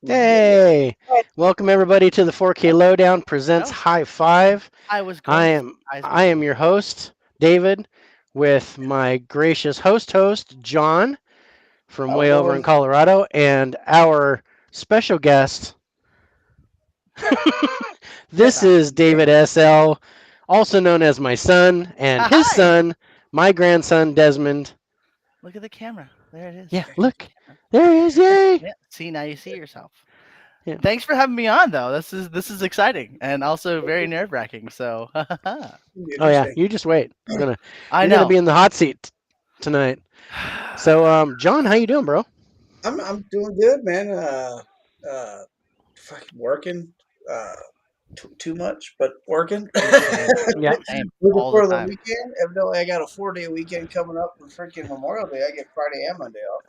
Hey, welcome everybody to the 4K Lowdown presents No, Hi-5. I was I going to am surprise I am people. your host, David, with my gracious host John from way over in Hello. Colorado, and our special guest. This Stop. is David SL, also known as my son, and Ah, his hi! son, my grandson Desmond. Look at the camera. There it is. Yeah, There's the look, camera. there he is! Yay! Yeah. See, now you see yourself. Yeah. Thanks for having me on, though. This is exciting and also very nerve wracking. So, Oh yeah, Interesting. you just wait. I You're gonna know. be in the hot seat tonight. So, John, how you doing, bro? I'm doing good, man. Uh, fucking working. Too much, but working. Yeah. Same Looking all the for the time. weekend. Evidently, I got a 4-day weekend coming up with freaking Memorial Day. I get Friday and Monday off.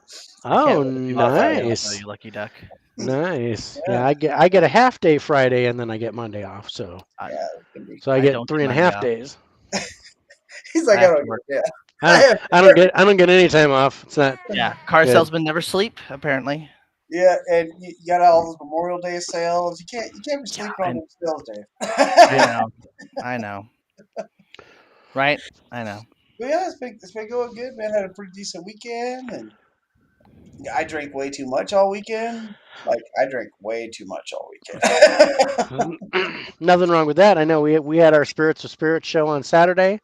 I can't Oh, wait to do that Friday off, though, nice, you lucky duck. nice. Yeah, Yeah, I get a half day Friday and then I get Monday off. So I, yeah, it can be. so I I get don't get three and a Monday half off. days. He's I like, I have to don't work. get. Yeah, I I don't have to I don't work. get any time off. It's not Yeah, car good. salesmen never sleep, apparently. Yeah, and you got all those Memorial Day sales. You can't be Yeah, sleeping on them sales, Dave. I know. I know. Right? I know. But yeah, it's been going good, man. Had a pretty decent weekend, and I drank way too much all weekend. Like I drank way too much all weekend. Nothing wrong with that. I know we had our Spirits of Spirit show on Saturday,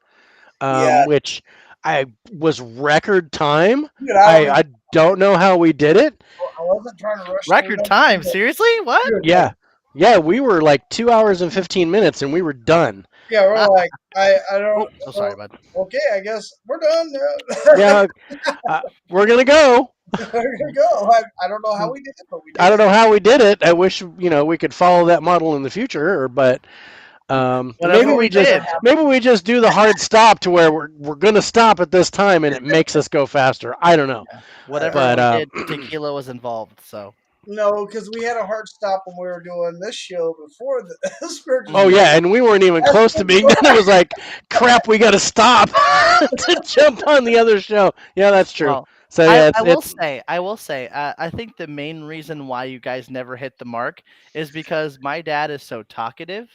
Yeah, which I was record time. dude, I don't I even. I don't know how we did it. I wasn't trying to rush through Record them. time? Seriously? What? Dude, like, Yeah, yeah, we were like 2 hours and 15 minutes and we were done. yeah, we're like, I Oh, don't. so sorry, bud. Okay, I guess we're done now. Yeah, we're gonna go. We're gonna go. I don't know how we did it, but we I did don't it. know how we did it. I wish we could follow that model in the future, but Whatever we did. maybe we just do the hard stop to where we're gonna stop at this time and it makes us go faster. I don't know, Yeah. Whatever but we did, tequila was involved. So No, because we had a hard stop when we were doing this show before the spiritual oh mm, yeah, spirit. and we weren't even That's close to been being going done. It was like crap. We got to stop to jump on the other show. Yeah, that's true. well, So I yeah, I will it's say I will say I think the main reason why you guys never hit the mark is because my dad is so talkative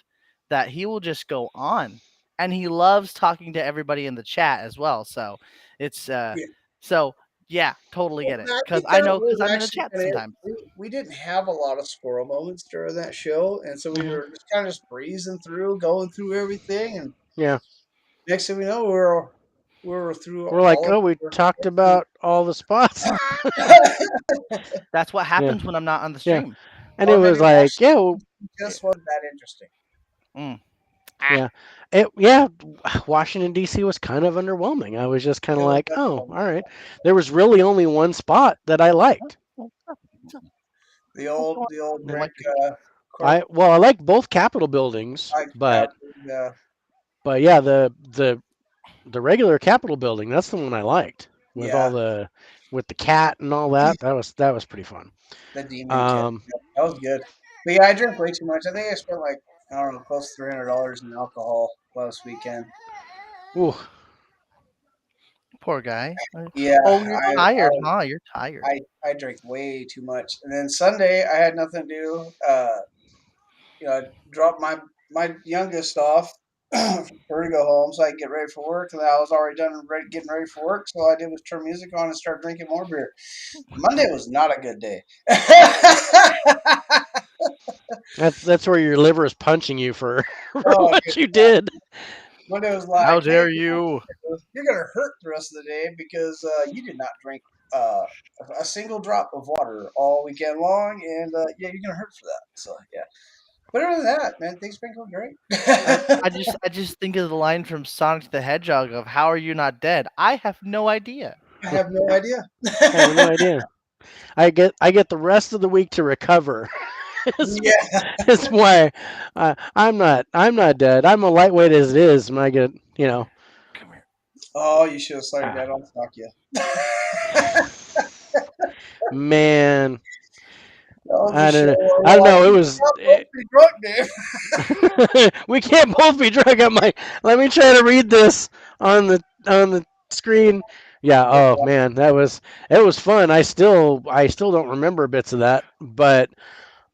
that he will just go on, and he loves talking to everybody in the chat as well. So it's Yeah. so yeah, totally Well, get it I because think I that know because was I'm in the actually chat kind of sometimes. we didn't have a lot of squirrel moments during that show, and so we mhm, were just kind of just breezing through, going through everything, and yeah. next thing we know, we were through We're like, all of oh, we our talked about all the spots. That's what Yeah, happens when I'm not on the yeah. stream. And it or was maybe like, yeah, well, just wasn't that interesting. Mm. Ah, yeah, Washington D.C. was kind of underwhelming. I was just kind It of was like, oh, definitely all right. There was really only one spot that I liked. what's up? What's up? the What's old going the old on? brick Like you. I like both Capitol buildings, like but uh, yeah, the regular Capitol building, that's the one I liked with all yeah, with the cat and all that. That was pretty fun. the demon kit. Um, Yeah, that was good. But yeah, I drank way too much. I think I spent like I don't know, close to $300 in alcohol last weekend. ooh, Poor guy. Yeah, Oh, you're I tired, I huh? You're tired. I drank way too much, and then Sunday I had nothing to do. I dropped my youngest off for her to go home, so I could get ready for work. And I was already done getting ready for work, so all I did was turn music on and start drinking more beer. Monday was not a good day. that's where your liver is punching you for for Oh, what dude, you did. Monday was How like, hey, dare you? you're gonna hurt the rest of the day because you did not drink uh, a single drop of water all weekend long, and yeah, you're gonna hurt for that. So yeah. But other than that, man, things been going great. I just think of the line from Sonic the Hedgehog of "How are you not dead?" I have no idea. I have no idea. I have no idea. I get the rest of the week to recover. is, Yeah. is why I'm not dead. I'm a lightweight as it is. And I get Come here. Oh, you should have saw your ah, dad on stock, yeah. man. That was a I don't show know. where I we're don't like, know. It we was. can't both be drunk, Dave. We can't both be drunk. Let me try to read this on the screen. Yeah. Oh Yeah. man, it was fun. I still don't remember bits of that, but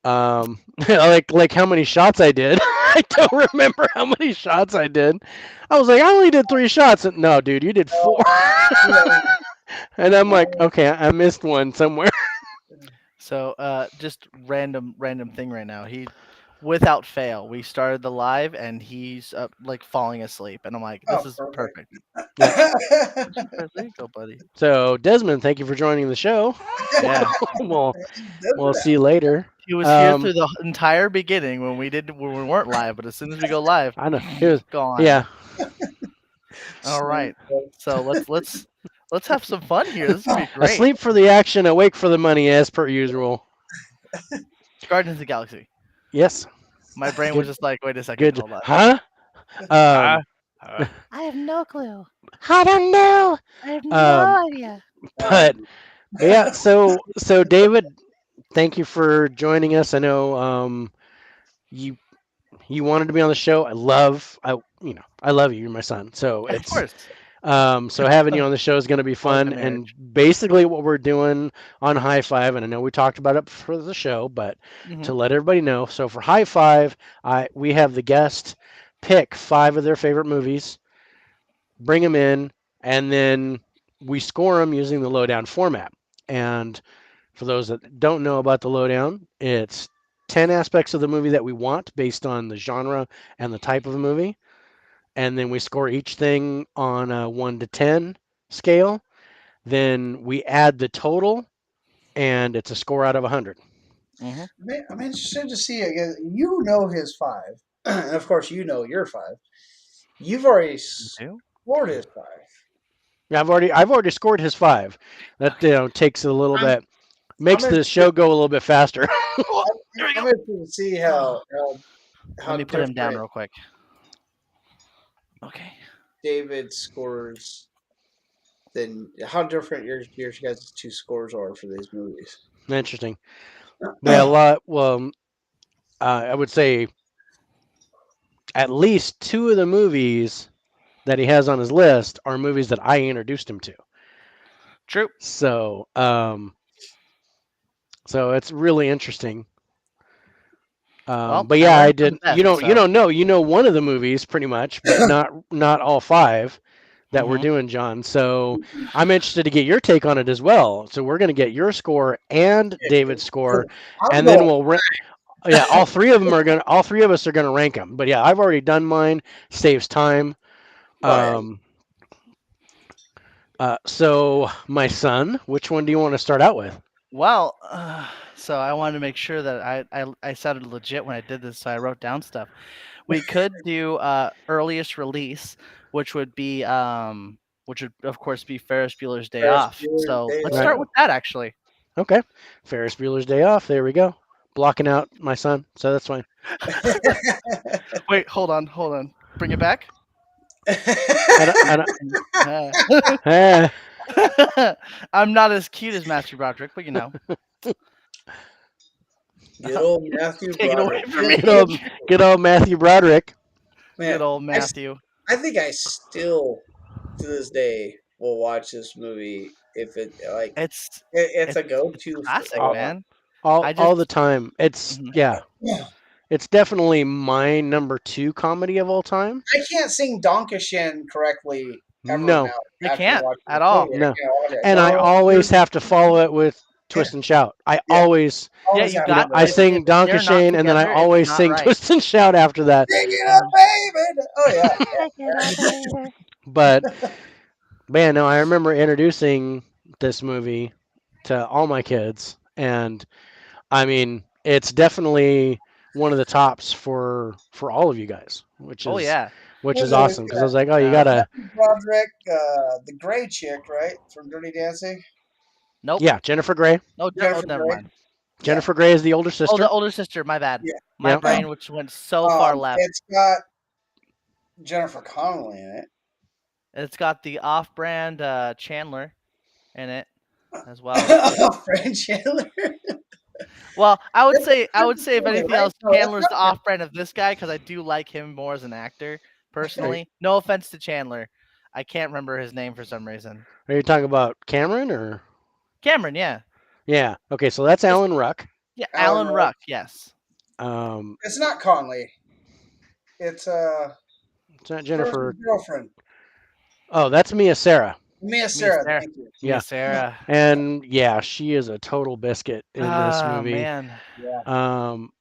like how many shots I did. I don't remember how many shots I did. I was like, I only did 3 shots. No, dude, you did 4. Yeah. And I'm like, okay, I missed one somewhere. So, just random thing right now. Without fail, we started the live and he's up like falling asleep, and I'm like, Oh, this is perfect. perfect. Yep. There you go, buddy. So Desmond, thank you for joining the show. Yeah, We'll see you later. he was here through the entire beginning when we weren't live, but as soon as we go live, I know. It was, gone. yeah. All right. So let's have some fun here. This is gonna be great. Asleep for the action, awake for the money, as per usual. Guardians of the Galaxy. Yes. My brain Good- was just like, wait a second, Good. hold on. Huh? I have no clue. I don't know. I have no idea. But yeah. So David, thank you for joining us. I know you wanted to be on the show. I love you. You're my son. So Of it's course. so having you on the show is going to be fun. Welcome, And basically what we're doing on Hi-5, and I know we talked about it for the show, but to let everybody know, so for Hi-5, we have the guest pick 5 of their favorite movies, bring them in, and then we score them using the Lowedown format. And for those that don't know about the Lowedown, it's 10 aspects of the movie that we want based on the genre and the type of the movie. And then we score each thing on a 1 to 10 scale. Then we add the total, and it's a score out of 100. I'm interested to see. I guess you know his 5, and of course you know your 5. You've already scored his 5. Yeah, I've already scored his 5. That takes a little bit, makes the show go a little bit faster. There we I'm go. interested to see how Let me put him down different real quick. Okay. David scores than how different your guys' 2 scores are for these movies. Interesting. Yeah, a lot. Well, I would say at least 2 of the movies that he has on his list are movies that I introduced him to. True. So, so it's really interesting. But yeah, I did. You don't know. You know one of the movies pretty much, but not all 5 that we're doing, John. So I'm interested to get your take on it as well. So we're going to get your score and David's score, and then we'll yeah, all 3 of them are going. All 3 of us are going to rank them. But yeah, I've already done mine. Saves time. So my son, which one do you want to start out with? Well, so I wanted to make sure that I sounded legit when I did this, so I wrote down stuff. We could do earliest release, which would of course be Ferris Bueller's Day Off. So let's start with that actually. Okay, Ferris Bueller's Day Off. There we go. Blocking out my son, so that's fine. Wait, hold on. Bring it back. I'm not as cute as Matthew Broderick, but you know. Good old Matthew Take it away Broderick. from me. Good old Matthew Broderick. Man, good old Matthew. I think I still, to this day, will watch this movie if it it's a go-to classic, man. All the time. It's yeah. It's definitely my number 2 comedy of all time. I can't sing Donkashin correctly ever No, now. You can't at all. No, and I always have to follow it with Twist and Shout. I always. Yeah, you got. I sing Donkashin, and then I always sing Twist and Shout after that. Sing it up, baby! Oh yeah. But man, no, I remember introducing this movie to all my kids, and I mean, it's definitely one of the tops for all of you guys, which is awesome because I was like, oh, you gotta. Broderick, the gray chick, right, from Dirty Dancing. Nope. Yeah, Jennifer Grey. No, never mind. Jennifer Grey is the older sister. Oh, the older sister. My bad. Yeah. My brain, which went so far left. It's got Jennifer Connelly in it. It's got the off-brand Chandler in it as well. Fred Chandler. Well, I would say if anything else, Chandler's the off-brand of this guy because I do like him more as an actor personally. No offense to Chandler, I can't remember his name for some reason. Are you talking about Cameron or? Cameron, yeah. Yeah. Okay, so that's Alan Ruck. Yeah, Alan Alan Ruck. Ruck. Yes. Um, It's not Conley. It's it's not First's Jennifer. girlfriend, Oh, that's Mia Sarah. Mia Mia Sarah. Sarah. Thank you. Mia Yeah, Sarah. and yeah, she is a total biscuit in this Ah, movie. man. Yeah. Um,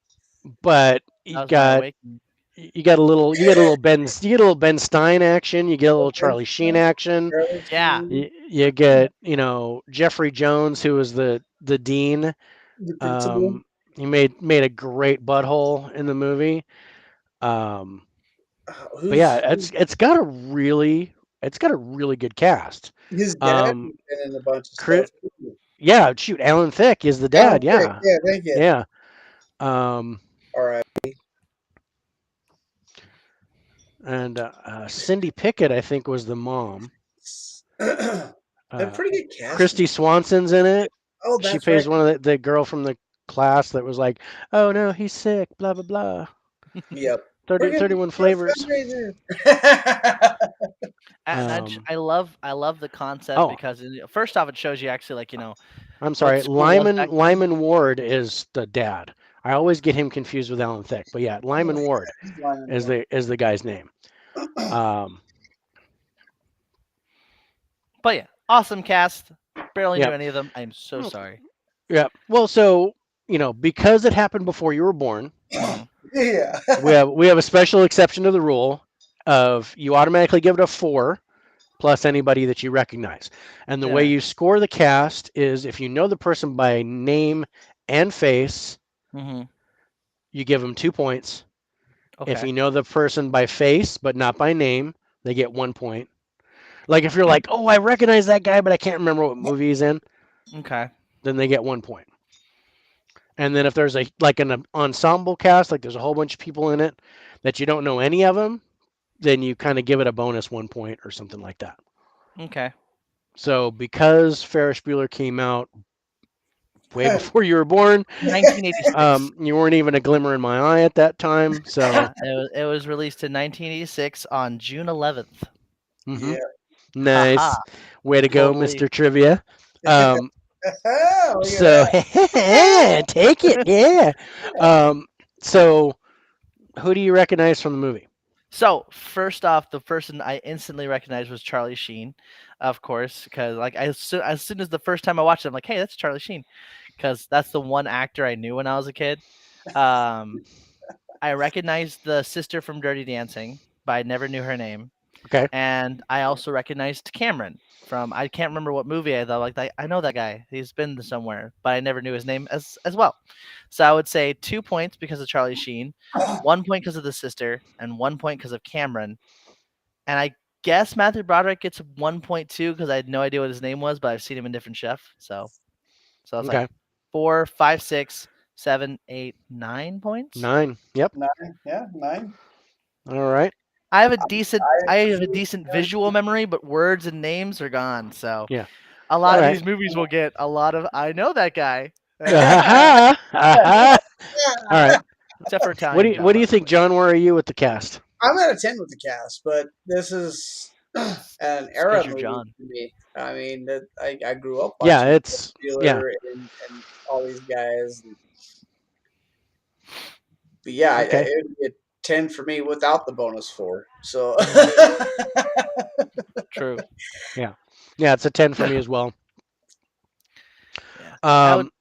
but That was my awakening. you get a little Ben Stein action. You get a little Charlie Sheen action. Charlie Yeah. Sheen, You get Jeffrey Jones, who was the dean. the principal. Um, he made a great butthole in the movie. Um, but yeah, Who's it's got a really good cast. his dad? Um, He's been in a bunch of Chris, stuff. Too. yeah, shoot, Alan Thicke is the Alan dad. Thicke. Yeah, Yeah, thank you. yeah. Um, All right. and Cindy Pickett, I think, was the mom. A Uh, pretty good casting. Christy Swanson's in it. Oh, She that's right. plays one of the girl from the class that was like, "Oh no, he's sick." Blah blah blah. Yep. We're 30, gonna 31 do a flavors. fundraiser. And Um, I love the concept oh, because first off, it shows you actually I'm what sorry. school was back then. Lyman Ward is the dad. I always get him confused with Alan Thicke, but yeah, Lyman Ward He's lying is the guy's name. Um, But yeah, awesome cast. Barely knew yeah, any of them. I'm so sorry. yeah. Well, so because it happened before you were born, Hmm. yeah. we have a special exception to the rule of you automatically give it a 4 plus anybody that you recognize. And the way Yeah. you score the cast is if you know the person by name and face, Hmm. you give them 2 points. If Okay. you know the person by face but not by name, they get 1 point. Like if you're like, "Oh, I recognize that guy, but I can't remember what movie he's in," Okay. then they get 1 point. And then if there's an ensemble cast, like there's a whole bunch of people in it that you don't know any of them, then you kind of give it a bonus 1 point or something like that. Okay. So because Ferris Bueller came out way before you were born, 1986. you weren't even a glimmer in my eye at that time. So Yeah, it was released in 1986 on June 11th. mhm, Yeah. Haha. nice, way to go, Totally. Mr. Trivia. Um, Look at so that. take it, yeah. Um, so who do you recognize from the movie? So first off, the person I instantly recognized was Charlie Sheen, of course, because like as soon as the first time I watched it, I'm like, hey, that's Charlie Sheen, because that's the one actor I knew when I was a kid. Um, I recognized the sister from Dirty Dancing, but I never knew her name. Okay, And I also recognized Cameron from I can't remember what movie I thought like that. I know that guy. He's been somewhere, but I never knew his name as well. So I would say 2 points because of Charlie Sheen, 1 point because of the sister, and 1 point because of Cameron. And I guess Matthew Broderick gets 1 point too because I had no idea what his name was, but I've seen him in different chef. So it's like okay, 4, 5, 6, 7, 8, 9 points. 9. Yep. Nine. Yeah, nine. All right. I have a decent visual memory, but words and names are gone. So Yeah. a All lot of right. these movies will get a lot of I know that guy. Aha! Aha! All right. Except for Italian What Joe, do you think, John? Where are you with the cast? I'm at a 10 with the cast, but this is an era because you're movie John. for me. I mean, that I grew up Yeah, watching it's yeah. Bueller and all these guys. But yeah, Okay. it would be a 10 for me without the bonus 4. So Mhm. True. Yeah. Yeah, it's a 10 for me as well. Yeah. I would. Um,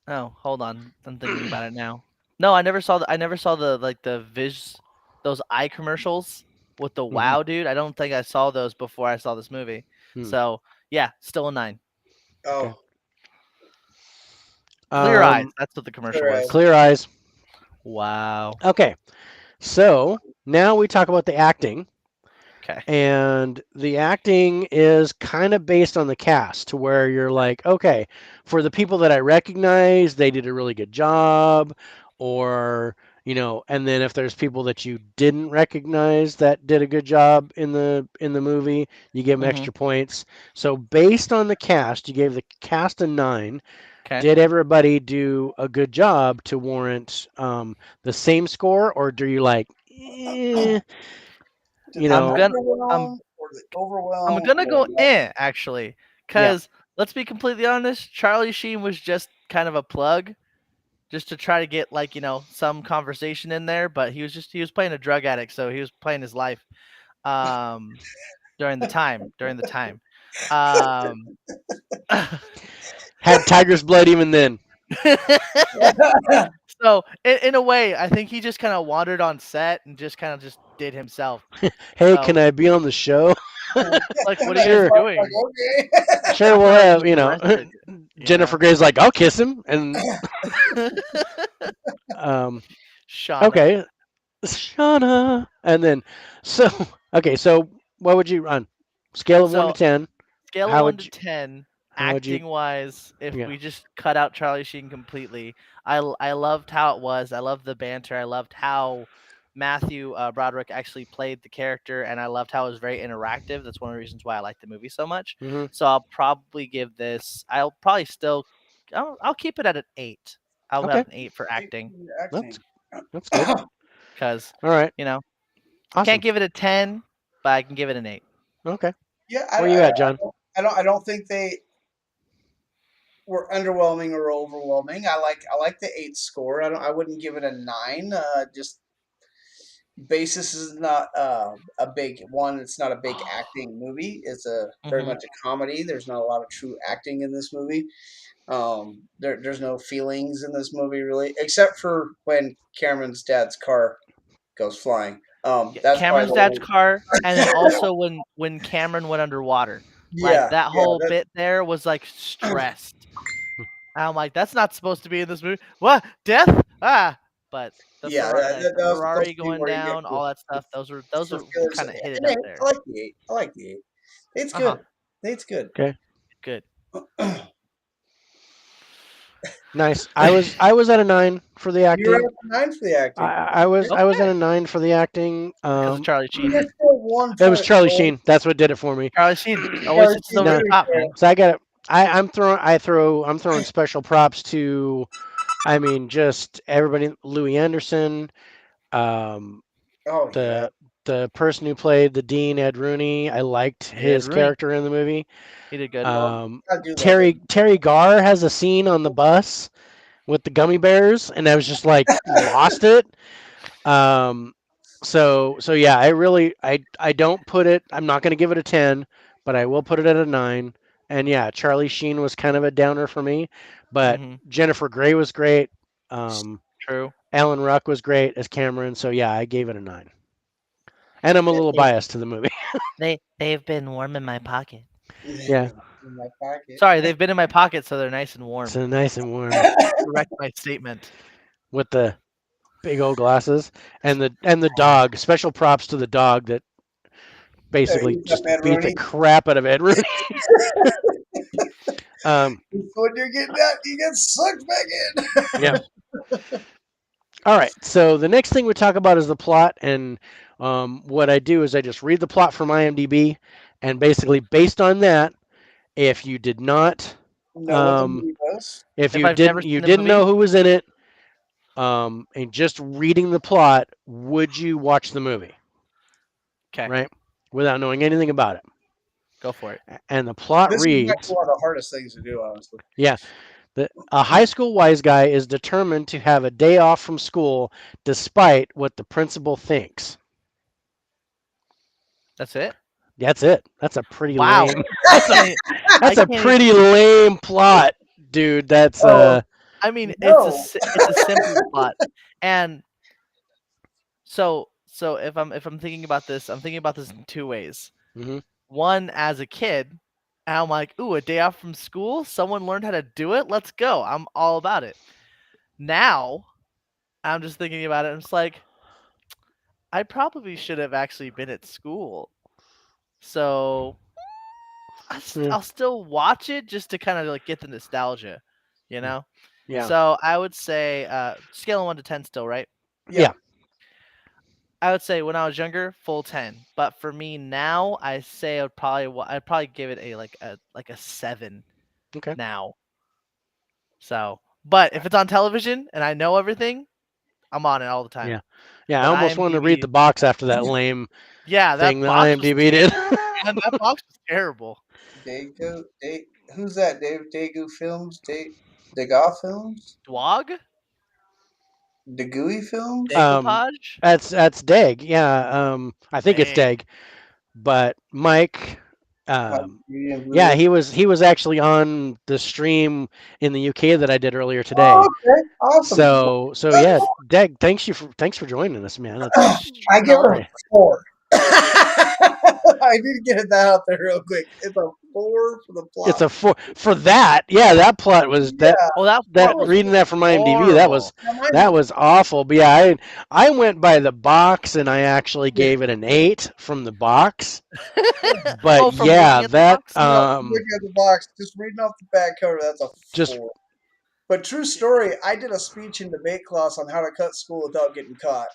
Oh, hold on. I'm thinking about it now. No, I never saw the like the those eye commercials with the mhm, wow dude. I don't think I saw those before I saw this movie. hmm, So yeah, still a 9. okay. oh, Clear eyes. Um, That's what the commercial clear was. eyes. Clear eyes. Wow. Okay. So now we talk about the acting. Okay. And the acting is kind of based on the cast to where you're like, okay, for the people that I recognize, they did a really good job, or and then if there's people that you didn't recognize that did a good job in the movie, you give them Mhm. extra points. So based on the cast, you gave the cast a 9. Okay. Did everybody do a good job to warrant the same score, or do you like, Did you the I'm know, gonna I'm underwhelm or the I'm overwhelm gonna or go what? actually, yeah, because let's be completely honest, Charlie Sheen was just kind of a plug. just to try to get like some conversation in there. But he was playing a drug addict, so he was playing his life um, during the time. Um, Had tiger's blood even then. so in a way, I think he just kind of wandered on set and just kind of just did himself. Hey, can So I be on the show? like, what are you That guys Sure, fuck, like, doing? okay. sure. We'll After I have just arrested, you Jennifer know, Grey's like, I'll kiss him, and um, Shauna. okay, Shauna, and then so okay, so what would you run? Scale of one to So ten. scale of How one would to you? 10, How would you? acting wise, if Yeah. we just cut out Charlie Sheen completely, I loved how it was. I loved the banter. I loved how Matthew Broderick actually played the character, and I loved how it was very interactive. That's one of the reasons why I like the movie so much. Hmm. So I'll probably give this. I'll probably still. I'll keep it at an 8. I'll Okay, have an 8 for acting that's Acting. that's good. because All right, you know I can't awesome. give it a 10, but I can give it an 8. Okay, Yeah, where you at, John? I don't think they were underwhelming or overwhelming. I like the 8 score. I wouldn't give it a 9. Just basis is not a big one. It's not a big acting movie. It's a very Hmm. much a comedy. There's not a lot of true acting in this movie. There's no feelings in this movie really, except for when Cameron's dad's car goes flying. Yeah, That's probably Cameron's the dad's only. car, and then also when Cameron went underwater, like Yeah, that yeah, whole that, bit there was like stressed. I'm like, that's not supposed to be in this movie. What death? Ah, but yeah. the That was supposed Ferrari to be going where you get down, all that stuff. Those for are feelings. kind of hit it And up eight, I there. like the 8. I like the 8. Eight's Uh huh. good. Eight's good. Okay, Good. nice. I was at a 9 for the You're at acting. the 9 for the acting. I was at Okay. a 9 for the acting. Because of Charlie You're Sheen. still one It was point Charlie below. Sheen. That's what did it for me. Charlie Sheen always Charlie hits us Sheen over the No, really top, man. fair. so I got it. I'm throwing special props to, just everybody. Louis Anderson, um, Oh yeah, the the person who played the dean, Ed Rooney. I liked Ed his Rooney, character in the movie. he did good. Um, I do love it. Terry Garr has a scene on the bus with the gummy bears, and I was just like lost it. Um, so yeah, I don't put it. I'm not going to give it a 10, but I will put it at a 9. And yeah, Charlie Sheen was kind of a downer for me, but Mm-hmm. Jennifer Grey was great. Um, True. Alan Ruck was great as Cameron. So yeah, I gave it a 9. And I'm a little biased to the movie. They've been warm in my pocket. Yeah, In my pocket. Sorry, they've been in my pocket, so they're nice and warm. so nice and warm Correct my statement. with the big old glasses and the dog. Special props to the dog that basically He's up just Ed beat the Rooney. crap out of Ed Rooney. Um, When you're getting out, you get sucked back yeah. in. All right. So the next thing we talk about is the plot, and what I do is I just read the plot from IMDb, and basically based on that, if you did not, Know what the um, movie was? if If you I've never didn't, seen you the didn't movie, know who was in it, and just reading the plot, would you watch the movie, okay, right, without knowing anything about it? go for it. And the plot This is reads, actually one of the hardest things to do, honestly. yeah, a high school wise guy is determined to have a day off from school despite what the principal thinks. That's it. That's it. That's a pretty Wow, lame. I That's a can't. I that's a can't even. pretty lame plot, dude. That's Oh I mean, no! it's a simple plot, and so if I'm thinking about this, I'm thinking about this in two ways. mhm. One, as a kid, and I'm like, ooh, a day off from school. Someone learned how to do it. Let's go. I'm all about it. Now, I'm just thinking about it. And it's like I probably should have actually been at school. So Yeah. I'll still watch it just to kind of like get the nostalgia, you Yeah. know. Yeah. So I would say scale of 1 to 10 still, right? Yeah, Yeah. I would say when I was younger, full 10. But for me now, I say I'd probably give it a 7 Okay. now. So, but if it's on television and I know everything, I'm on it all the time. Yeah. Yeah. I But almost wanted to read IMDb, the box after that lame yeah, thing that that box was IMDb did. man, that box was terrible. Dago, who's that? Daegu Films, Degas Films. Dwog? Degooey films. Um, Decoupage? that's Deg. Yeah. I think it's Dang. Deg, but Mike. Like Um, Beauty and yeah, Blue. he was actually on the stream in the UK that I did earlier Oh, today. okay, awesome. So yeah, Deg, thanks for joining us, man. That's I give her a great. 4. I need to get that out there real quick. It's a 4 for the It's plot. a for that. Yeah, that plot was that Yeah, Oh, that that plot was reading that from IMDb. horrible. now mind That you, was awful. But yeah, I went by the box and I actually yeah, gave it an 8 from the box. But Oh, from yeah, looking at the that box? no, look at the box. Just reading off the back cover, that's a just 4. But true story, I did a speech in debate class on how to cut school without getting caught.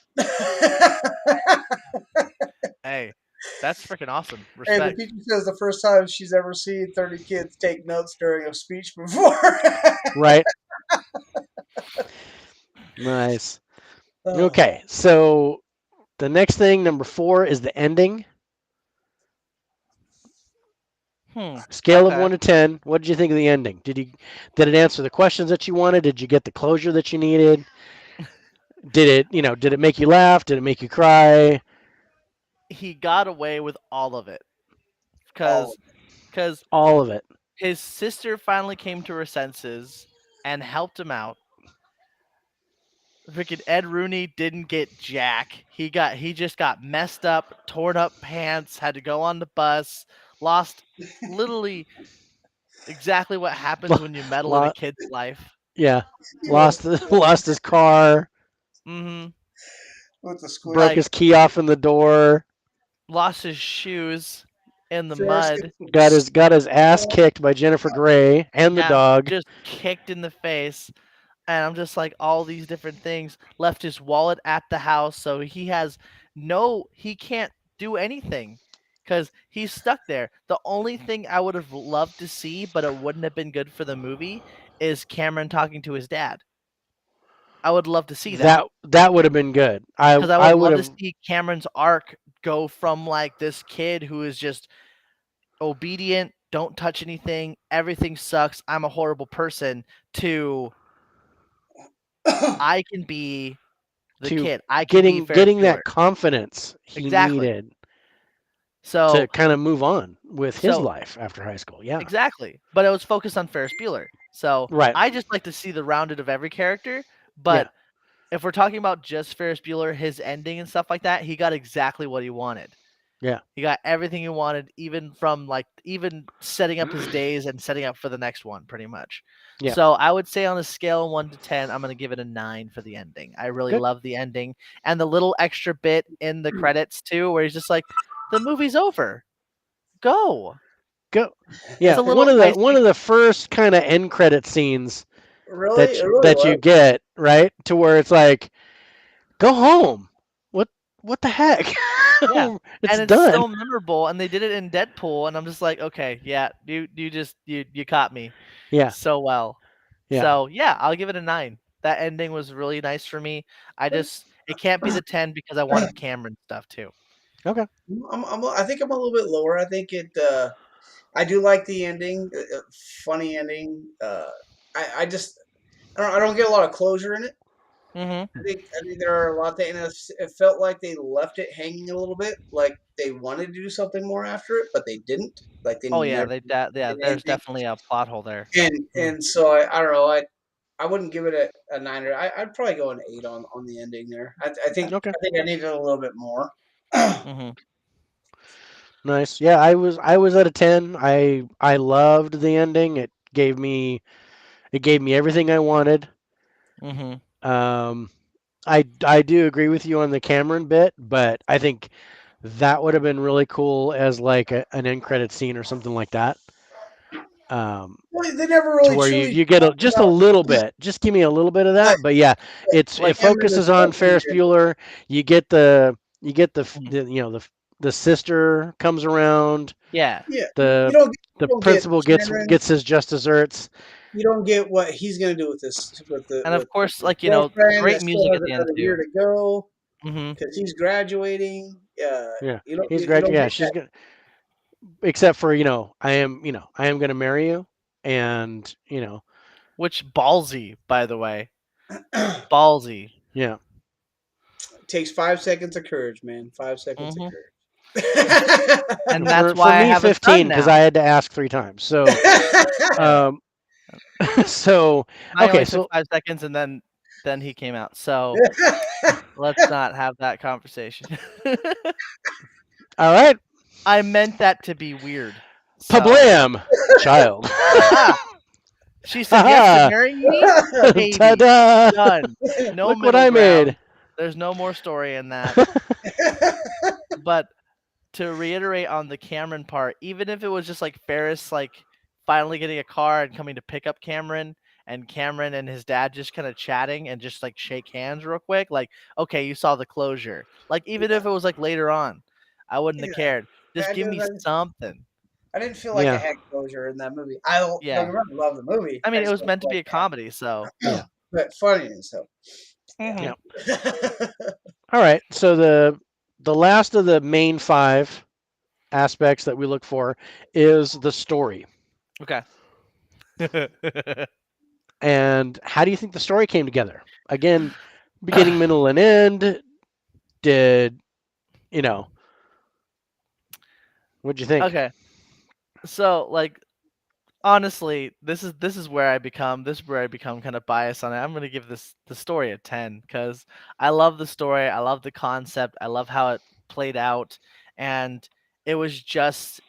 Hey, that's freaking awesome. And the Respect. teacher says the first time she's ever seen 30 kids take notes during a speech before. right. Nice. Oh. Okay, so the next thing, number 4, is the ending. Scale of Okay. 1 to 10. What did you think of the ending? Did it answer the questions that you wanted? Did you get the closure that you needed? Did it make you laugh? Did it make you cry? He got away with all of it Oh, because All of it. his sister finally came to her senses and helped him out. Freaking Ed Rooney didn't get jack. He just got messed up, torn up pants, had to go on the bus, lost literally exactly what happens when you meddle in a Lo- kid's life. yeah, he was lost his car, Mhm. with the broke squish. Like his key off in the door, lost his shoes in the First, mud. got his ass kicked by Jennifer Grey and the Yeah, dog. just kicked in the face. And I'm just like all these different things. Left his wallet at the house, so he can't do anything because he's stuck there. The only thing I would have loved to see, but it wouldn't have been good for the movie, is Cameron talking to his dad. I would love to see that That would have been good. I because I would I would love to have see Cameron's arc go from like this kid who is just obedient, don't touch anything, everything sucks, I'm a horrible person, to I can be the to kid. I can be Ferris getting Bueller. that confidence he Exactly. needed to So kind of move on with his so life after high school. Yeah. exactly. But it was focused on Ferris Bueller. So Right. I just like to see the rounded of every character. Yeah. But if we're talking about just Ferris Bueller, his ending and stuff like that, he got exactly what he wanted. Yeah. He got everything he wanted, even from like even setting up his days and setting up for the next one, pretty much. Yeah. So I would say on a scale of 1 to 10, I'm gonna give it a 9 for the ending. I really Good. love the ending and the little extra bit in the credits too, where he's just like, "The movie's over. Go." Go. It's Yeah. a One little of the one icing. of the first kind of end credit scenes really, it really that you was. get, right? To where it's like, go home. What what the heck? Yeah, It's and it's done. so memorable, and they did it in Deadpool, and I'm just like, okay, yeah, you caught me Yeah. so well. Yeah. So yeah, I'll give it a 9. That ending was really nice for me. It can't be the 10 because I wanted Cameron stuff too. Okay. I think I'm a little bit lower. I think it. I do like the ending, funny ending. I just I don't get a lot of closure in it. Mhm. I think there are a lot of things. And it felt like they left it hanging a little bit, like they wanted to do something more after it, but they didn't. Like they Oh yeah, never yeah, did there's anything. definitely a plot hole there. Hmm. And so I don't know. I wouldn't give it a 9 or I'd probably go an 8 on the ending there. Okay. I think I needed a little bit more. Mhm. Nice. Yeah, I was at a 10. I loved the ending. It gave me everything I wanted. Mhm. Um I do agree with you on the Cameron bit, but I think that would have been really cool as like an end credit scene or something like that. Um Well, they never to really where truly you get talked just a about little bit. Just give me a little bit of like that. But yeah, it Like Cameron focuses on especially Ferris did. Bueller. mhm. The sister comes around. Yeah. Yeah, The you the don't get principal Cameron. gets his just desserts. You don't get what he's gonna do with this And of with course, his like, girlfriend great that still music has at the end another year too. to go Mhm. because he's graduating. Yeah, You, he's you great. don't Yeah, get she's good. Except for I am gonna marry you, and Which ballsy, by the way. that. Ballsy. Yeah. It takes 5 seconds of courage, man. 5 seconds of Hmm. courage. And that's For why I me, have a son 15 because now. I had to ask 3 times. So, Yeah. um, so I okay. only took So 5 seconds, and then he came out. So let's not have that conversation. all right, I meant that to be weird. So, pablam, child. haha. She said yes to Haha. marrying me, baby. Ta-da! Done. No Look what middle I made. ground. There's no more story in that. But to reiterate on the Cameron part, even if it was just like Ferris like finally getting a car and coming to pick up Cameron, and Cameron and his dad just kind of chatting and just like shake hands real quick, like, okay, you saw the closure. Like, even Yeah, if it was like later on, I wouldn't have yeah. cared. Just I give me didn't. something. I didn't feel like I Yeah, had closure in that movie. I don't get Yeah. me wrong, I love the movie. I I mean, it just was don't meant to feel be like a comedy, so. yeah, but funny and so Hmm. yeah. yeah. All right. So the last of the main five aspects that we look for is the story. Okay. And how do you think the story came together? Again, beginning, middle, and end. Did you know? What'd you think? Okay. So, like, honestly, this is where I become kind of biased on it. I'm gonna give this the story a 10 because I love the story, I love the concept, I love how it played out, and it was just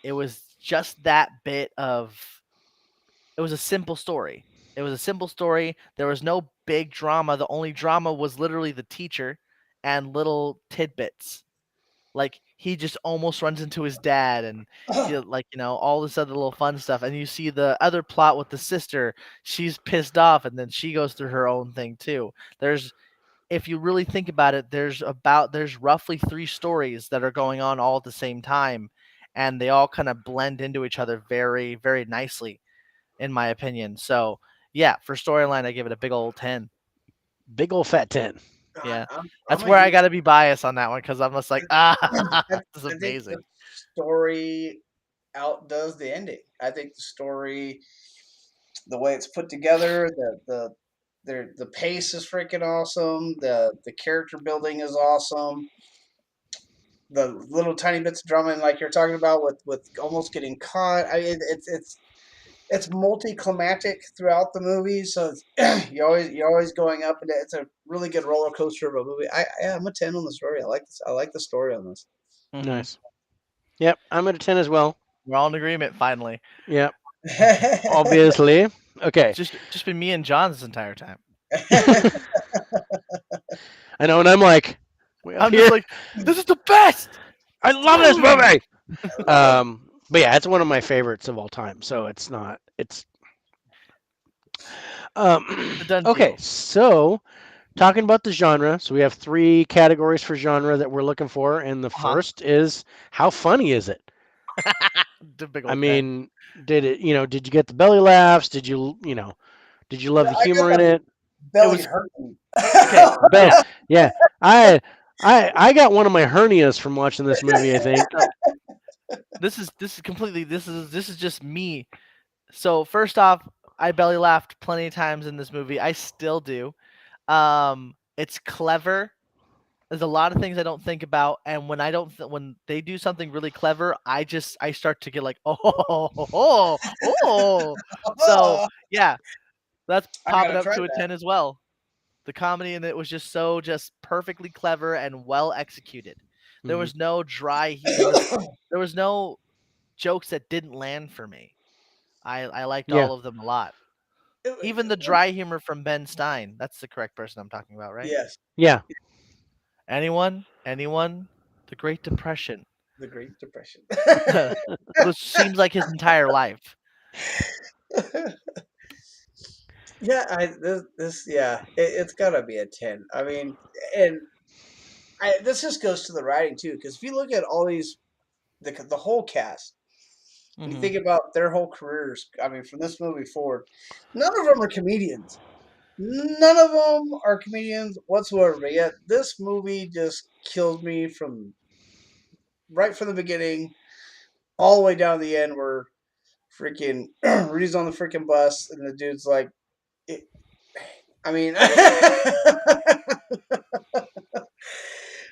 that bit of it was a simple story. It was a simple story. There was no big drama. The only drama was literally the teacher and little tidbits. Like, he just almost runs into his dad, and like, all this other little fun stuff, and you see the other plot with the sister. She's pissed off, and then she goes through her own thing too. There's If you really think about it, there's roughly three stories that are going on all at the same time, and they all kind of blend into each other very, very nicely, in my opinion. So yeah, for storyline, I give it a big old 10. Big old fat 10. God, Yeah, I'm that's gonna where I give. got to be biased on that one because I'm just like, I, this is I think the amazing. story outdoes the ending. I think the story, the way it's put together, the pace is freaking awesome. The character building is awesome. The little tiny bits of drama, and like you're talking about with almost getting caught. I mean, it's multi-climatic throughout the movie, so it's, you're always going up, and it's a really good roller coaster of a movie. I'm a 10 on the story. I like this. I like the story on this. Hmm. Nice. Yep, I'm at a 10 as well. We're all in agreement finally. Yep, obviously. Okay. Just been me and John this entire time. I know, and I'm like way up I'm just here. like, this is the best. I love this Boom! movie. But yeah, it's one of my favorites of all time. So it's not. It's A done okay. deal. So talking about the genre, so we have three categories for genre that we're looking for, and the Uh huh. first is how funny is it? The big I old 10. mean, did you get the belly laughs? Did you love the I got humor in the it? It belly was hurting. okay. Bell, Yeah. yeah. I I got one of my hernias from watching this movie, I think. So this is just me. So first off, I belly laughed plenty of times in this movie. I still do. It's clever. There's a lot of things I don't think about, and when they do something really clever, I start to get like, oh. So yeah, that's I popping gotta up try to a that. 10 as well. The comedy in it was just perfectly clever and well executed. There Mhm. was no dry there was no jokes that didn't land for me. I liked Yeah, all of them a lot. It- Even the it- dry humor from Ben Stein. That's the correct person I'm talking about, right? yes, yeah. Anyone? Anyone? The Great Depression. the Great Depression. Which seems like his entire life. Yeah, this yeah, it's gotta be a 10. I mean, and this just goes to the writing too, because if you look at all these the whole cast, and you Hmm. think about their whole careers, I mean, from this movie forward, none of them are comedians. None of them are comedians whatsoever. But yet, this movie just kills me from right from the beginning all the way down to the end, where freaking Rudy's on the freaking bus, and the dude's like, it, I mean,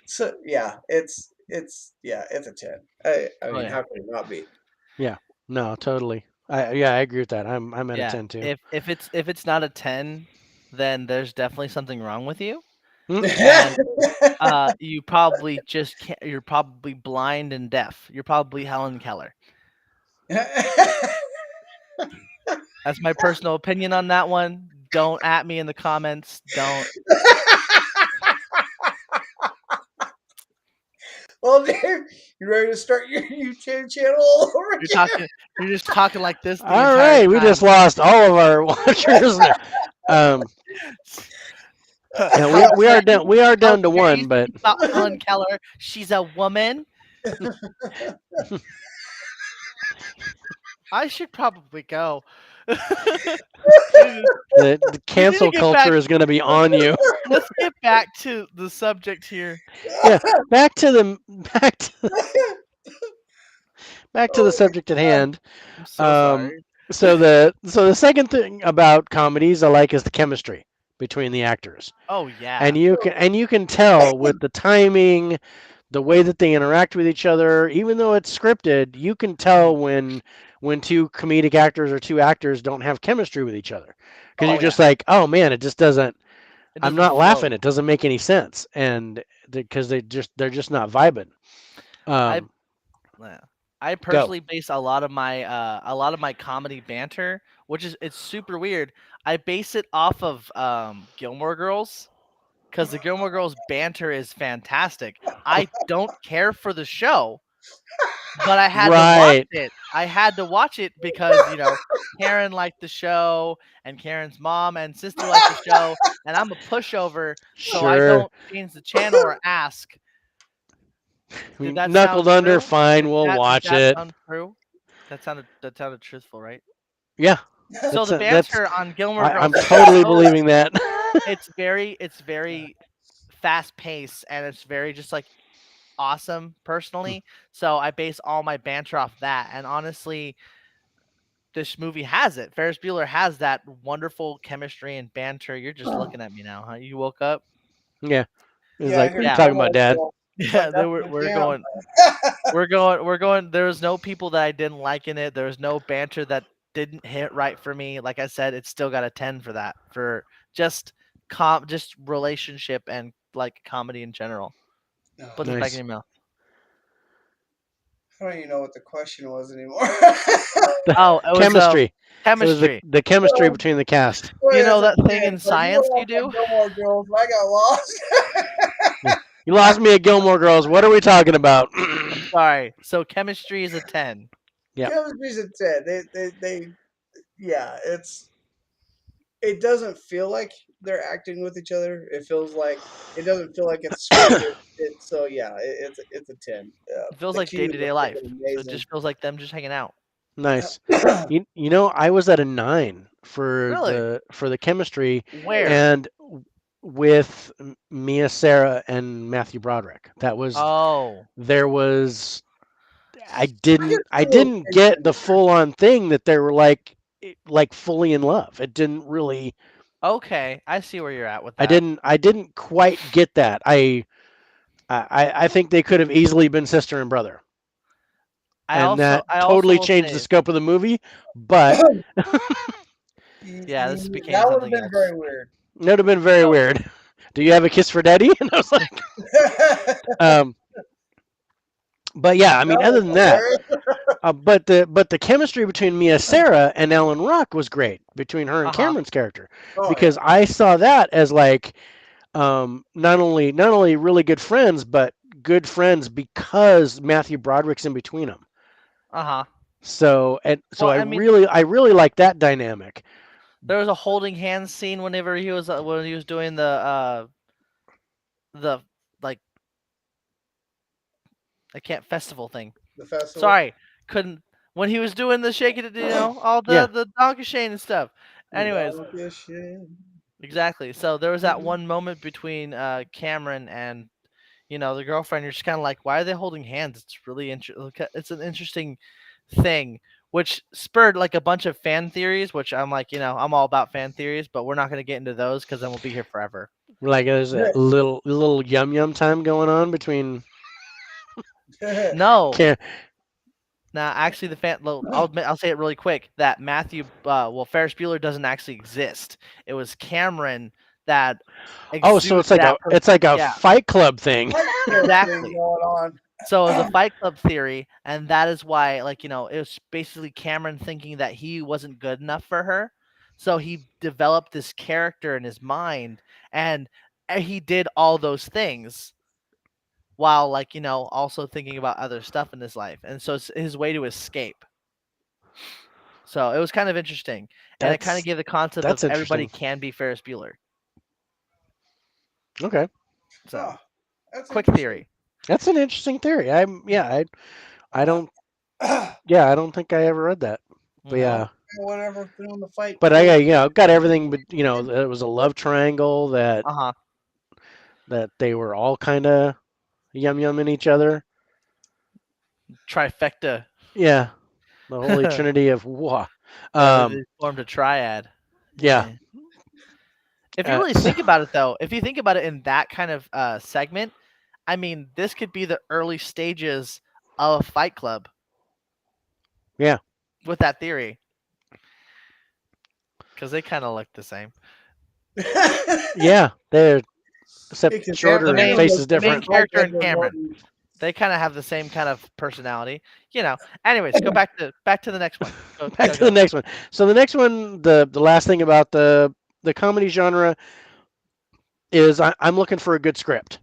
So yeah, it's a 10. I Oh mean, yeah. how can it not be? Yeah. No, totally. I agree with that. I'm at a Yeah. 10 too. If it's not a 10, then there's definitely something wrong with you. Hmm? And you probably just can't, you're probably blind and deaf. You're probably Helen Keller. That's my personal opinion on that one. Don't at me in the comments. Don't. Well, Dave, you ready to start your YouTube channel all over You're again? talking. You're just talking like this the All entire right, we just time. lost all of our watchers. Um, yeah, How we are dare down. you? We are How down to dare you one, but speak about Helen Keller? She's a woman. I should probably go. we need the to cancel get back. culture is going to be on you. Let's get back to the subject here. Yeah, back to the back to the Oh my subject at god. hand. I'm so Um, sorry. so the second thing about comedies I like is the chemistry between the actors, Oh and yeah. you can tell with the timing, the way that they interact with each other. Even though it's scripted, you can tell Mhm. when two comedic actors or two actors don't have chemistry with each other, because Oh you're yeah. just like, oh man, it just doesn't. It I'm doesn't not laughing. flow. It doesn't make any sense, and because they're just not vibing. I Um, Yeah. I go. personally base a lot of my comedy banter, which is it's super weird. I base it off of Gilmore Girls because the Gilmore Girls banter is fantastic. I don't care for the show, but I had to watch Right. it. I had to watch it because Karen liked the show, and Karen's mom and sister liked the show, and I'm a pushover, so I Sure. don't change the channel or ask. Did that Knuckled sound under. true? Fine. Did We'll that did watch that it. sound true? That sounded truthful, right? Yeah. So the That's. banter on Gilmore I'm Girls is totally so believing that. it's very fast paced, and it's very just like awesome personally. So I base all my banter off that. And honestly, this movie has it. Ferris Bueller has that wonderful chemistry and banter. You're just looking at me now, huh? You woke up? Yeah. It's Yeah, I like, what hear are you you Yeah. talking talking about, about Dad? Bill. It's like Yeah, that's we're my we're jam. going we're going there was no people that I didn't like in it. There was no banter that didn't hit right for me. Like I said, it's still got a 10 for that. For just just relationship and like comedy in general. Oh, Put this back in Nice. your mouth. I don't even know what the question was anymore. The Oh, it was chemistry. It was the chemistry. the chemistry between the cast. Well, You it's know a that thing 10. in So you science went you off on do? Gilmore Girls, and I got lost. Yeah. You lost me at Gilmore Girls. What are we talking about? I'm sorry. So chemistry is a 10. Yep. Chemistry's a 10. Yeah, it doesn't feel like they're acting with each other. It doesn't feel like it's scripted. So yeah, it's a 10. It feels The like cues are day-to-day life. freaking So it amazing. just feels like them just hanging out. Nice. I was at a 9 for Really? the chemistry, Where? and with Mia Sarah and Matthew Broderick. Oh. There was I I could didn't I see a little didn't get tension the full on thing that they were like fully in love. It didn't really Okay. I see where you're at with I that. didn't I didn't quite get that. I think they could have easily been sister and brother, I and also that I also totally will changed the say, scope of the movie, but there. yeah, this became That would have something been else. very weird. it would have been very So weird. Do you have a kiss for daddy? And I was like, um, but yeah, I That mean, other was than that, hilarious. but the chemistry between Mia Sarah and Alan Rock was great between her and uh-huh. Cameron's character, Oh yeah. because I saw that as like not only really good friends, but good friends because Matthew Broderick's in between them. Uh-huh. So Well, I I mean, really like that dynamic. there was a holding hands scene whenever he was when he was doing the like I can't festival thing. The festival. Sorry, couldn't when he was doing the shaking it, all the Yeah. the donkey shane and stuff. Anyways, Don't give a shit. exactly. So there was that one moment between Cameron and the girlfriend. You're just kind of like, why are they holding hands? It's really It's an interesting thing, which spurred like a bunch of fan theories. Which I'm like, I'm all about fan theories, but we're not going to get into those because then we'll be here forever. Like there's a little yum yum time going on between. No, Can now actually, I'll say it really quick that Ferris Bueller doesn't actually exist. It was Cameron that oh, so exuded that it's like a Yeah, Fight Club thing. Fight Club thing exactly. going on. So it was a Fight Club theory, and that is why, like, it was basically Cameron thinking that he wasn't good enough for her. So he developed this character in his mind, and he did all those things while, like, also thinking about other stuff in his life. And so it's his way to escape. So it was kind of interesting. And it kind of That's gave the concept of that's everybody interesting. can be Ferris Bueller. Okay, Huh, So, that's quick interesting. theory. that's an interesting theory. I don't I yeah I don't think I ever read that. But Hmm. don't yeah, know whatever been on the Fight but I Club. got got everything. But it was a love triangle Uh huh. that they were all kind of yum yum in each other. Trifecta. Yeah, the holy trinity of wah. They Um, formed a triad. yeah. Yeah. If you really So think about it, though, if you think about it in that kind of segment, I mean, this could be the early stages of Fight Club yeah, with that theory, because they kind of look the same. yeah. They're except Because The shorter and main face Cameron is the main different. looks like character and Edward Cameron, Norton. they kind of have the same kind of personality. Anyways, go back to the next one. Go Back go to the go. next one. So the next one, the last thing about the comedy genre is I'm looking for a good script.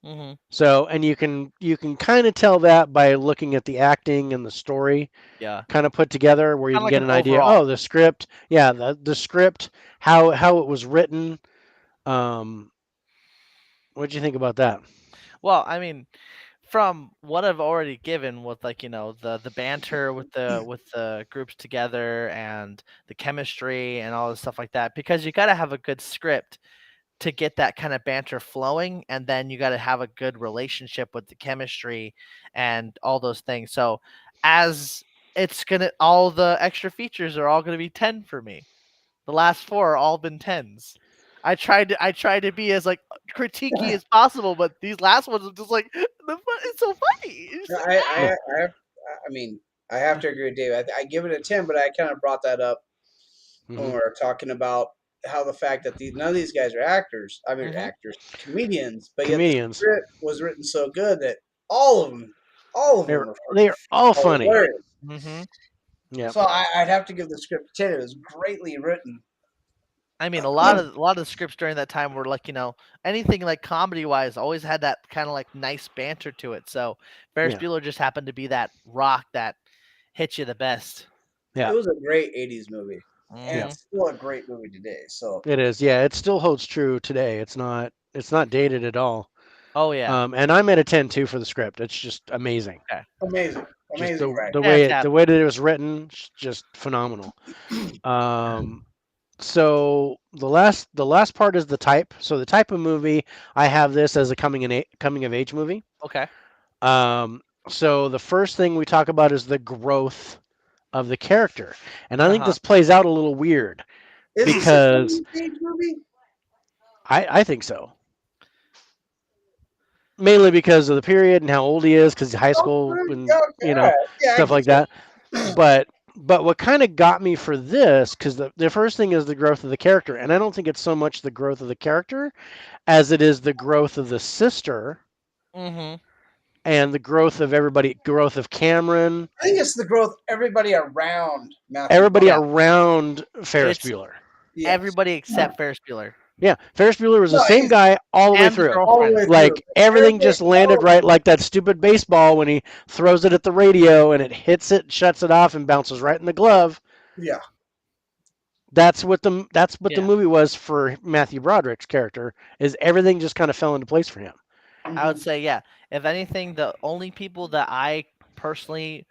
Hmm. So and you can kind of tell that by looking at the acting and the story Yeah, kind of put together, where you kind of can like get an an idea. overall. Oh, the script, yeah, the script, how it was written. Um, what do you think about that? Well, I mean, from what I've already given with, like, the banter with the groups together and the chemistry and all this stuff like that, because you got to have a good script to get that kind of banter flowing, and then you got to have a good relationship with the chemistry and all those things. So as it's gonna all the extra features are all gonna be 10 for me. The last four are all been tens. I tried to be as, like, critiquey as possible, but these last ones are just like it's so funny. It's No, like, Yeah. I mean, I have to agree with Dave. I give it a 10, but I kind of brought that up when Hmm. we were talking about how the fact that none of these guys are actors. I mean, mm-hmm. actors, comedians, but yet the Comedians, script was written so good that all of them, all of them they're all are funny. hilarious. Mm-hmm. Yeah, So I'd have to give the script a 10. It was greatly written. I mean, a lot of the scripts during that time were like, anything like comedy wise always had that kind of like nice banter to it. So Ferris yeah, Bueller just happened to be that rock that hits you the best. It yeah, was a great 80s movie, and yeah. Hmm. it's still a great movie today. So It is. Yeah, it still holds true today. It's not dated at all. Oh yeah. And I'm at a 10 too for the script. It's just amazing. Okay. amazing, Just amazing the writing. way Fantastic. the way that it was written, just phenomenal. Um, so the last part is the type. So the type of movie, I have this as a coming of age movie. Okay. Um, so the first thing we talk about is the growth of the character, and I Uh think huh. this plays out a little weird Is this a because coming of age movie? I think so. Mainly because of the period and how old he is, because high school Okay, and yeah, okay, all right. Yeah, I stuff get like you. that. But what kind of got me for this, because the first thing is the growth of the character, and I don't think it's so much the growth of the character as it is the growth of the sister Mm-hmm. and the growth of everybody, growth of Cameron, I think it's the growth everybody around Matthew everybody Yeah. Broderick. around Ferris It's Bueller. Yes. everybody except Ferris Bueller Yeah, Ferris Bueller was the No, same he's guy all the way and the through. all the girlfriend. way through. Like everything Everybody, just landed all of right, like that stupid baseball when he throws it at the radio and it hits it, shuts it off, and bounces right in the glove. yeah. That's what the Yeah. movie was for Matthew Broderick's character. Is everything just kind of fell into place for him? I would Hmm. say, yeah. If anything, the only people that I personally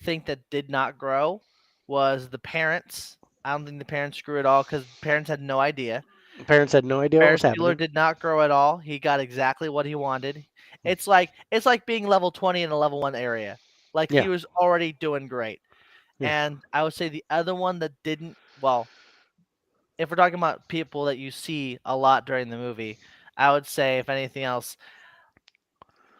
think that did not grow was the parents. I don't think the parents grew at all because parents had no idea. Parents had no idea what was Ferris Bueller happening. did not grow at all. He got exactly what he wanted. It's like being level 20 in a level 1 area. Like, he Yeah, was already doing great. yeah. And I would say the other one that didn't, well, if we're talking about people that you see a lot during the movie, I would say if anything else,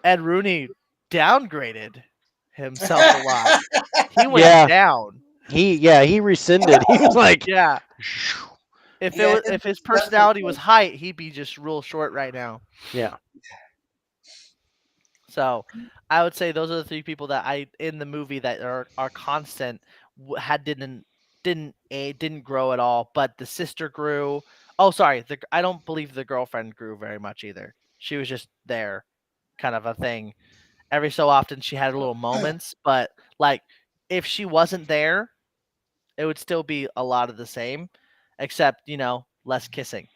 Ed Rooney downgraded himself a lot. He went Yeah, down. he rescinded. He was like, Yeah. Yeah, If his his definitely personality was height, he'd be just real short right now. yeah, So I would say those are the three people that I in the movie that are constant had didn't grow at all, but the sister grew. Oh, sorry, I don't believe the girlfriend grew very much either. She was just there, kind of a thing. Every so often she had little moments, but like if she wasn't there, it would still be a lot of the same, except less kissing.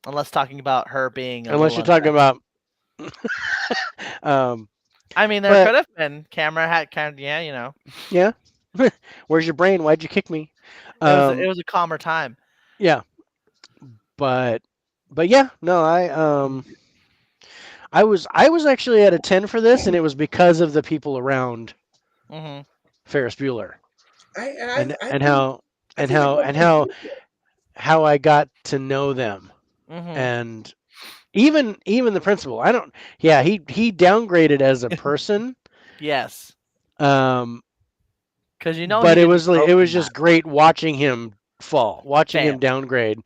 Unless talking about her being a unless little you're talking unfriendly. about, um, I mean, there but could have been camera had kind of yeah, where's your brain? Why'd you kick me? it Um, was a calmer time. yeah, but yeah, no, I was actually at a 10 for this, and it was because of the people around Mhm. Ferris Bueller, I and I and think how I and think the how and girlfriend how grew with it. how I got to know them, Mhm. and even the principal. I don't. Yeah, he downgraded as a person. Yes, Um, because he but didn't grow it was from that. just great watching him fall, watching Fair. him downgrade,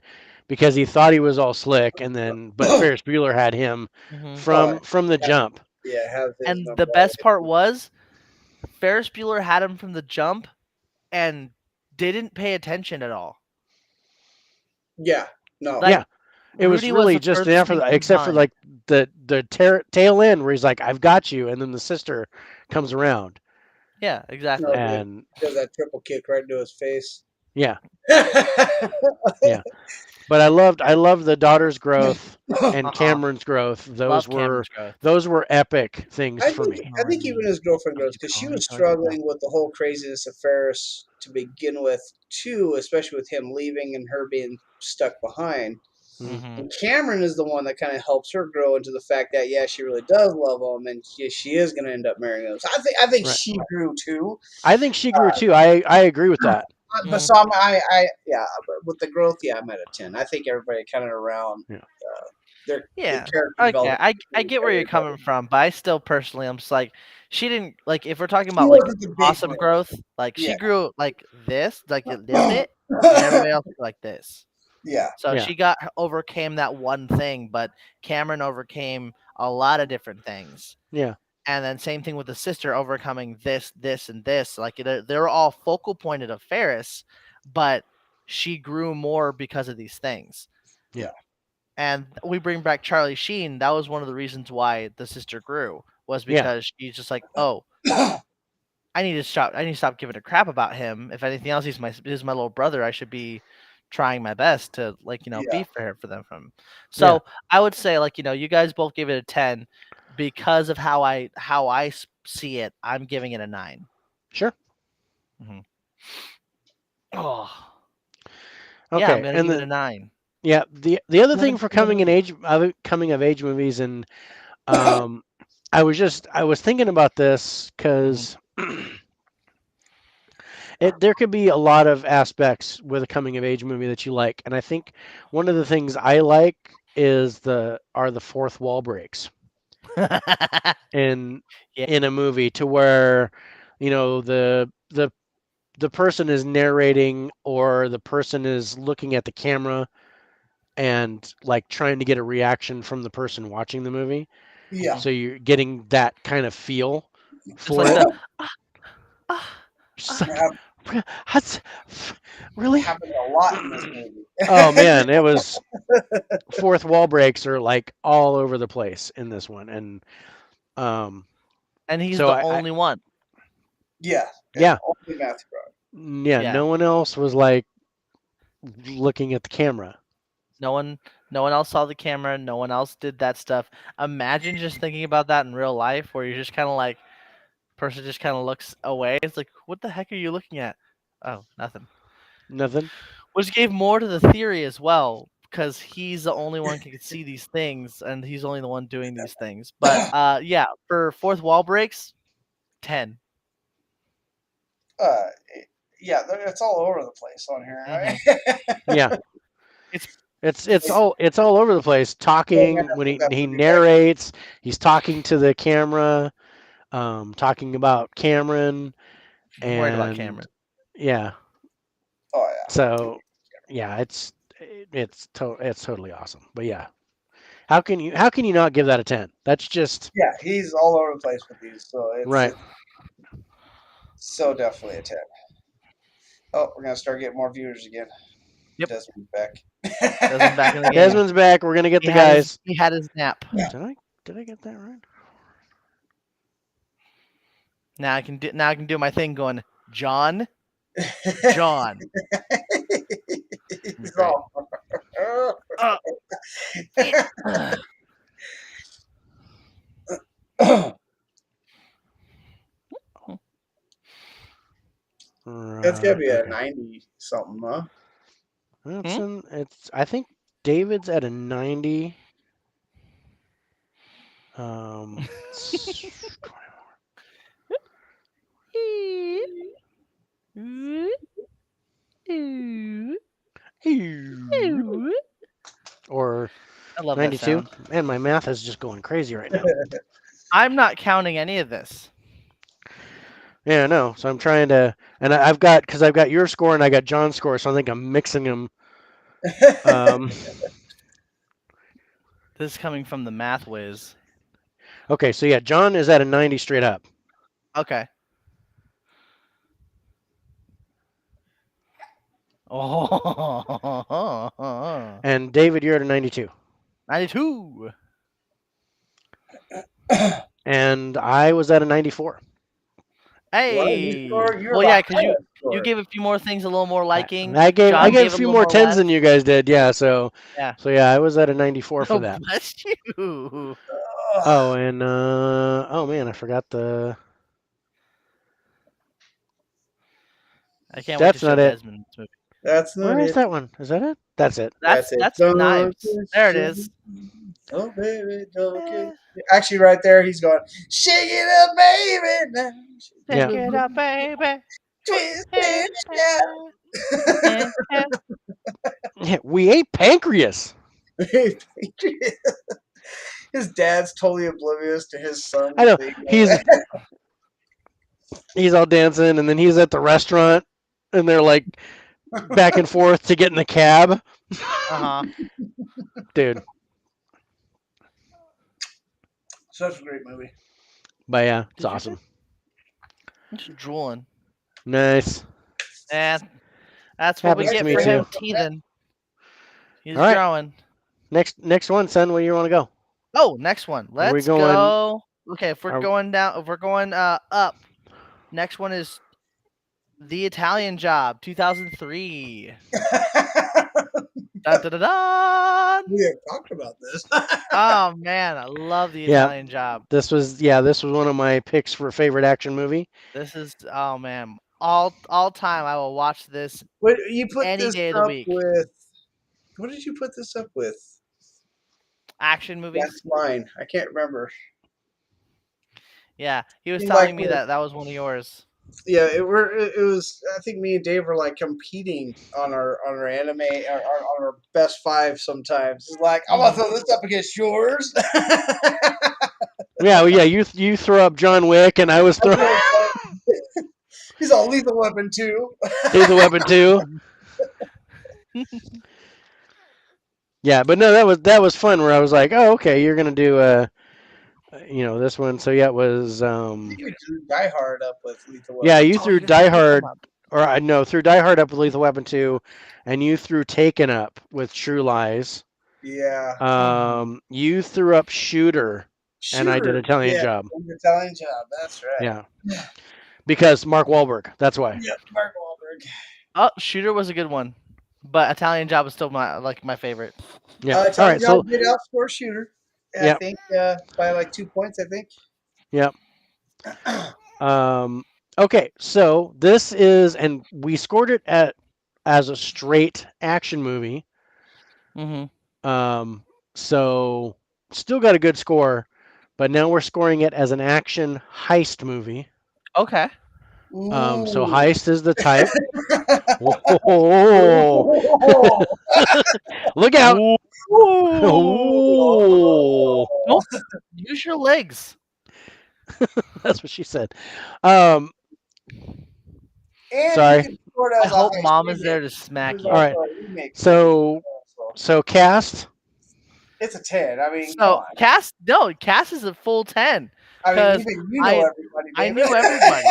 because he thought he was all slick, and then but Ferris Bueller had him Mhm. Oh, from the have, jump. yeah, have his And the number. best part was Ferris Bueller had him from the jump and didn't pay attention at all. Yeah, no, Like Yeah, it was Rudy was really the just furthest after thing that, from except for done. like the tail end where he's like, "I've got you," and then the sister comes around, Yeah, no, exactly. he and does that triple kick right into his face. yeah, yeah. But I loved the daughter's growth and Uh-uh. Cameron's growth. Love Cameron's growth. Those were epic things I for think me. I think even his girlfriend I'll grows keep because she calling was until I get that. struggling with the whole craziness of Ferris to begin with too, especially with him leaving and her being stuck behind. Mhm. Mhm. And Cameron is the one that kind of helps her grow into the fact that yeah, she really does love him, and she is going to end up marrying him. So I think Right. she grew too. I think she grew too. I agree with that. But Mhm. so I yeah, but with the growth, yeah, I'm at a 10. I think everybody kind of around Yeah. the Yeah. character Okay. development. I get where you're Everybody. coming from, but I still personally I'm just like she didn't like if we're talking She about like wasn't the big awesome growth. growth, like Yeah. she grew like this, like a little bit, and everybody else grew like this. Yeah. So Yeah. she overcame that one thing, but Cameron overcame a lot of different things. Yeah. And then same thing with the sister overcoming this, and this. Like they're all focal pointed of Ferris, but she grew more because of these things. Yeah. Yeah. And we bring back Charlie Sheen. That was one of the reasons why the sister grew was Yeah. because she's just like, oh, I need to stop. I need to stop giving a crap about him. If anything else, he's my little brother. I should be trying my best to Yeah. be fair for them from. Yeah. So I would say you guys both gave it a 10 because of how I see it. I'm giving it a 9. Sure. Hmm. Oh yeah, I'm Okay. gonna And give it a then 9. yeah, the other thing for coming of age movies, and um I was thinking about this Hmm. cuz there could be a lot of aspects with a coming of age movie that you like, and I think one of the things I like is the fourth wall breaks in Yeah. a movie, to where the person is narrating, or the person is looking at the camera and like trying to get a reaction from the person watching the movie, Yeah. Mhm. so you're getting that kind of feel Just for like it. the ah, Just ah. It like, that's really. happened a lot in this movie. Oh man, it was fourth wall breaks are like all over the place in this one, and um And he's so the I only one. Yeah. Yeah. yeah, Only Matthew Broderick. yeah, Yeah. no one else was like looking at the camera. No one no one else saw the camera, no one else did that stuff. Imagine just thinking about that in real life where you're just kind of like person just kind of looks away. It's like, "What the heck are you looking at?" Oh, nothing. Nothing. Which gave more to the theory as well because he's the only one who can see these things and he's only the one doing these things. But yeah, for fourth wall breaks, 10. uh, yeah, it's all over the place on here. Yeah. It's It's all over the place. Oh, man, Talking I when put that he movie back. narrates, he's talking to the camera, talking about Cameron, I'm worried about and Cameron. yeah. Oh yeah, So yeah, it's totally awesome. But yeah, how can you not give that a 10? That's just yeah. He's all over the place with these, so right. it's so definitely a 10. Oh, we're gonna start getting more viewers again. Yep, Desmond's back. Desmond's back in the game. Desmond's back. We're gonna get the guys. He had his nap. Did I get that right? Now I can do my thing going, John. John. He's Great. all. Uh, That's gotta Right. be a Okay. 90 something, huh? It's I think David's at a 90. It's or I love that 92. sound. Man, my math is just going crazy right now. I'm not counting any of this. Yeah, no. So I'm trying to, and I've got because I've got your score and I got John's score, so I think I'm mixing them. Um, This is coming from the math whiz. okay, so yeah, John is at a 90 straight up, Okay. Oh, and David, you're at a 92, 92. and I was at a 94. What? You Hey. score? You're Well, the yeah, because highest you score. gave a few more things a little more liking. I John gave a gave a few little more more tens less. than you guys did, yeah. Yeah. So yeah, I was at a 94 for Oh, that. bless you. Ugh. Oh, and oh man, I forgot the. I can't wait to That's show not it. Desmond this movie. That's not Where is it. that one? Is that it? That's it. That's it. That's Don't knives. There it kiss is. Oh, baby, don't kiss Eh, Actually, right there, he's going, shake it up, baby. Now. Yeah. Take it up, baby. Twist Eh, and eh, eh, eh. Yeah, we ate pancreas. shout. His dad's totally oblivious to his son I know being he's all dancing, and then he's at the restaurant, and they're like back and forth to get in the cab. Uh-huh. Dude, Such a great movie. but yeah, it's Did you awesome. I'm just drooling. Nice. And that's what we Happens get to me for him too. teething. He's All right, growing. next one, son. Where you want to go? Oh, next one. Are we Let's going? go. Okay, if we're Are, going down, if we're going up, next one is The Italian Job, 2003. Dun, dun, dun, dun. We have talked about this. Oh man, I love The Yeah. Italian Job. this was one of my picks for favorite action movie. This is man, all time. I will watch this What you put any this day of the up week. with? What did you put this up with? Action movies. That's mine. I can't remember. Yeah, he was Seemed telling like me that was one of yours. Yeah, it was. I think me and Dave were like competing on our anime on our best five. Sometimes it's like I'm gonna throw this up against yours. Yeah, well, yeah. You throw up John Wick, and I was throwing He's all Lethal Weapon 2. Lethal Weapon 2. Yeah, but no, that was fun. Where I was like, oh, okay, you're gonna do this one. So yeah, it was I think we drew Die Hard up with Lethal Weapon. yeah, you Oh, threw you guys Die did come Hard, up. or I no, threw Die Hard up with Lethal Weapon 2, and you threw Taken up with True Lies. Yeah. You threw up Shooter, and I did Italian Yeah, Job. Italian Job. That's right. Yeah, because Mark Wahlberg. That's why. Yep, Mark Wahlberg. Oh, Shooter was a good one, but Italian Job is still my favorite. Yeah. All Italian right. Job So did outscore Shooter. I Yep. think by like 2 points. I think. Yep. Okay. So this is, and we scored it as a straight action movie. Mm-hmm. So still got a good score, but now we're scoring it as an action heist movie. Okay. So Ooh. heist is the type. Whoa. Ooh. Look out. Ooh. Ooh. Nope. Use your legs. That's what she said. Um, And you sorry. can score it I as a hope heist mom is there remake. to This smack is All you. also right. a remake movie. So So so cast. it's a 10. I mean, come So on. Cass is a full 10 I mean, because even you know I everybody, I David. knew everybody.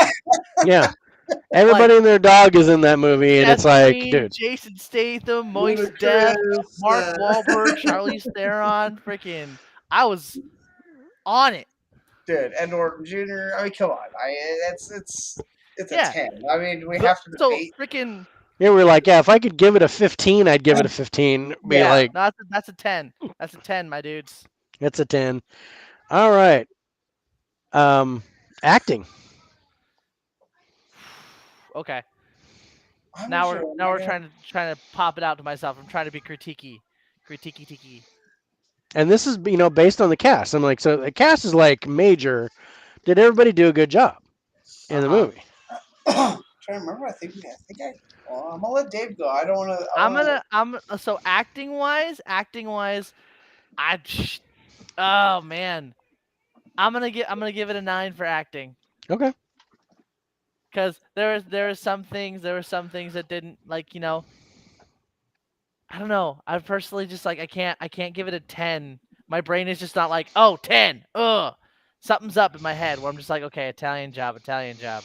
Yeah. Like Everybody and their dog is in that movie, and Seth it's like, Green, dude. Jason Statham, Moist Def, Ludacris. Mark Wahlberg, Charlize Theron, freaking I was on it. Dude, Ed Norton Jr. I mean, come on. It's a Yeah. 10. I mean, we have to So debate. freaking Yeah, we're like, yeah, if I could give it a 15, I'd give it a 15. Be yeah, like, no, that's a 10. That's a 10, my dudes. it's a 10. All right. Um, acting. Okay. I'm not Now sure. we're Am now I we're gonna? trying to pop it out to myself. I'm trying to be critiquey. Critiquey tiki. And this is, based on the cast. I'm like, so the cast is like major. Did everybody do a good job in the Uh-huh. movie? Trying to remember. Well, I'm gonna let Dave go. I don't want to. I want to. I'm so acting wise, I oh man. I'm gonna give it a 9 for acting. Okay. Because there were some things that didn't like, I don't know. I personally just like I can't give it a 10. My brain is just not like, oh 10. Ugh. Something's up in my head where I'm just like, okay, Italian job, Italian job.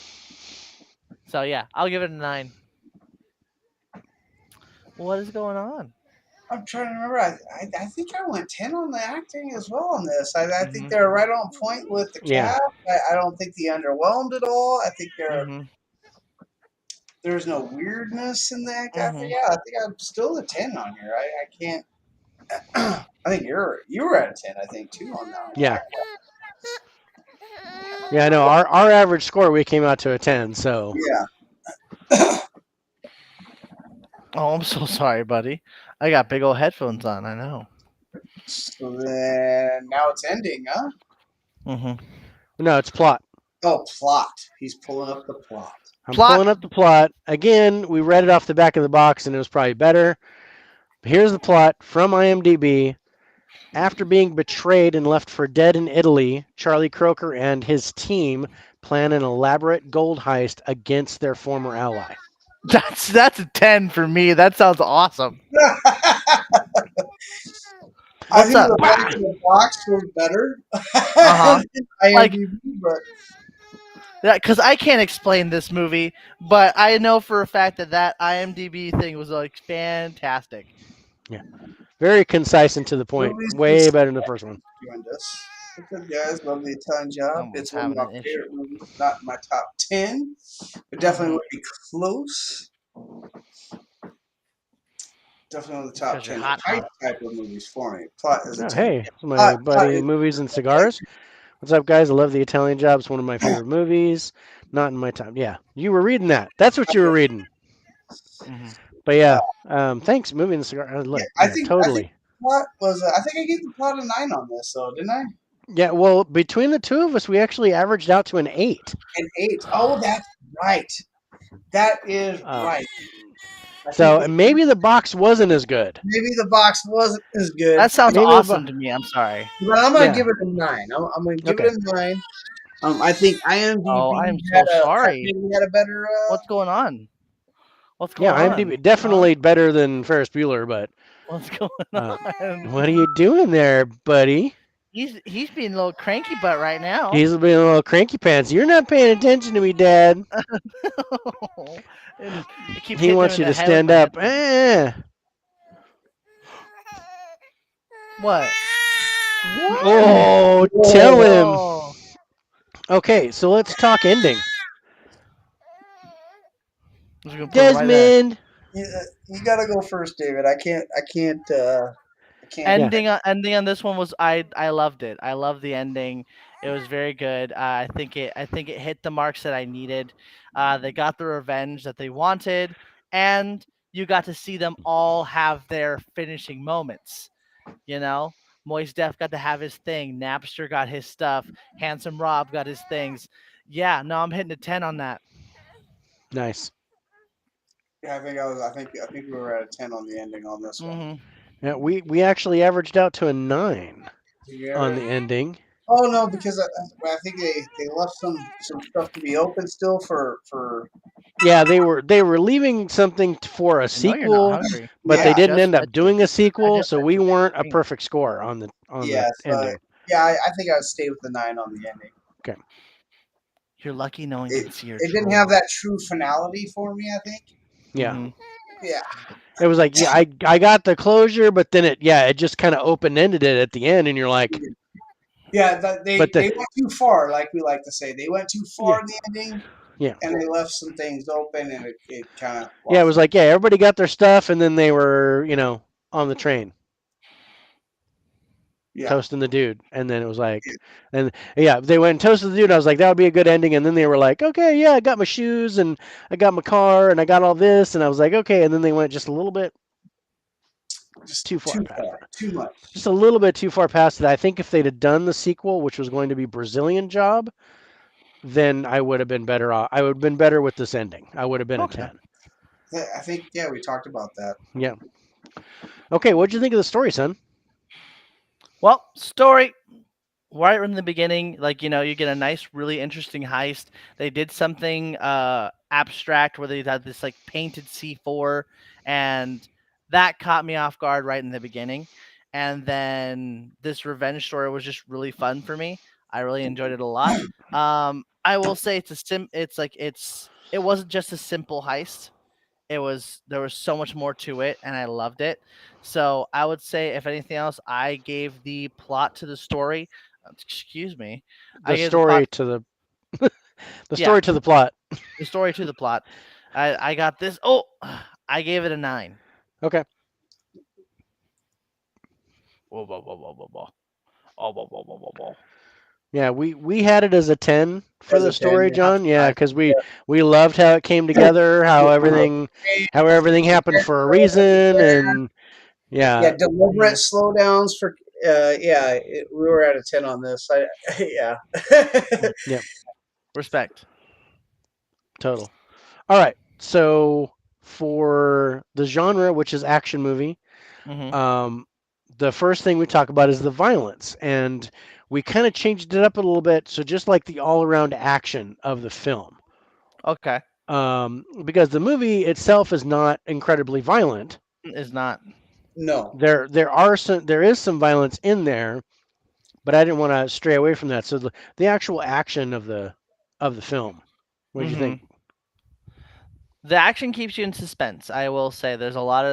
So yeah, I'll give it a 9. What is going on? I'm trying to remember. I think I went 10 on the acting as well on this. I think Mhm. they're right on point with the Yeah. cast. I don't think they underwhelmed at all. I think Mhm. there's no weirdness in that. Mhm. Yeah, I think I'm still a 10 on here. I can't. I think you were at a 10. I think too on that one. Yeah. Yeah, I know. Our average score, we came out to a 10. So, Yeah. Oh, I'm so sorry, buddy. I got big old headphones on. I know. So then now it's ending, huh? Mhm. no, it's plot. Oh, plot. He's pulling up the plot. I'm Plot. pulling up the plot. Again, we read it off the back of the box, and it was probably better. But here's the plot from IMDb. After being betrayed and left for dead in Italy, Charlie Croker and his team plan an elaborate gold heist against their former ally. That's a 10 for me. That sounds awesome. I What's think up? the back of the box was better Uh-huh. than Like IMDb, but because I can't explain this movie, but I know for a fact that IMDb thing was like fantastic. Yeah. Very concise and to the point. movies and Way better than the first one. joined us. What's up, guys? Love the Italian Job. Someone's It's one of having my an issue. favorite movies. Not in my top 10, but definitely Mhm. would be close. Definitely on the It's top because you're 10 hot, type huh? type of movies for me. Plot is a Oh, 10. hey, my Plot buddy is Movies and like Cigars. What's up, guys? I love the Italian Job. It's one of my favorite movies. Not in my top. Yeah, you were reading that. That's what you were reading. Mhm. But yeah, thanks, Movie and Cigar. yeah, Look, I yeah, think totally. plot was. I think I gave the plot a 9 on this, though, didn't I? Yeah, well, between the two of us, we actually averaged out to an 8. An 8. Oh, that's right. That is Um, right. I think so and maybe the box wasn't as good. maybe the box wasn't as good, That sounds Maybe the awesome box. to me. I'm sorry. but I'm gonna Yeah. give it a 9. I'm gonna give it Okay. a 9. I think Oh, IMDb I'm so sorry. maybe had a better. What's going on? What's Yeah, going on? IMDb definitely better than Ferris Bueller, but What's going uh, on? what are you doing there, buddy? He's being a little cranky butt right now. He's being a little cranky pants. You're not paying attention to me, Dad. And I keep He hitting him wants in you the to head with stand my up. headphones. What? Oh, tell him. Oh, Okay, so let's talk ending. I'm just gonna put it right there. Desmond. You gotta go first, David. I can't. I can't. I can't. Yeah. Ending on this one was I loved it. I love the ending. It was very good. I think it hit the marks that I needed. They got the revenge that they wanted, and you got to see them all have their finishing moments. You know, Moist Def got to have his thing. Napster got his stuff. Handsome Rob got his things. Yeah, no, I'm hitting a 10 on that. Nice. Yeah, I think I was. I think we were at a 10 on the ending on this one. Mm-hmm. Yeah, we actually averaged out to a 9 Did you on ever? the ending. Oh no, because I think they left some stuff to be open still for Yeah, they were leaving something for a I know you're not sequel, hungry. but I they yeah didn't just end fed up you. doing a I sequel, just so fed we you weren't a green. perfect score on the yeah. So ending. yeah, I think I would stay with the 9 on the ending. Okay. You're lucky no one It can see your it didn't have drool. that true finality for me. I think. Yeah. Mm-hmm. Yeah. It was like, yeah, I got the closure, but then it just kind of open ended it at the end, and you're like, Yeah, but they went too far, like we like to say. They went too yeah, far in the ending, yeah, and they left some things open, and it kind of yeah, it lost was me. like, yeah, everybody got their stuff, and then they were, on the train Yeah, toasting the dude, and then it was like, and yeah, they went and toasted the dude. And I was like, that would be a good ending, and then they were like, okay, yeah, I got my shoes, and I got my car, and I got all this, and I was like, okay, and then they went just a little bit just too far too past far, it. too much. Just a little bit too far past it. I think if they'd have done the sequel, which was going to be Brazilian Job, then I would have been better off. I would have been better with this ending. I would have been a Okay. 10. I think yeah, we talked about that. Yeah. Okay, what'd you think of the story, son? Well, story right in the beginning, like you get a nice, really interesting heist. They did something abstract where they had this like painted C4, and that caught me off guard right in the beginning. And then this revenge story was just really fun for me. I really enjoyed it a lot. I will say it wasn't just a simple heist. There was so much more to it, and I loved it. So I would say, if anything else, I gave the plot to the story. Excuse me, I The gave the plot. story to the Yeah, story to the plot. the story to the plot. I got this. Oh, I gave it a 9. Okay. Whoa, whoa, whoa, whoa, whoa, whoa. Oh, whoa, whoa, whoa, whoa, whoa. Yeah, we had it as a 10 for As the a 10, story, yeah. I'm John. Yeah, surprised. cuz we loved how it came together, how Yeah. everything happened for a reason, and Yeah, yeah. Mhm. deliberate slowdowns for yeah, we were at a 10 on this. Yeah. Yeah, Respect. total. All right. So for the genre, which is action movie, Mhm. um, the first thing we talk about is the violence, and we kind of changed it up a little bit. So just like the all-around action of the film, Okay. because the movie itself is not incredibly violent. Is not. No. There is some violence in there, but I didn't want to stray away from that. So the actual action of the film. What did you think? Mhm. The action keeps you in suspense. I will say there's a lot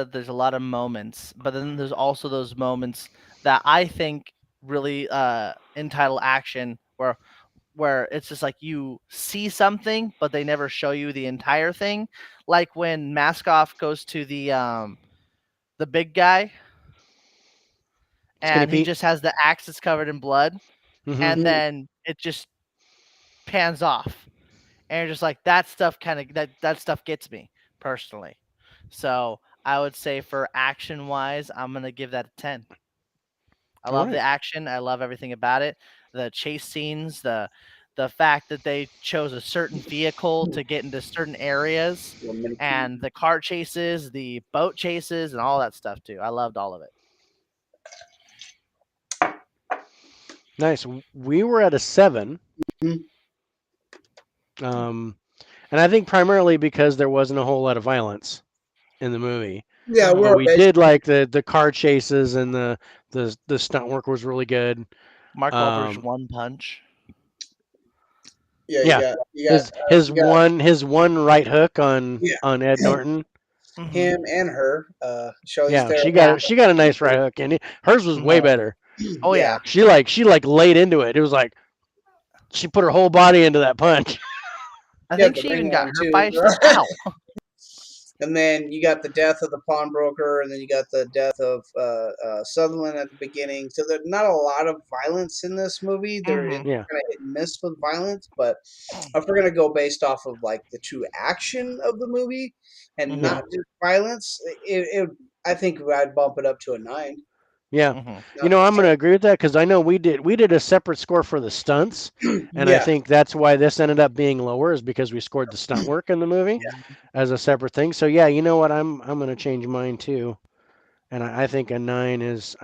of moments, but then there's also those moments that I think really entitle action where it's just like you see something but they never show you the entire thing. Like when Maskoff goes to the big guy Skinny and he Pete. just has the axe that's covered in blood, Mm-hmm. and then it just pans off. And you're just like, that stuff kind of that stuff gets me personally. So I would say, for action wise, I'm gonna give that a 10. I All love the right. action. I love everything about it. The chase scenes, the fact that they chose a certain vehicle to get into certain areas, and the car chases, the boat chases, and all that stuff too. I loved all of it. Nice. We were at a 7. Mhm. Um, and I think primarily because there wasn't a whole lot of violence in the movie. Yeah, Hmm. But we're we did basically like the car chases, and the stunt work was really good. Mark Wahlberg's Um, one punch. yeah, yeah, his one right hook on yeah, Ed Norton. Hmm. him and her. Charlize Yeah, Theron. Yeah. she got a nice right hook, and hers was way Hmm. better. Oh Yeah, yeah. She like laid into it. It was like she put her whole body into that punch. I she had think the she even ring got on hurt by too. a stick. Ow. And then you got the death of the pawnbroker, and then you got the death of Sutherland at the beginning. So there's not a lot of violence in this movie. There is Hmm. Yeah. kind of hit and miss with violence, but if we're gonna go based off of like the true action of the movie and Yeah. Hmm. not just violence, I think I'd bump it up to a 9. Yeah. Hmm. Not the I'm going same. to agree with that because I know we did a separate score for the stunts, and I Yeah, think that's why this ended up being lower is because we scored the stunt work in the movie as a separate thing. So yeah, you know what? I'm going to change mine too, and I think a 9 is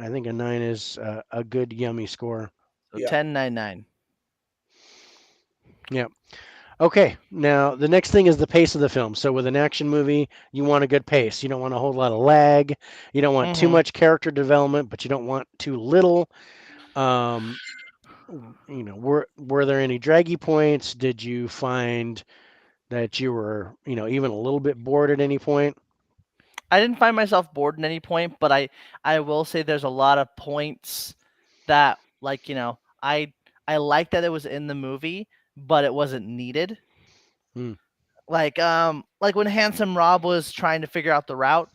a good yummy score. So yeah. 10.99. Yeah. Okay. Now the next thing is the pace of the film. So with an action movie, you want a good pace. You don't want a whole lot of lag. You don't want too Hmm. much character development, but you don't want too little. Um, were there any draggy points? Did you find that you were, even a little bit bored at any point? I didn't find myself bored at any point, but I will say there's a lot of points that like I like that it was in the movie, but it wasn't needed. Hmm. Like when Handsome Rob was trying to figure out the route,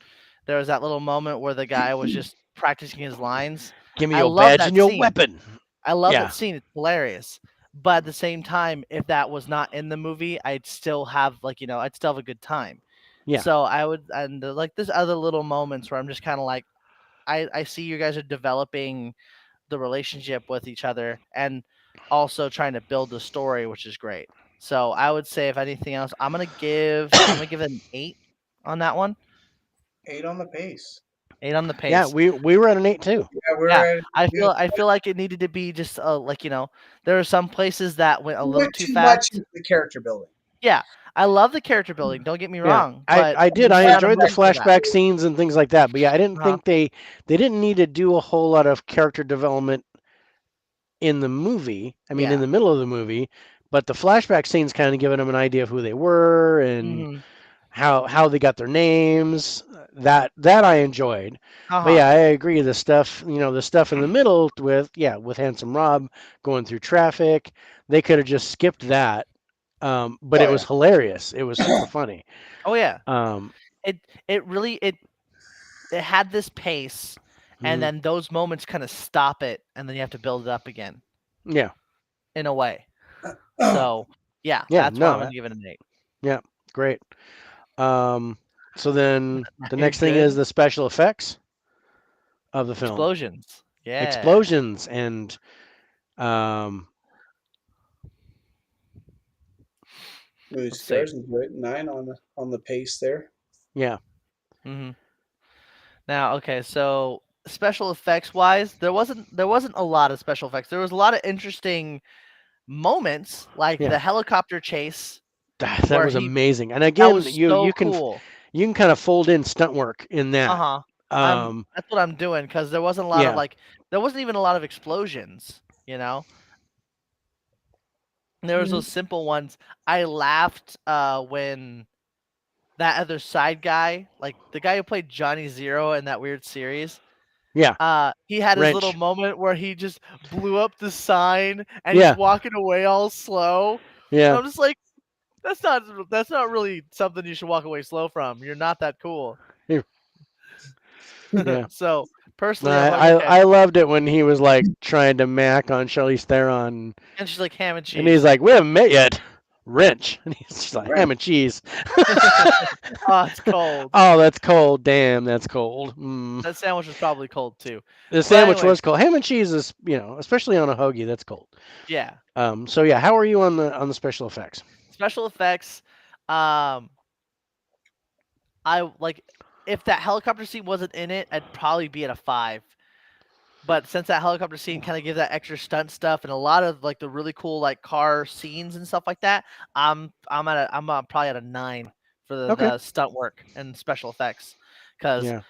there was that little moment where the guy was just practicing his lines. Give me I your love badge and that your scene. weapon. I love that Yeah, scene. It's hilarious. But at the same time, if that was not in the movie, I'd still have I'd still have a good time. yeah. So I would, and like there's other little moments where I'm just kind of like, I see you guys are developing the relationship with each other and also trying to build the story, which is great. So I would say if anything else, I'm gonna give it an 8 on that one. 8 on the pace. 8 on the Yeah, pace. we were at an 8 too. Yeah, Yeah, we're at I feel like it needed to be just there are some places that went a we little went too too much fast. into the character building. Yeah, I love the character building. Don't get me Yeah, wrong, I but I did. you I gotta enjoyed the measure that. flashback scenes and things like that. But yeah, I didn't Uh-huh. think they didn't need to do a whole lot of character development in the movie. I mean, in Yeah. the middle of the movie, but the flashback scenes kind of giving them an idea of who they were and Mhm. how they got their names. That I enjoyed. But Uh-huh. yeah, I agree. The stuff in the middle with Handsome Rob going through traffic, they could have just skipped that. But Oh it was hilarious. It was super yeah. funny. Oh yeah. Um, It really it had this pace, and mhm. then those moments kind of stop it, and then you have to build it up again Yeah, in a way. So yeah, yeah, that's why I'm no, gonna give it an 8. yeah, great. Um, so then the You're next thing is good. the special effects of the film, Explosions. Yeah. explosions, and um, Movie Let's see. stars enjoy it. 9 on the pace there. yeah, Hmm. Now, okay, so special effects wise, there wasn't a lot of special effects. There was a lot of interesting moments, like yeah. the helicopter chase That where was he amazing. And that again, was you so you can cool. you can kind of fold in stunt work in that. Uh-huh. Um, That's what I'm doing because there wasn't a lot of yeah, like there wasn't even a lot of explosions, you know? There was those Mhm. simple ones. I laughed when that other side guy, like the guy who played Johnny Zero in that weird series, yeah, he had his little wrench. moment where he just blew up the sign and he's Yeah, walking away all slow. And yeah, I'm just like, that's not really something you should walk away slow from. You're not that cool. yeah. Yeah. So personally, I'm I, like, I okay. I loved it when he was like trying to mac on Charlize Theron, And she's like ham and and he's cheese. like, "We haven't met yet." Wrench, and he's just like ham Right. and cheese. Oh, it's cold. Oh, that's cold. Damn, that's cold. Mm. That sandwich was probably cold too. The But sandwich anyways, was cold. Ham and cheese is, especially on a hoagie, that's cold. yeah. So yeah, how are you on the special effects? Special effects. Um, I like if that helicopter scene wasn't in it, I'd probably be at a 5. But since that helicopter scene kind of gives that extra stunt stuff and a lot of like the really cool like car scenes and stuff like that, I'm probably at a 9 for the, Okay. the stunt work and special effects because Yeah.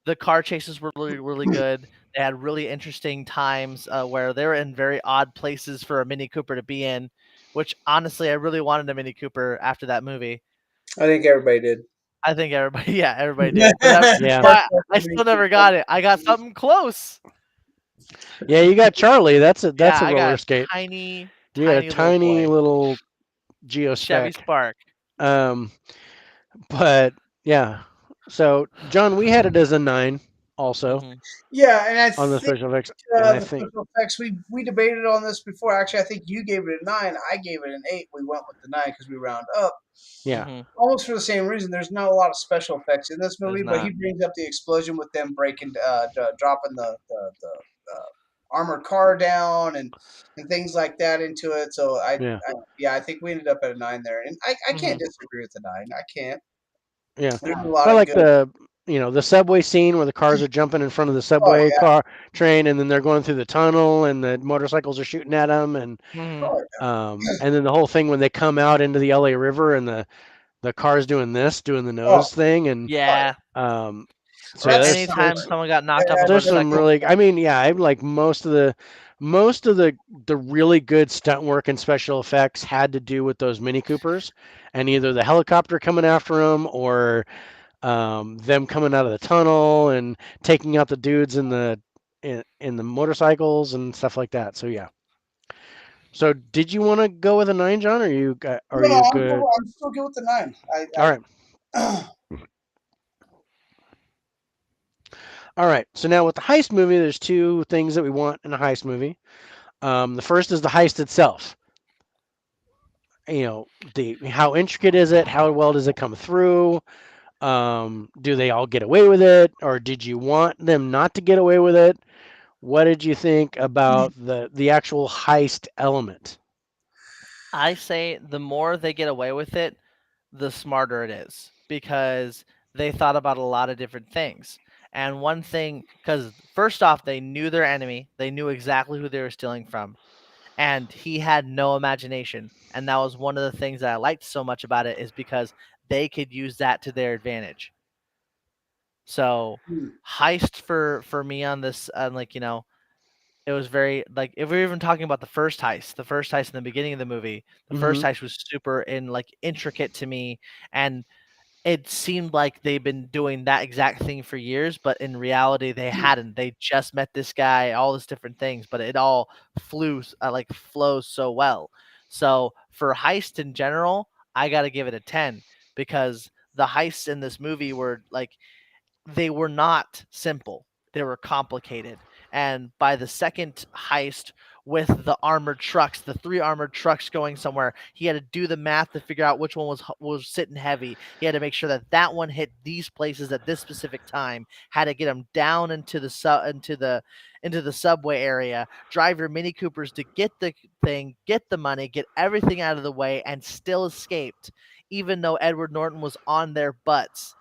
the car chases were really really good. They had really interesting times where they were in very odd places for a Mini Cooper to be in, which honestly I really wanted a Mini Cooper after that movie. I think everybody did. I think everybody, yeah, everybody did, but that's Yeah. Park why that I Mini still never Cooper. got it. I got something close. Yeah, you got Charlie. That's Yeah, a I got roller a skate. tiny, You got a tiny little tiny boy, little Chevy geospec. Spark. Um, but yeah. So John, we had it as a 9. also Yeah, and I on the think special effects, and I the think special effects we debated on this before. Actually, I think you gave it a 9. I gave it an 8. We went with the 9 because we round up. yeah, Almost for the same reason. There's not a lot of special effects in this There's movie, but he not. brings up the explosion with them breaking, dropping the armored car down and things like that into it. So yeah, yeah, I think we ended up at a 9 there, and I can't Hmm. disagree with the 9. I can't. yeah. There's a lot But of like good. the subway scene where the cars are jumping in front of the Oh subway yeah, car train, and then they're going through the tunnel, and the motorcycles are shooting at them, Hmm. oh and then the whole thing when they come out into the LA River, and the car's doing this, doing the oh, nose thing, and oh yeah. Yeah. um, so Or yeah, That's anytime something. someone got knocked off a there's That's some motorcycle. really, I mean, yeah, I like most of the really good stunt work and special effects had to do with those Mini Coopers, and either the helicopter coming after them, or them coming out of the tunnel and taking out the dudes in the motorcycles and stuff like that. So yeah. So did you want to go with a 9, John? Or are no, no. you good? I'm still good with the 9. All right. I All right. So now with the heist movie, there's two things that we want in a heist movie. The first is the heist itself. The how intricate is it? How well does it come through? Do they all get away with it, or did you want them not to get away with it? What did you think about the actual heist element? I say the more they get away with it, the smarter it is because they thought about a lot of different things. And one thing, because first off, they knew their enemy, they knew exactly who they were stealing from, and he had no imagination. And that was one of the things that I liked so much about it is because they could use that to their advantage. So heist for me on this, like it was very like if we're even talking about the first heist in the beginning of the movie, the first Mm-hmm. heist was super intricate to me, and it seemed like they've been doing that exact thing for years, but in reality they hadn't. They just met this guy, all these different things, but it all flows so well. So for heist in general, I got to give it a 10 because the heists in this movie were like they were not simple. They were complicated. And by the second heist with the armored trucks, the three armored trucks going somewhere, he had to do the math to figure out which one was sitting heavy. He had to make sure that that one hit these places at this specific time. Had to get them down into the subway area. Drive your Mini Coopers to get the thing, get the money, get everything out of the way, and still escaped, even though Edward Norton was on their butts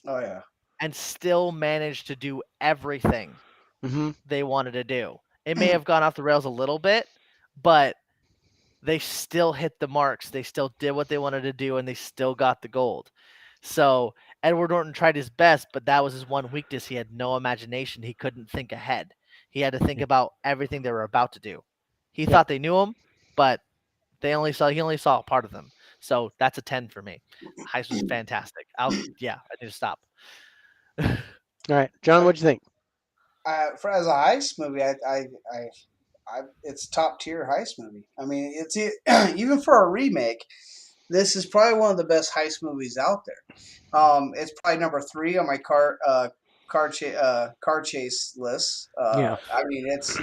oh yeah. and still managed to do everything Mm-hmm. they wanted to do. It may have gone off the rails a little bit, but they still hit the marks. They still did what they wanted to do, and they still got the gold. So Edward Norton tried his best, but that was his one weakness. He had no imagination. He couldn't think ahead. He had to think Yeah. about everything they were about to do. He Yeah. thought they knew him, but he only saw a part of them. So that's a 10 for me. Heist was fantastic. I need to stop. All right, John, what'd you think? For as a heist movie, it's top tier heist movie. I mean, even for a remake, this is probably one of the best heist movies out there. It's probably number 3 on my car chase list. Yeah. I mean, it's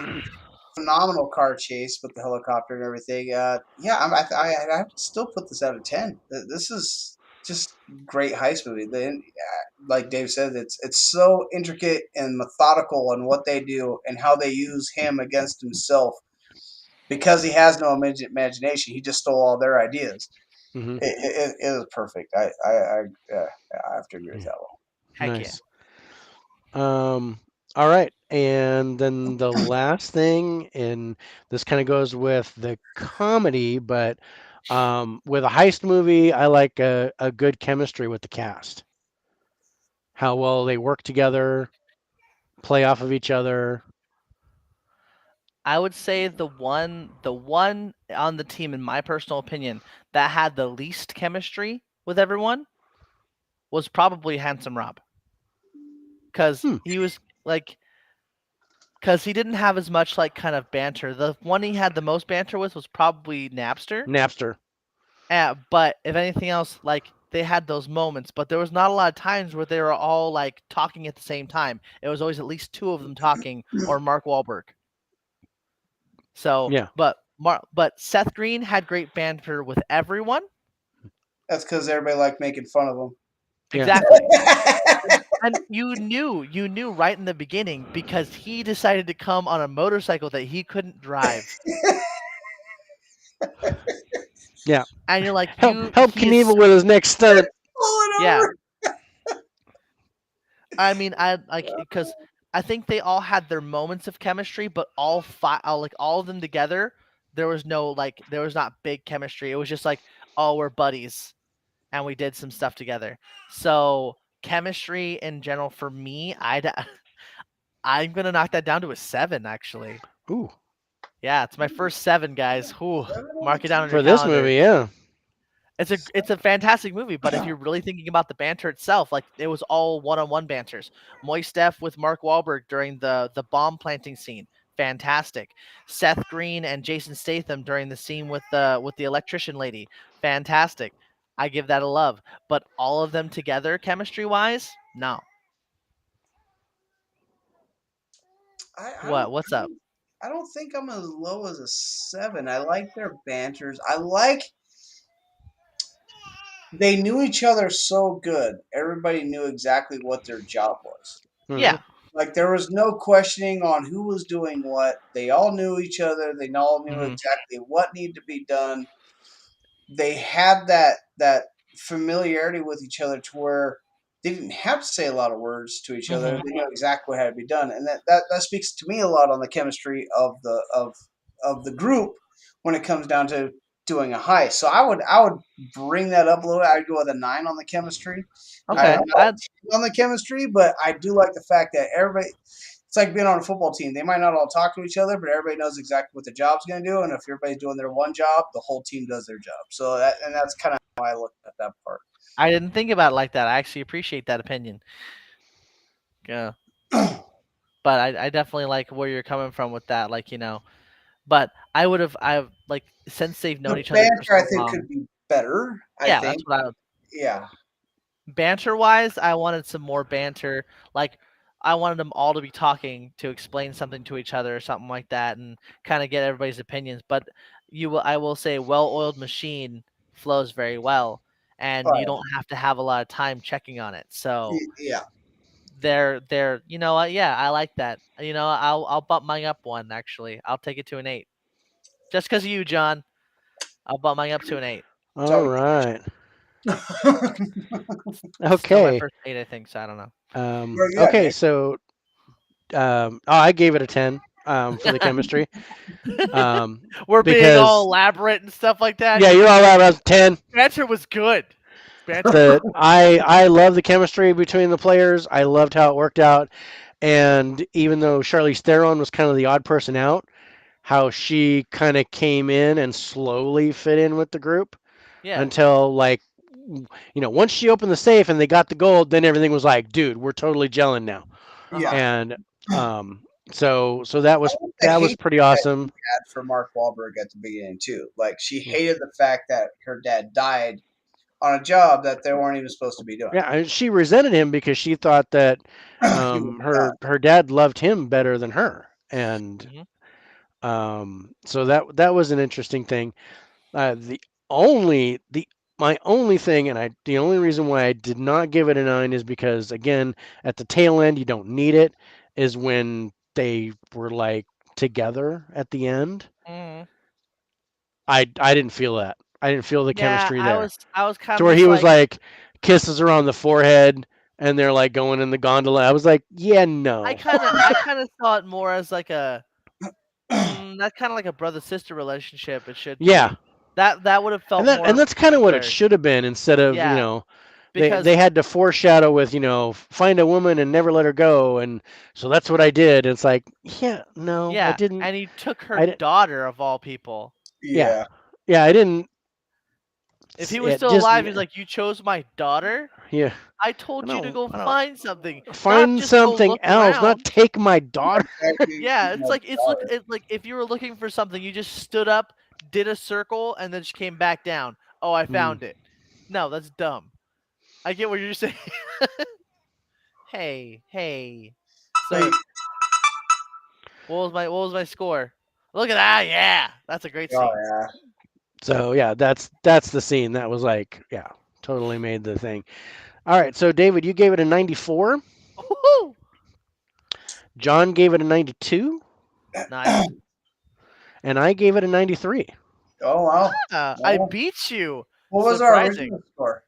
phenomenal car chase with the helicopter and everything. Yeah, I have to still put this out of 10. This is just great heist movie. Like Dave said, it's so intricate and methodical on what they do and how they use him against himself because he has no imagination. He just stole all their ideas. Mm-hmm. It was perfect. I have to agree with Yeah. that one. Heck yeah. Nice. All right, and then the last thing, and this kind of goes with the comedy, but with a heist movie, I like a good chemistry with the cast. How well they work together, play off of each other. I would say the one on the team, in my personal opinion, that had the least chemistry with everyone was probably Handsome Rob, because Hmm. he was like, because he didn't have as much like kind of banter. The one he had the most banter with was probably Napster. Napster. But if anything else, like they had those moments, but there was not a lot of times where they were all like talking at the same time. It was always at least two of them talking, or Mark Wahlberg. So, Yeah. but Seth Green had great banter with everyone. That's because everybody liked making fun of him. Yeah. Exactly. And you knew right in the beginning because he decided to come on a motorcycle that he couldn't drive. Yeah. And you're like, Help he is Knievel with his next stunt. Pull it yeah. over. I mean, I like because I think they all had their moments of chemistry, but all five, like all of them together, there was no like, there was not big chemistry. It was just like, oh, we're buddies, and we did some stuff together. So chemistry in general for me, I'm gonna knock that down to a 7, actually. Ooh. Yeah, it's my first 7, guys. Ooh, mark it down on your For this calendar. movie, yeah. It's a fantastic movie, but if you're really thinking about the banter itself, like it was all one-on-one banters. Moist Def with Mark Wahlberg during the bomb planting scene, fantastic. Seth Green and Jason Statham during the scene with the electrician lady, fantastic. I give that a love. But all of them together, chemistry wise, no. I What? don't. What's up? I don't think I'm as low as a 7. I like their banters. I like they knew each other so good. Everybody knew exactly what their job was. Hmm. Yeah. Like there was no questioning on who was doing what. They all knew each other. They all knew Hmm. exactly what needed to be done. They had that familiarity with each other to where they didn't have to say a lot of words to each other. Hmm. They knew exactly what had to be done, and that speaks to me a lot on the chemistry of the group when it comes down to doing a heist. So I would bring that up a little. I'd go with a 9 on the chemistry. I Okay. not a 10 on the chemistry, but I do like the fact that everybody. It's like being on a football team. They might not all talk to each other, but everybody knows exactly what the job's going to do. And if everybody's doing their one job, the whole team does their job. So that's kind of how I look at that part. I didn't think about it like that. I actually appreciate that opinion. Yeah. But I definitely like where you're coming from with that. Like, but I like since they've known The each other for banter, I so think, long. could be better. I Yeah, that's think, what I would. yeah, Banter wise, I wanted some more banter. Like, I wanted them all to be talking to explain something to each other or something like that, and kind of get everybody's opinions. But I will say, well-oiled machine flows very well, and you right, don't have to have a lot of time checking on it. So yeah. they're you know what? Yeah, I like that. I'll bump mine up one actually. I'll take it to an 8. Just because of you, John. I'll bump mine up to an 8. All So, right. Still my Okay. first 8, I think. So I don't know. where you at, Okay. Nick? So, I gave it a 10 for the chemistry. Um, We're being all because elaborate and stuff like that. yeah, you're all right. I was 10. Banter was good. Banter was The I love the chemistry between the players. I loved how it worked out. And even though Charlize Theron was kind of the odd person out, how she kind of came in and slowly fit in with the group yeah. until like once she opened the safe and they got the gold, then everything was like, dude, we're totally gelling now. Uh huh. Yeah. And so that I was want the that was hate pretty that awesome. she had for Mark Wahlberg at the beginning too. Like she Yeah, hated the fact that her dad died on a job that they weren't even supposed to be doing. yeah, and she resented him because she thought that He was her dad loved him better than her, and Hmm. so that was an interesting thing. The only the my only thing, and the only reason why I did not give it a 9 is because again, at the tail end, you don't need it. Is when they were like together at the end. Hmm. I didn't feel that. I didn't feel the Yeah, chemistry I there. was I was kind To of where he just was like, like kisses her on the forehead, and they're like going in the gondola. I was like, yeah, no, I kind of saw it more as like bad. that's kind of like a brother sister relationship. It should be yeah, that would have and felt and more that's kind of what it squared. should have been instead of Yeah, they because had to foreshadow with find a woman and never let her go, and so that's what I did. It's like, yeah, no, I yeah, didn't. and he took her I didn't. daughter of all people. Yeah, Yeah. yeah, I didn't. If he was It still just alive, he's like, "You chose my daughter? yeah. I I told you to don't. go I don't find something, not find just go something look else, not around." take my daughter. Exactly. Yeah, My daughter. it's like if you were looking for something, you just stood up, did a circle, and then just came back down. Oh, I Hmm. found it. No, that's dumb. I get what you're saying. Hey. Wait, So what was my score? Look at that, yeah. That's a great oh scene. yeah. So yeah, that's the scene that was like, yeah, totally made the thing. All right, so David, you gave it a 94. Woohoo! John gave it a 92, Nice. and I gave it a 93. Oh wow. I Well, beat you. what was our Surprising. original score?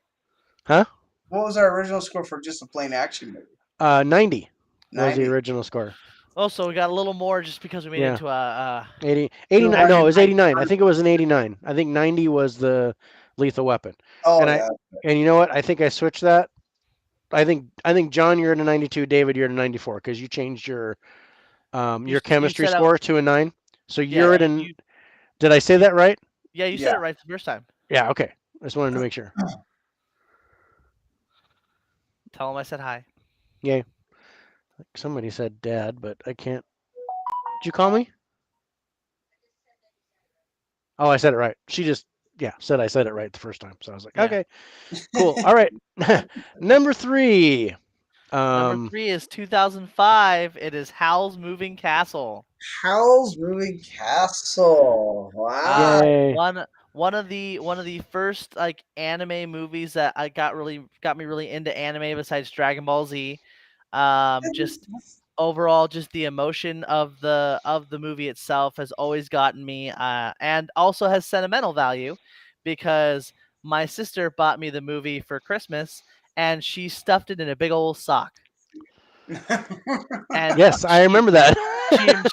Huh? What was our original score for just a plain action movie? 90 was the 90. original score. Oh, so we got a little more just because we made it Yeah. into a 80, To 89. No, it was 89. I 100. think it was an 89. I think 90 was the lethal weapon. Oh And yeah. you know what? I think I switched that. I think John, you're at a 92. David, you're at a 94 because you changed your you chemistry said score to a 9. So yeah, you're at an. you Did I say you that right? yeah, you said Yeah. it right the first time. Yeah. Okay. I just wanted to make sure. Tell him I said hi. Yay. Somebody said dad, but I can't. Did you call me? Oh, I said it right. She just, yeah, said I said it right the first time. So I was like, Yeah. okay, cool. All right. Number 3. Number Um, 3 is 2005. It is Howl's Moving Castle. Howl's Moving Castle. Uh, Wow. yay. one of the first like anime movies that I got me really into anime besides Dragon Ball Z. Just overall, just the emotion of the movie itself has always gotten me, and also has sentimental value because my sister bought me the movie for Christmas and she stuffed it in a big old sock. And Yes, I she remember that.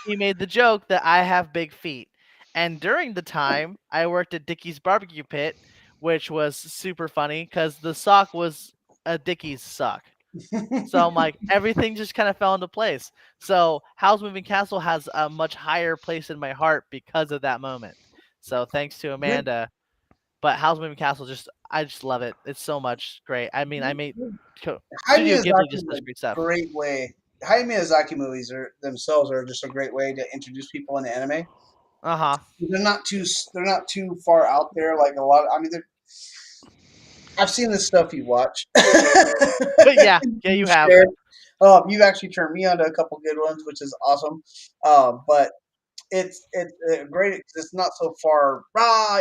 she made the joke that I have big feet. And during the time I worked at Dickie's Barbecue Pit, which was super funny because the sock was a Dickie's sock. So I'm like, everything just kind of fell into place. So Howl's Moving Castle has a much higher place in my heart because of that moment. So thanks to Good. Amanda. But Howl's Moving Castle, I just love it. It's so much great. I mean, Hayao Studio Ghibli Miyazaki just is does a great stuff. great way. Hayao Miyazaki movies are themselves are just a great way to introduce people into anime. Uh huh. They're not too far out there like a lot. I mean, I've seen the stuff you watch. Yeah, You you have. shared. You've actually turned me on to a couple good ones, which is awesome. But it's great 'cause it's not so far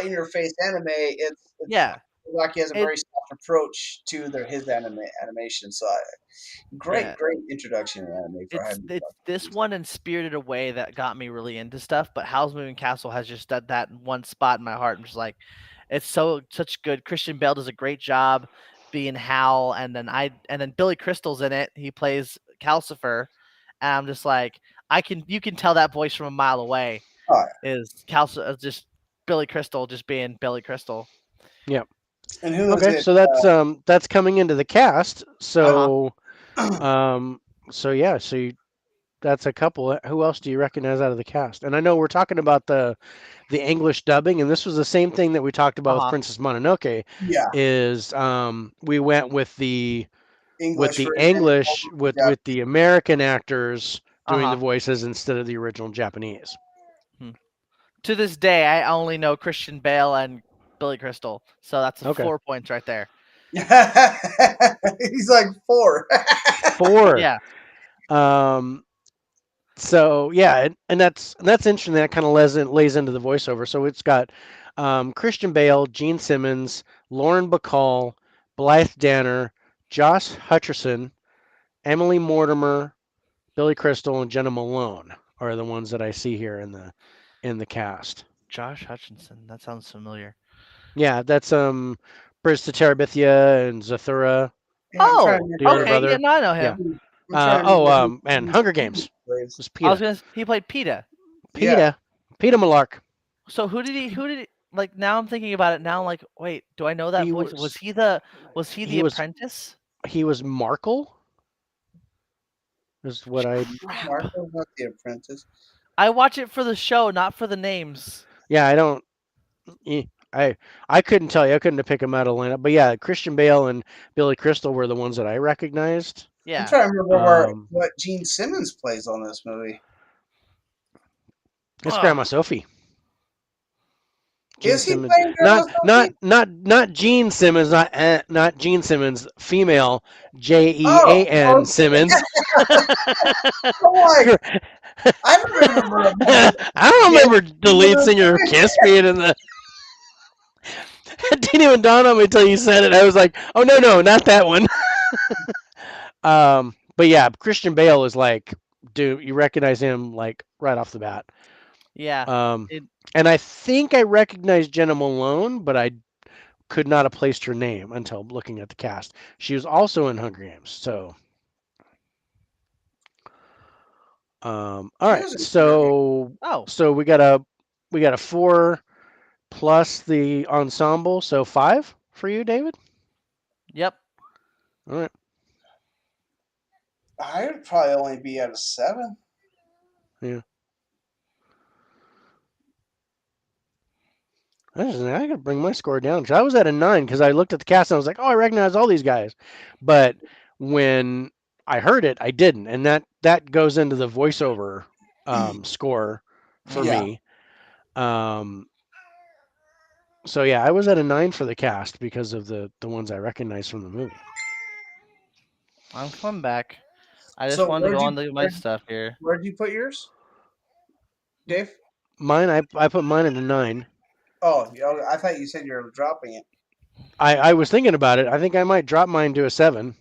in your face anime. It's Yeah, like he has a it very soft approach to his animation. So yeah. great introduction to anime for It's him. it's this one and Spirited Away that got me really into stuff, but Howl's Moving Castle has just that one spot in my heart. I'm just like, it's such good. Christian Bale does a great job being Hal, and then Billy Crystal's in it. He plays Calcifer, and I'm just like, you can tell that voice from a mile away Oh, is Calcifer, just Billy Crystal just being Billy Crystal. Yep. yeah. And who is Okay, it? so that's coming into the cast. Uh huh. Um, so yeah, that's a couple. Who else do you recognize out of the cast? And I know we're talking about the English dubbing, and this was the same thing that we talked about Uh with huh. Princess Mononoke. Yeah, Is we went with English the version. English Yeah. with the American actors Uh doing the huh. voices instead of the original Japanese. To this day, I only know Christian Bale and Billy Crystal, so that's Okay, 4 points right there. He's like 4. 4. Yeah. Um, so yeah, and that's interesting. That kind of lays into the voiceover. So it's got Christian Bale, Gene Simmons, Lauren Bacall, Blythe Danner, Josh Hutcherson, Emily Mortimer, Billy Crystal, and Jenna Malone are the ones that I see here in the cast. Josh Hutchinson. That sounds familiar. Yeah, that's Briz Terabithia and Zathura, Yeah, I'm trying to Oh, the older remember. okay. Yeah, brother. no, I know Yeah. him. I'm trying to remember And who Hunger Games plays. was I was PETA. gonna. He played PETA. Yeah. PETA Malark. So who did he like? Now I'm thinking about it. Now I'm like, wait, do I know that He voice? was Was he he the was apprentice? he was Markle. Is what I Crap. Marco's not the apprentice. I watch it for the show, not for the names. yeah I don't eh, I couldn't tell you. I couldn't pick him out of the lineup. But yeah, Christian Bale and Billy Crystal were the ones that I recognized. I'm Yeah. trying to remember Um, what Gene Simmons plays on this movie. it's Ugh. Grandma Sophie. Gene Is he Simmons. playing Joe? Not Gene Simmons. Not Gene Simmons. Female. Oh, Jean Simmons. I'm like, I don't remember a movie. I don't Gay remember the lead singer of Kiss being in the. It didn't even dawn on me until you said it. I was like, oh no, not that one. But yeah, Christian Bale is like, dude, you recognize him like right off the bat. Yeah. Um, It, and I think I recognized Jenna Malone, but I could not have placed her name until looking at the cast. She was also in Hunger Games. So, all She right. was in Hunger Games. oh, So we got a 4 plus the ensemble, so 5 for you, David. yep. All right. I would probably only be at a 7. Yeah. I gotta bring my score down because I was at a 9 because I looked at the cast and I was like, oh, I recognize all these guys, but when I heard it, I didn't, and that goes into the voiceover score for Yeah. Mhm. me. Um, so yeah, I was at a 9 for the cast because of the ones I recognized from the movie. I'm coming back. I just So wanted to go on to my stuff here. where'd you put yours, Dave? Mine, I put mine at a 9. Oh, I thought you said you were dropping it. I was thinking about it. I think I might drop mine to a 7.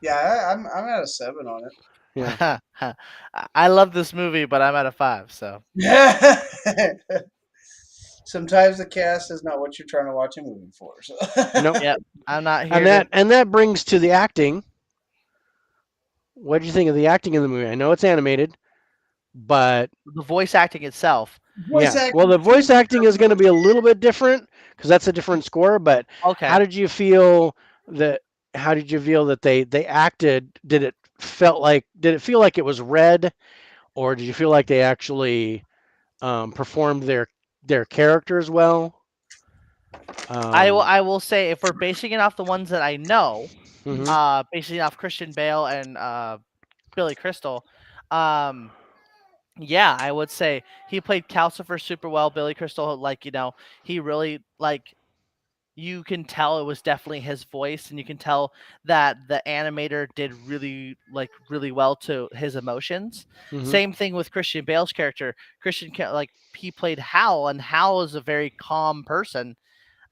Yeah, I'm at a 7 on Yeah. I love this movie, but I'm at a 5. So it. Sometimes the cast is not what you're trying to watch a movie for. So. Nope. yep, I'm not And here to. that brings to the acting. What did you think of the acting in the movie? I know it's animated, but The voice acting itself. Voice yeah. Well, acting the voice too. acting is going to be a little bit different because that's a different score. But how Okay. did you feel that? How did you feel that they acted? Did it feel like it was read, or did you feel like they actually performed their characters well? Um, I will say if we're basing it off the ones that I know, mhm, basing it off Christian Bale and Billy Crystal, um, yeah, I would say he played Calcifer super well. Billy Crystal, like he really like you can tell it was definitely his voice, and you can tell that the animator did really well to his emotions. mhm, Same thing with Christian Bale's character. Like he played Hal, and Hal is a very calm person,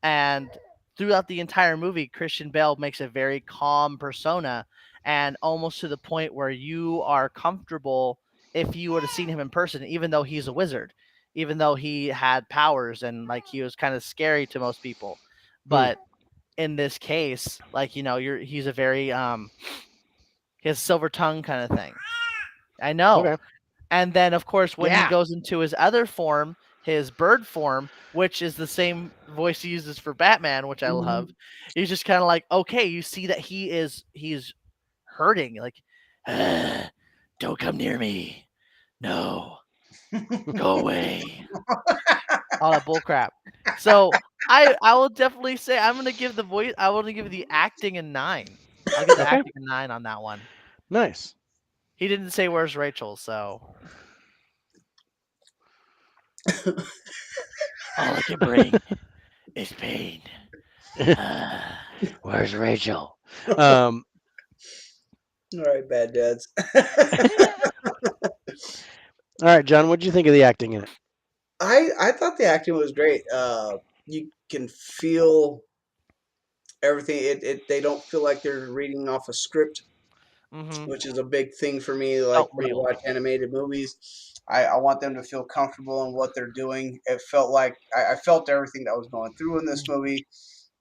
and throughout the entire movie, Christian Bale makes a very calm persona, and almost to the point where you are comfortable if you would have seen him in person, even though he's a wizard, even though he had powers and like he was kind of scary to most people. mm, But in this case, like he's a very his silver tongue kind of thing. I know. okay. And then, of course, when he Yeah. goes into his other form, his bird form, which is the same voice he uses for Batman, which I love, he's just kind of like, okay, you see that he's hurting, like, don't come near me, no, go away, all that bull crap. So I will definitely say I'm gonna give the voice. I want to give the acting a 9. I'll give the Okay. acting a 9 on that one. Nice. He didn't say where's Rachel, so all I can bring is pain. Where's Rachel? All right, bad dads. All right, John, what did you think of the acting in it? I thought the acting was great. You can feel everything. They don't feel like they're reading off a script, Mm-hmm. which is a big thing for me. Like Felt when I real. watch animated movies, I want them to feel comfortable in what they're doing. It felt like I felt everything that was going through in this movie.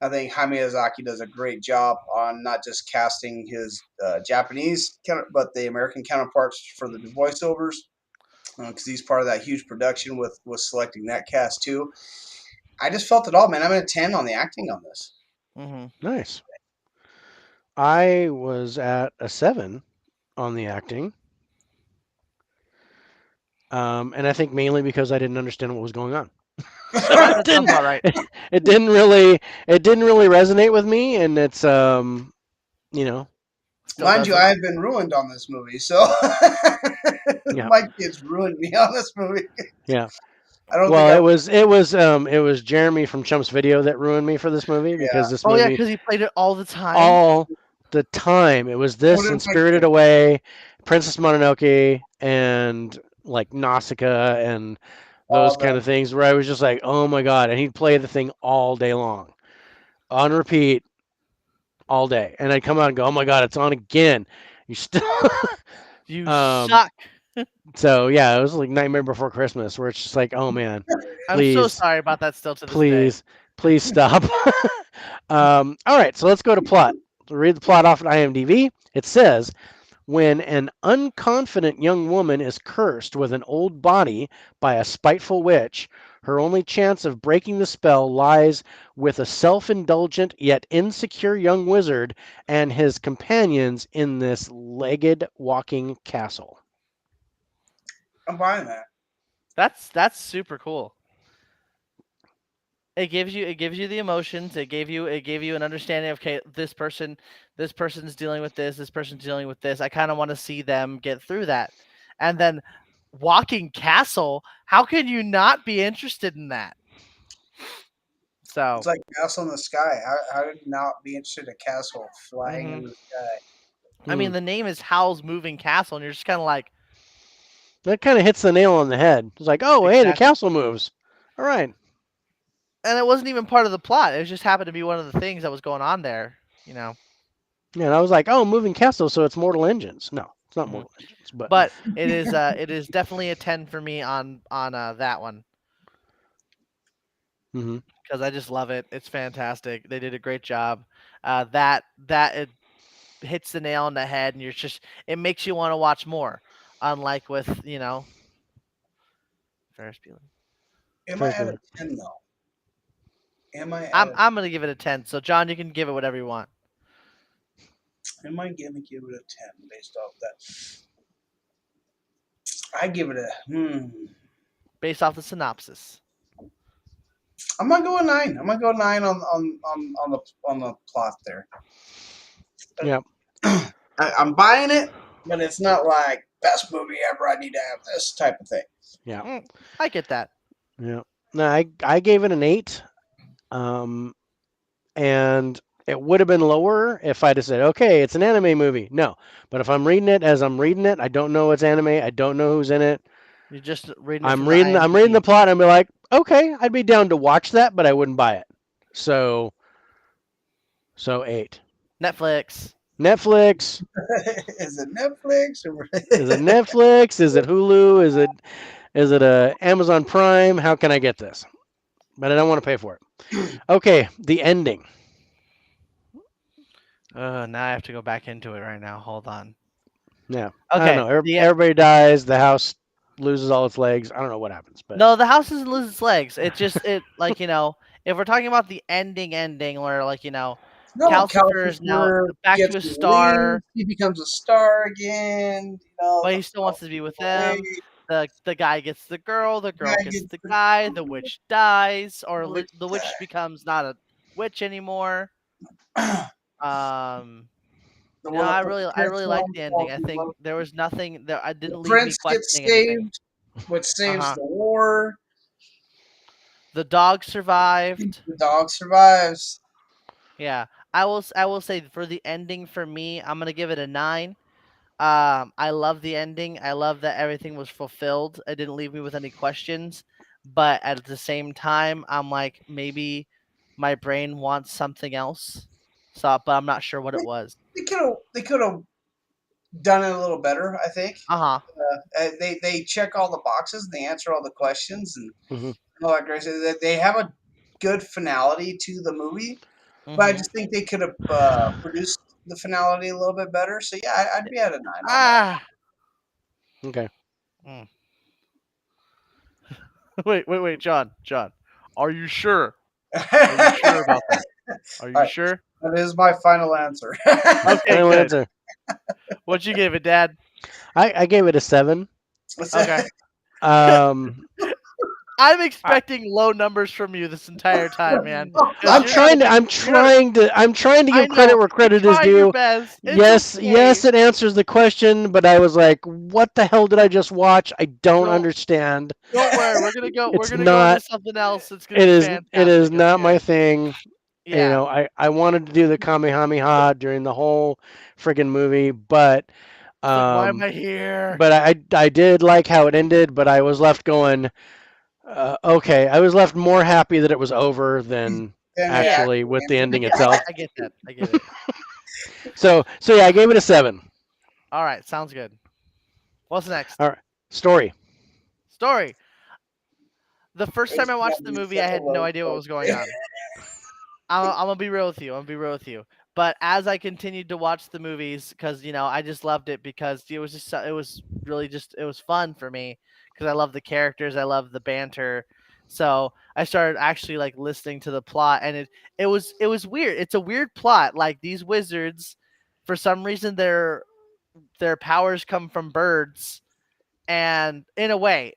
I think Jaime Miyazaki does a great job on not just casting his Japanese, but the American counterparts for the voiceovers, because he's part of that huge production with selecting that cast too. I just felt it all, man. I'm at a 10 on the acting on this. Mm-hmm. Nice. I was at a 7 on the acting. And I think mainly because I didn't understand what was going on. So That sounds about right. it didn't really resonate with me, and it's you know Still Mind you, doesn't. I've been ruined on this movie, so yeah my kids ruined me on this movie. yeah I don't think Well, I. it was Jeremy from Chump's Video that ruined me for this movie Yeah, because this Oh yeah, movie because he played it all the time. all the time. It was so this did and my Spirited kid. Away, Princess Mononoke, and like Nausicaa and those All kind the of things where I was just like, oh my god, and he'd play the thing all day long, on repeat all day, and I'd come out and go, oh my god, it's on again. You still. You um. suck. So yeah, it was like Nightmare Before Christmas, where it's just like, oh man, I'm so please, sorry about that still to this day. please stop. All right, so let's go to plot. To read the plot off at IMDb, it says when an unconfident young woman is cursed with an old body by a spiteful witch, her only chance of breaking the spell lies with a self indulgent yet insecure young wizard and his companions in this legged walking castle. I'm buying that. That's super cool. It gives you the emotions. It gave you an understanding of, okay, this person's dealing with this person's dealing with this. I kind of want to see them get through that. And then walking castle, how can you not be interested in that? It's So, like Castle in the Sky. How did you not be interested in a castle flying hmm in the sky? I mean, Hmm. the name is Howl's Moving Castle, and you're just kind of like, That kind of hits the nail on the head. It's like, oh, hey, the exactly. castle moves. All right. And it wasn't even part of the plot. It just happened to be one of the things that was going on there. You know. Yeah, and I was like, oh, moving castle, so it's Mortal Engines. No, it's not Mhm. Mortal Engines, but But it is definitely a 10 for me on that one, hmm because I just love it. It's fantastic. They did a great job. That it hits the nail on the head, and it makes you want to watch more. Unlike with Ferris Bueller. Am I Ferris at a Bueller. 10 though? Am I at I'm a I'm gonna give it a 10. So John, you can give it whatever you want am I gonna give it a 10 based off that? I give it a based off the synopsis. I'm gonna go a 9. I'm gonna go 9 on the plot there. Yeah. I'm buying it, but it's not like best movie ever. I need to have this type of thing. Yeah. I get that. Yeah. No, I gave it an 8. Um, and it would have been lower if I'd have said, okay, it's an anime movie. No. But if I'm reading it as I'm reading it, I don't know it's anime. I don't know who's in it. You're just reading it I'm from the reading I'm reading the IMDb. plot and I'd be like, okay, I'd be down to watch that, but I wouldn't buy it. So 8. Netflix. Netflix. Is it Netflix or Is it Netflix? Is it Hulu? Is it a Amazon Prime? How can I get this? But I don't want to pay for it. Okay, the ending. Now I have to go back into it right now. Hold on. Yeah, I don't Okay. know. Everybody dies. The house loses all its legs. I don't know what happens, but No, the house doesn't lose its legs. It just it like if we're talking about the ending where no? Calcifer is now Calcifer back to gets a released. star, He becomes a star again. but The he still wants house to be goes with away. them. The guy gets the Guy girl gets gets the the guy, the witch dies, or rich the witch becomes not a witch anymore. guy. Um, The no, one that I put really the I prince really like on the ending. falls I in think love. there was nothing there. I The didn't leave me prince gets questioning anything. saved, which saves Uh-huh. the war. The dog survived. The dog survives. Yeah, I will say for the ending for me, I'm gonna give it a 9. I love the ending. I love that everything was fulfilled. It didn't leave me with any questions. But at the same time, I'm like, maybe my brain wants something else. So, but I'm not sure what it They, was. they could have done it a little better. I think Uh huh. they check all the boxes and they answer all the questions hmm and all that great stuff. They have a good finality to the movie, but I Mhm. just think they could have produced the finality a little bit better. So yeah, I'd be at a 9 on that. Ah. Okay. Mm. Wait, John. Are you sure? Are you sure about that? Are All you right, sure? that is my final answer. Okay, Final good. answer. What'd you give it, Dad? I gave it a 7. What's that? Okay. Um, I'm expecting low numbers from you this entire time, man. Because I'm you're not. trying to You're not. I'm trying to I give credit know where you're credit is trying your due. best. It's Yes, okay. yes, it answers the question, but I was like, what the hell did I just watch? I don't Don't understand. don't worry. We're gonna go. We're It's gonna go into not something else. It's gonna it be is fantastic. It's not my good. thing. Yeah. I wanted to do the Kamehameha during the whole friggin' movie, but It's like, why am um I here? but I did like how it ended, but I was left going, okay. I was left more happy that it was over than Then it Yeah. actually actually with the ended. ending I itself. get that. I get it. So yeah, I gave it a 7. All right. Sounds good. What's All next? right. Story. Story. The first time It's I gonna watched the be movie, such I a had no low idea what score. was going on. I'm gonna be real with you. I'm gonna be real with you. But as I continued to watch the movies, because I just loved it because it was just it was really just it was fun for me because I love the characters, I love the banter. So I started actually like listening to the plot, and it was weird. It's a weird plot. Like these wizards, for some reason, their powers come from birds, and in a way,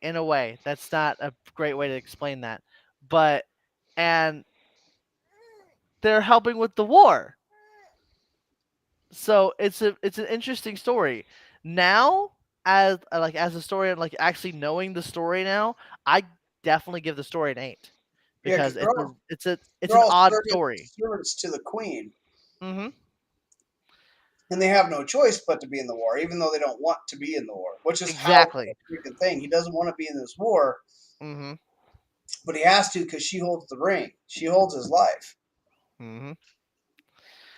that's not a great way to explain that, but and they're helping with the war. So it's an interesting story. Now, as a story and like actually knowing the story now, I definitely give the story an 8 Yeah, because because it's they're an all odd story. servants to the queen, Mhm. and they have no choice but to be in the war, even though they don't want to be in the war. Which is how Exactly. the freaking thing. He doesn't want to be in this war, Mhm. but he has to because she holds the ring. She holds his life. Mhm.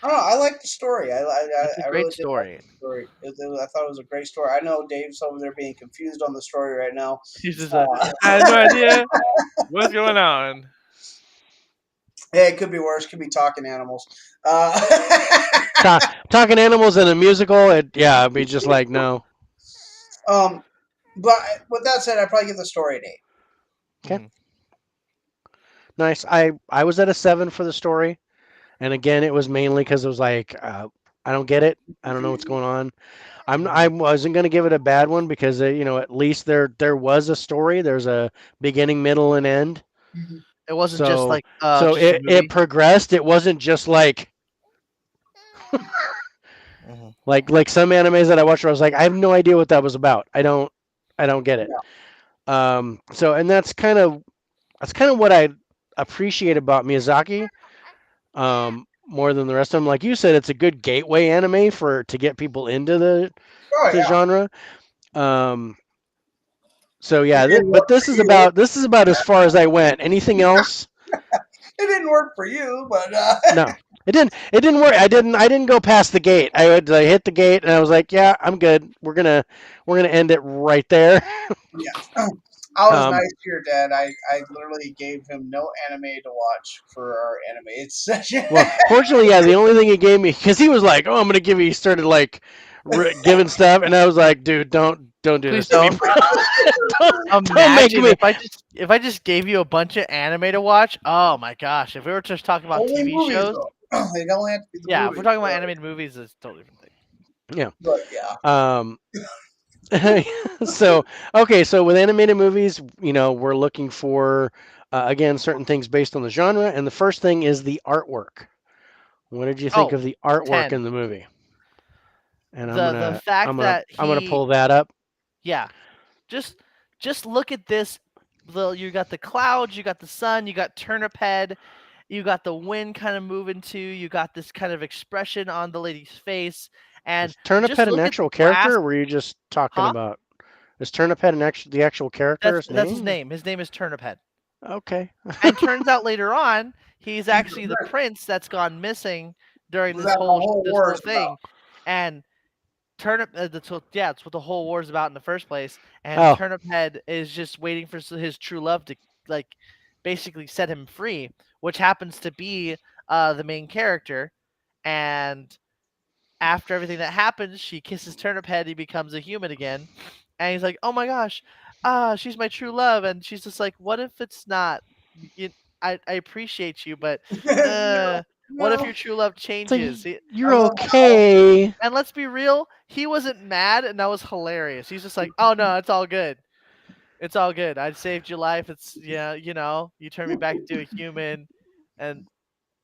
I don't know. I like the story. It's a I great really did like story. the story. I thought it was a great story. I know Dave's over there being confused on the story right now. He's just Uh, I had no idea what's going on. hey, it could be worse. Could be talking animals. Talking animals in a musical, yeah, I'd be just like, no. um, but with that said, I'd probably give the story an 8. Okay. Mhm. Nice. I was at a 7 for the story. And again, it was mainly because it was like, I don't get it. I don't know what's going on. I Mhm. wasn't gonna give it a bad one because at least there was a story. There's a beginning, middle, and end. It wasn't just So like so just a it movie. progressed. It wasn't just Mhm. like some animes that I watched where I was like, I have no idea what that was about. I don't get it. Yeah. So and that's kind of what I appreciate about Miyazaki. More than the rest of them. Like you said, it's a good gateway anime to get people into Oh the yeah. genre. Um, so It yeah, didn't but work for you. this is about as far as I went. Anything else? It didn't work for you, but No, it didn't work. I didn't go past the gate. I hit the gate and I was like, yeah, I'm good. We're gonna end it right there. yeah. I was Um, nice to your dad. I literally gave him no anime to watch for our anime. It's such a well, fortunately, yeah, the only thing he gave me because he was like, oh, I'm gonna give you. He started like giving stuff, and I was like, dude, don't do Please this to me, don't. bro. don't don't make Imagine me. if I just gave you a bunch of anime to watch. Oh my gosh! If we were just talking about only TV movies shows, though. They don't have to be the yeah. If we're movies. talking about animated movies, it's a totally different thing. Yeah. But yeah. Um, so okay, so with animated movies, we're looking for again certain things based on the genre, and the first thing is the artwork. What did you think Oh, of the artwork 10. in the movie? And I'm The gonna I'm fact gonna that I'm gonna he, pull that up. yeah, just just look at this. You got the clouds, you got the sun, you got turnip head, you got the wind kind of moving too. You got this kind of expression on the lady's face, and Is Turnip just Head an look at the actual grass. character, or were you just talking Huh? about? Is Turnip Head the actual character's That's his name? name. His name is Turnip Head. Okay. And turns out later on, he's He's the actually the prince that's gone missing during that the whole this war whole is about. thing. And Turnip, yeah, it's what the whole war is about in the first place. And Oh, Turnip Head is just waiting for his true love to like basically set him free, which happens to be the main character. And after everything that happens, she kisses Turnip Head. He becomes a human again, and he's like, "Oh my gosh, she's my true love." And she's just like, "What if it's not? You, I appreciate you, but no, what if no. your true love so changes?" I you're love how okay. And let's be real, he wasn't mad, and that was hilarious. He's just like, "Oh no, it's all good." It's all good. I saved your life. It's yeah, you turned me back into a human, and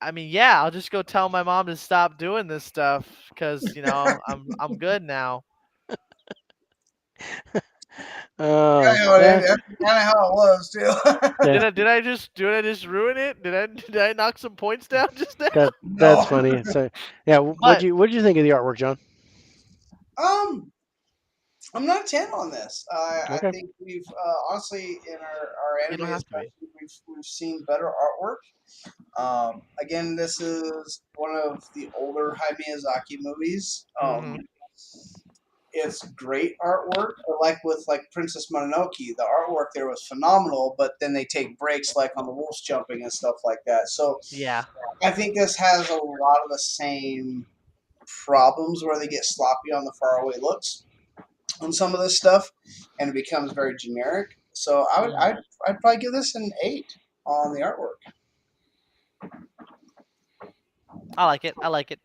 I mean, yeah, I'll just go tell my mom to stop doing this stuff because I'm good now. Oh, That's kind of how it was too. yeah, Did I just ruin it? Did I knock some points down just now? that's No. funny. So, yeah, But what'd you think of the artwork, John? Um, I'm not 10 on this. I Okay. think we've honestly in our you anime don't have to be. especially we've seen better artwork. Again, this is one of the older Hayao Miyazaki movies. Hmm. It's great artwork. Like with like Princess Mononoke, the artwork there was phenomenal, but then they take breaks like on the wolves jumping and stuff like that. So Yeah. I think this has a lot of the same problems where they get sloppy on the faraway looks on some of this stuff, and it becomes very generic. So Mhm. I'd probably give this an 8 on the artwork. I like it. I like it.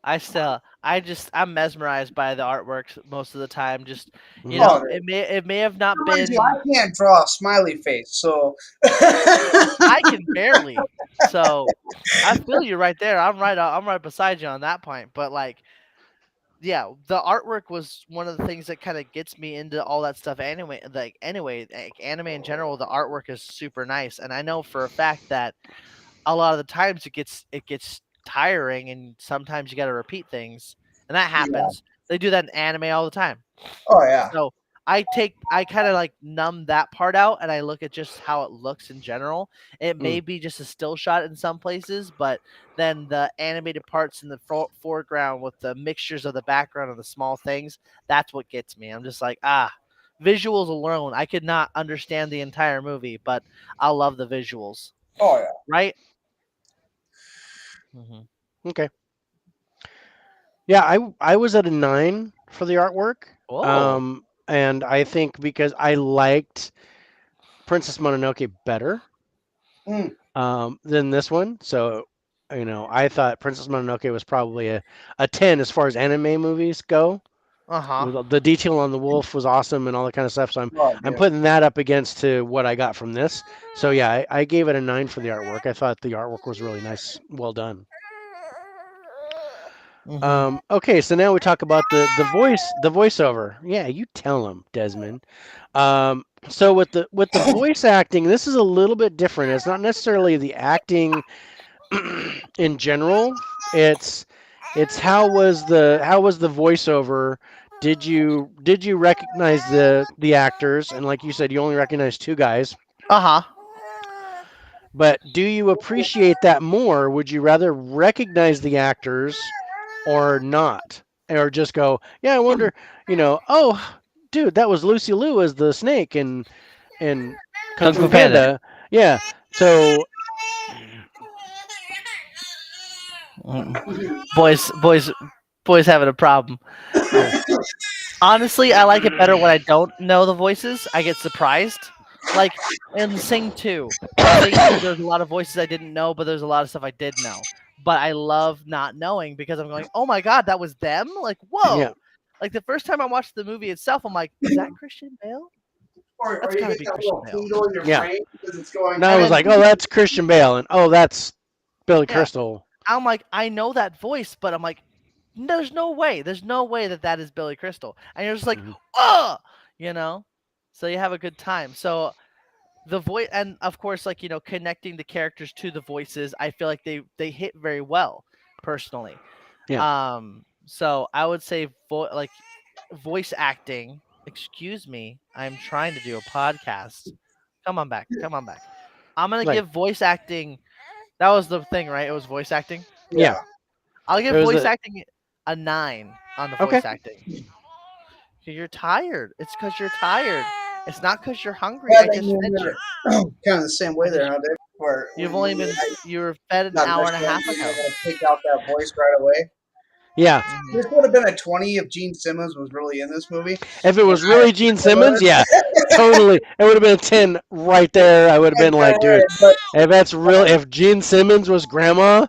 I'm mesmerized by the artwork most of the time. Just Hmm. Oh, it may have not mind you, been. I can't draw a smiley face, so I can barely. So I feel you right there. I'm right beside you on that point. But like, yeah, the artwork was one of the things that kind of gets me into all that stuff. Like anime in general, the artwork is super nice, and I know for a fact that a lot of the times it gets tiring, and sometimes you got to repeat things, and that yeah. happens. They do that in anime all the time. Oh yeah. So I kind of like numb that part out, and I look at just how it looks in general. It Mm. may be just a still shot in some places, but then the animated parts in the foreground with the mixtures of the background and the small things, that's what gets me. I'm just like, visuals alone, I could not understand the entire movie, but I love the visuals, Oh yeah. right? Hmm. Okay. Yeah, I was at a 9 for the artwork. Oh, And I think because I liked Princess Mononoke better Mm. than this one, so I thought Princess Mononoke was probably a 10 as far as anime movies go. uh-huh. The detail on the wolf was awesome and all that kind of stuff. So Oh I'm yeah. putting that up against to what I got from this. So yeah, I gave it a 9 for the artwork. I thought the artwork was really nice, well done. Hmm. Okay, so now we talk about the voiceover. Yeah, you tell him, Desmond. So with the voice acting, this is a little bit different. It's not necessarily the acting in general. It's how was the voiceover? Did you recognize the actors? And like you said, you only recognize two guys. Uh-huh. But do you appreciate that more? Would you rather recognize the actors or not? Or just go, yeah, I wonder, oh, dude, that was Lucy Liu as the snake in Kung Kung Fu Fu Panda. Panda. Yeah. So, Mm. Boys having a problem. yeah. Honestly, I like it better when I don't know the voices. I get surprised. Like in Sing 2. In Sing 2, there's a lot of voices I didn't know, but there's a lot of stuff I did know. But I love not knowing because I'm going, oh my god, that was them? Like, Yeah. whoa. Like the first time I watched the movie itself, I'm like, is that Christian Bale? Or That's you gotta get be that Christian little Bale. tingle in your Yeah. brain because it's going. And I was like, oh, that's Christian Bale. And oh, that's Billy Yeah. Crystal. I'm like, I know that voice, but I'm like, there's no way. There's no way that that is Billy Crystal. And you're just like, Mhm. oh, you know? So you have a good time. So the voice, and of course, like, connecting the characters to the voices, I feel like they hit very well, personally. Yeah. So I would say, like, voice acting. Excuse me, I'm trying to do a podcast. Come on back. Come on back. I'm going to Like, give voice acting. That was the thing, right? It was voice acting. yeah. Yeah. I'll It give was voice a acting a 9 on the okay. voice acting. 'Cause you're tired. It's because you're tired. It's not because you're hungry. Yeah, I they just mean, fed you. kind of the same way I there, just huh, Dave? Where You've only been you were fed an not hour and a necessarily half being ago. able to pick out that voice right away. Yeah. Mhm. This would have been a 20 if Gene Simmons was really in this movie. If it And was really Gene Simmons, yeah, totally. It would have been a 10 right there. I would have been like, dude, but if Gene Simmons was grandma,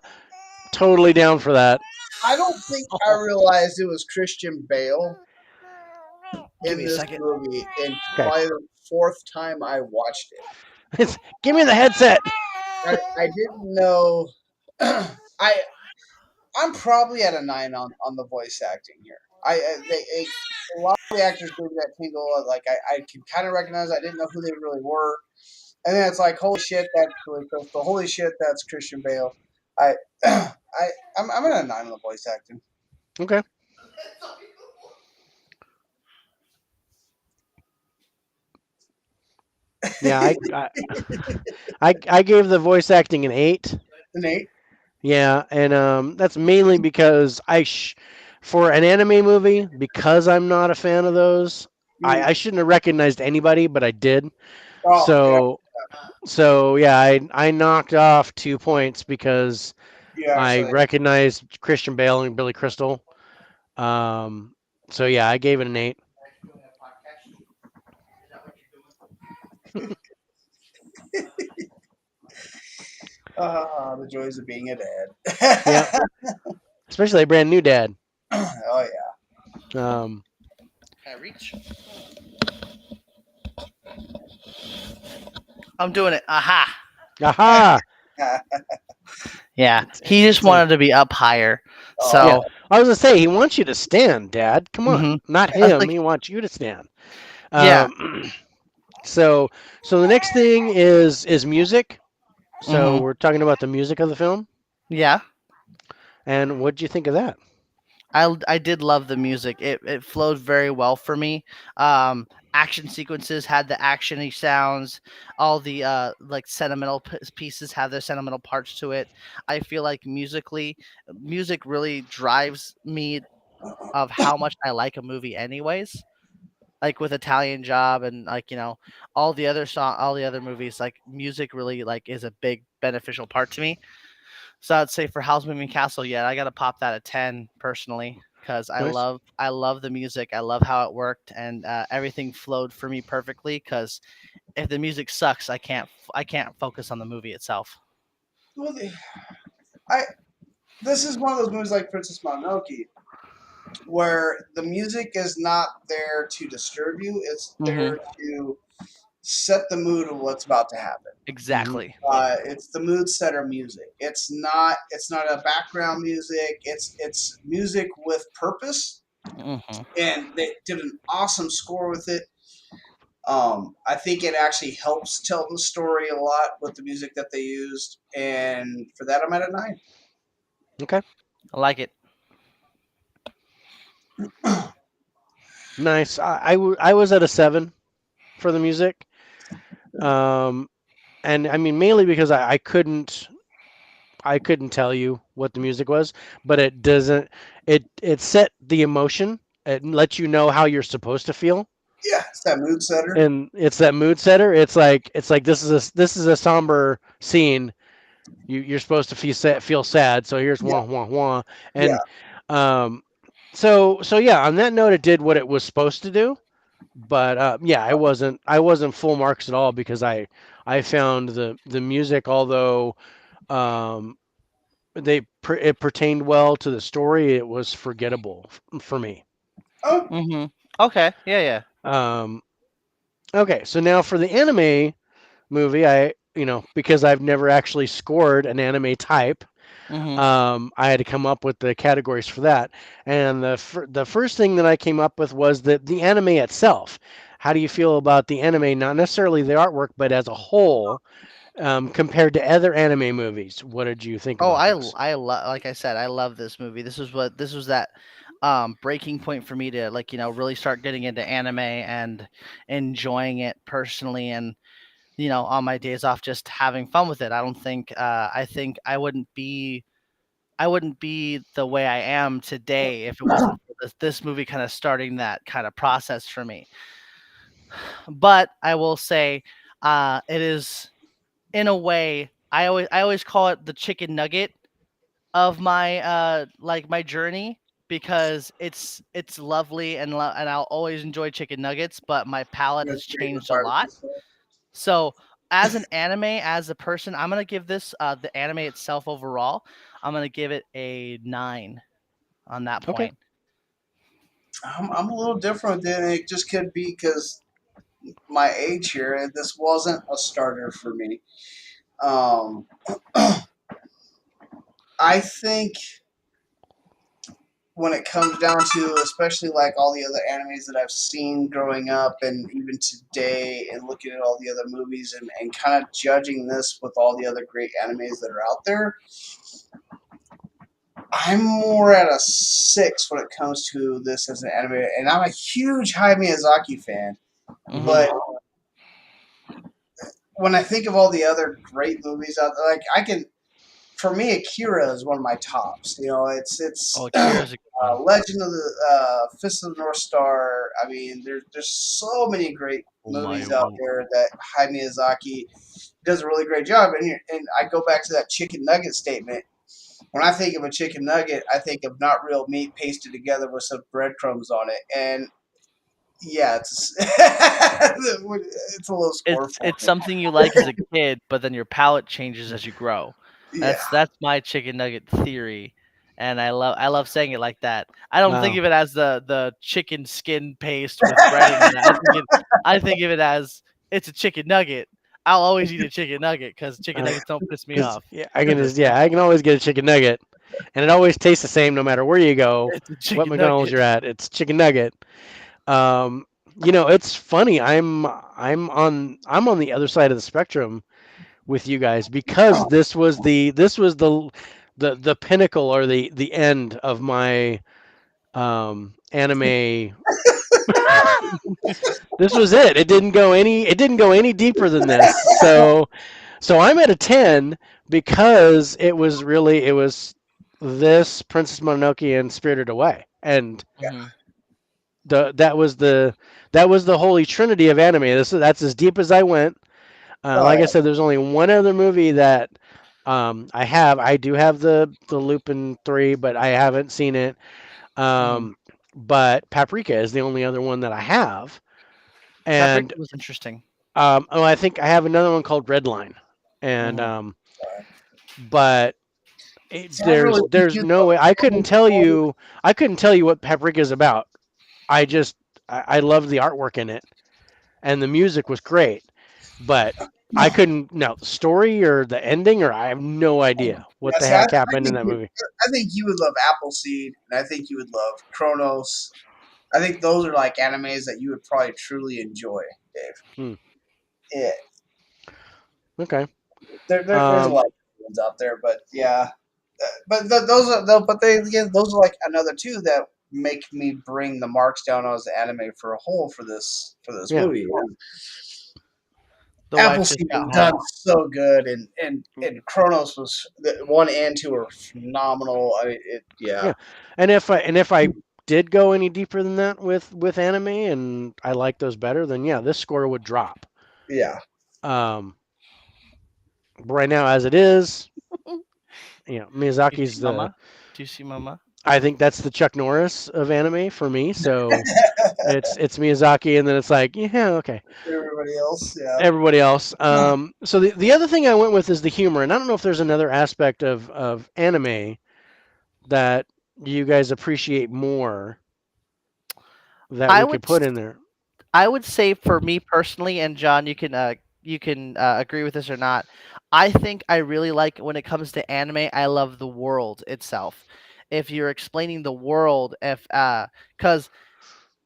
totally down for that. I don't think I Oh, realized it was Christian Bale Give in me a this second. movie, and Okay. probably the fourth time I watched it. Give me the headset. I didn't know. I'm probably at a 9 on the voice acting here. A lot of the actors gave me that tingle. Like I can kind of recognize. I didn't know who they really were, and then it's like, holy shit, that's Billy Crystal. Holy shit, that's Christian Bale. I I'm at a 9 on the voice acting. Okay. Yeah, I gave the voice acting an 8. Nate. Yeah, and that's mainly because for an anime movie, because I'm not a fan of those, I shouldn't have recognized anybody, but I did. Oh yeah, So yeah, I knocked off 2 points because you I actually. recognized Christian Bale and Billy Crystal. Um, so yeah, I gave it an 8. The joys of being a Yeah, dad. especially a brand new dad. Oh Um, Can I reach? I'm doing it. Aha. aha! yeah. Yeah. It's He just it's a wanted to be up higher. Oh, yeah. So, I was gonna say he wants you to stand, Dad. Come on, mhm. not I was him. like, He wants you to stand. yeah. Um, so the next thing is music. So Mhm. we're talking about the music of the film, Yeah. and what did you think of that? I did love the music. It flowed very well for me. Action sequences had the actiony sounds. All the like sentimental pieces have their sentimental parts to it. I feel like music really drives me of how much I like a movie, anyways. Like with Italian Job and like all the other movies, like music really like is a big beneficial part to me. So I'd say for House Moving Castle, yeah, I gotta pop that a 10 personally because Nice. I love the music. I love how it worked and everything flowed for me perfectly. Because if the music sucks, I can't focus on the movie itself. well, I this is one of those movies like Princess Mononoke where the music is not there to disturb you; it's Hmm. there to set the mood of what's about to happen. Hmm. Exactly. It's the mood setter music. It's not a background music. It's music with purpose, Hmm. and they did an awesome score with it. I think it actually helps tell the story a lot with the music that they used, and for that, I'm at a 9. Okay. I like it. Nice. I was at a 7 for the music. Um, and I mean mainly because I couldn't tell you what the music was, but it doesn't it set the emotion. It lets you know how you're supposed to feel. Yeah, it's that mood setter. And it's that mood setter. It's like this is a somber scene. You're supposed to feel sad. So here's Yeah, wah wah wah. yeah. And um, so yeah. On that note, it did what it was supposed to do. But yeah, I wasn't full marks at all because I found the music, although um, it pertained well to the story, it was forgettable for me. Oh, Hmm. Okay. Yeah. Yeah. Um, okay, so now for the anime movie, because I've never actually scored an anime type, Hmm. I had to come up with the categories for that. And the first thing that I came up with was the anime itself. How do you feel about the anime, not necessarily the artwork, but as a whole, compared to other anime movies? What did you think Oh, about this? I love, like I said, I love this movie. This was that breaking point for me to like really start getting into anime and enjoying it personally, and on my days off just having fun with it. I think I wouldn't be the way I am today if it wasn't for this movie kind of starting that kind of process for me. But I will say, it is, in a way, I always call it the chicken nugget of my like my journey, because it's lovely and I'll always enjoy chicken nuggets, but my palate you know, has favorite changed a part of lot. this stuff. So as an anime, as a person, I'm gonna give this the anime itself overall, I'm gonna give it a 9 on that Okay. point. I'm a little different than it just could be because my age here. And this wasn't a starter for me. Um, I think when it comes down to, especially like all the other animes that I've seen growing up and even today, and looking at all the other movies and kind of judging this with all the other great animes that are out there, I'm more at a 6 when it comes to this as an anime. And I'm a huge Hayao Miyazaki fan. Hmm. But when I think of all the other great movies out there, like I can, for me, Akira is one of my tops. You know, it's Oh, Akira's a good one. Legend of the Fist of the North Star. I mean, there's so many great Oh my! movies out there that Hayao Miyazaki does a really great job. And I go back to that chicken nugget statement. When I think of a chicken nugget, I think of not real meat pasted together with some breadcrumbs on it. And yeah, it's it's a low score for It's me. something you like as a kid, but then your palate changes as you grow. Yeah. That's my chicken nugget theory, and I love saying it like that. I don't think Wow. of it as the chicken skin paste with breading on it. I think of it as it's a chicken nugget. I'll always eat a chicken nugget because chicken nuggets don't piss me Because off. yeah, I can Because they're just yeah, I can simple. always get a chicken nugget, and it always tastes the same no matter where you go, It's a what chicken McDonald's nugget. you're at. It's chicken nugget. Um, it's funny. I'm on the other side of the spectrum with you guys because this was the pinnacle or the end of my anime. This was it. It didn't go any deeper than this. So I'm at a 10 because it was this Princess Mononoke and Spirited Away. And Hmm. the that was the that was the holy trinity of anime. That's as deep as I went. Oh Like yeah. I said, there's only one other movie that I have. I do have the Lupin 3, but I haven't seen it. Hmm. But Paprika is the only other one that I have. And Paprika was interesting. I think I have another one called Redline. And Hmm. but See, I really think there's you no way I couldn't tell you what Paprika is about. I just I loved the artwork in it and the music was great, but I couldn't no the story or the ending or I have no idea what yeah, the see, I, heck I happened in think that movie. I think you would love Appleseed, and I think you would love Chronos. I think those are like animes that you would probably truly enjoy, Dave. Hmm. Yeah, Okay. there's a Um, lot of good ones out there, but yeah, but those are but they again those are like another two that make me bring the marks down as the anime for a whole for this yeah. movie. And The wife just Appleseed got was done home. so good, and Chronos was the 1 and 2 are phenomenal. I mean, yeah, Yeah. And if I did go any deeper than that with anime and I like those better, then yeah, this score would drop. yeah. Um, but right now, as it is, Do you see Miyazaki's the. Mama? Do you see Mama? I think that's the Chuck Norris of anime for me. So it's Miyazaki, and then it's like, yeah, okay, Everybody else, yeah. everybody else. So the other thing I went with is the humor, and I don't know if there's another aspect of anime that you guys appreciate more that I we would could put in there. I would say for me personally, and John, you can agree with this or not. I think I really like when it comes to anime. I love the world itself. If you're explaining the world, if because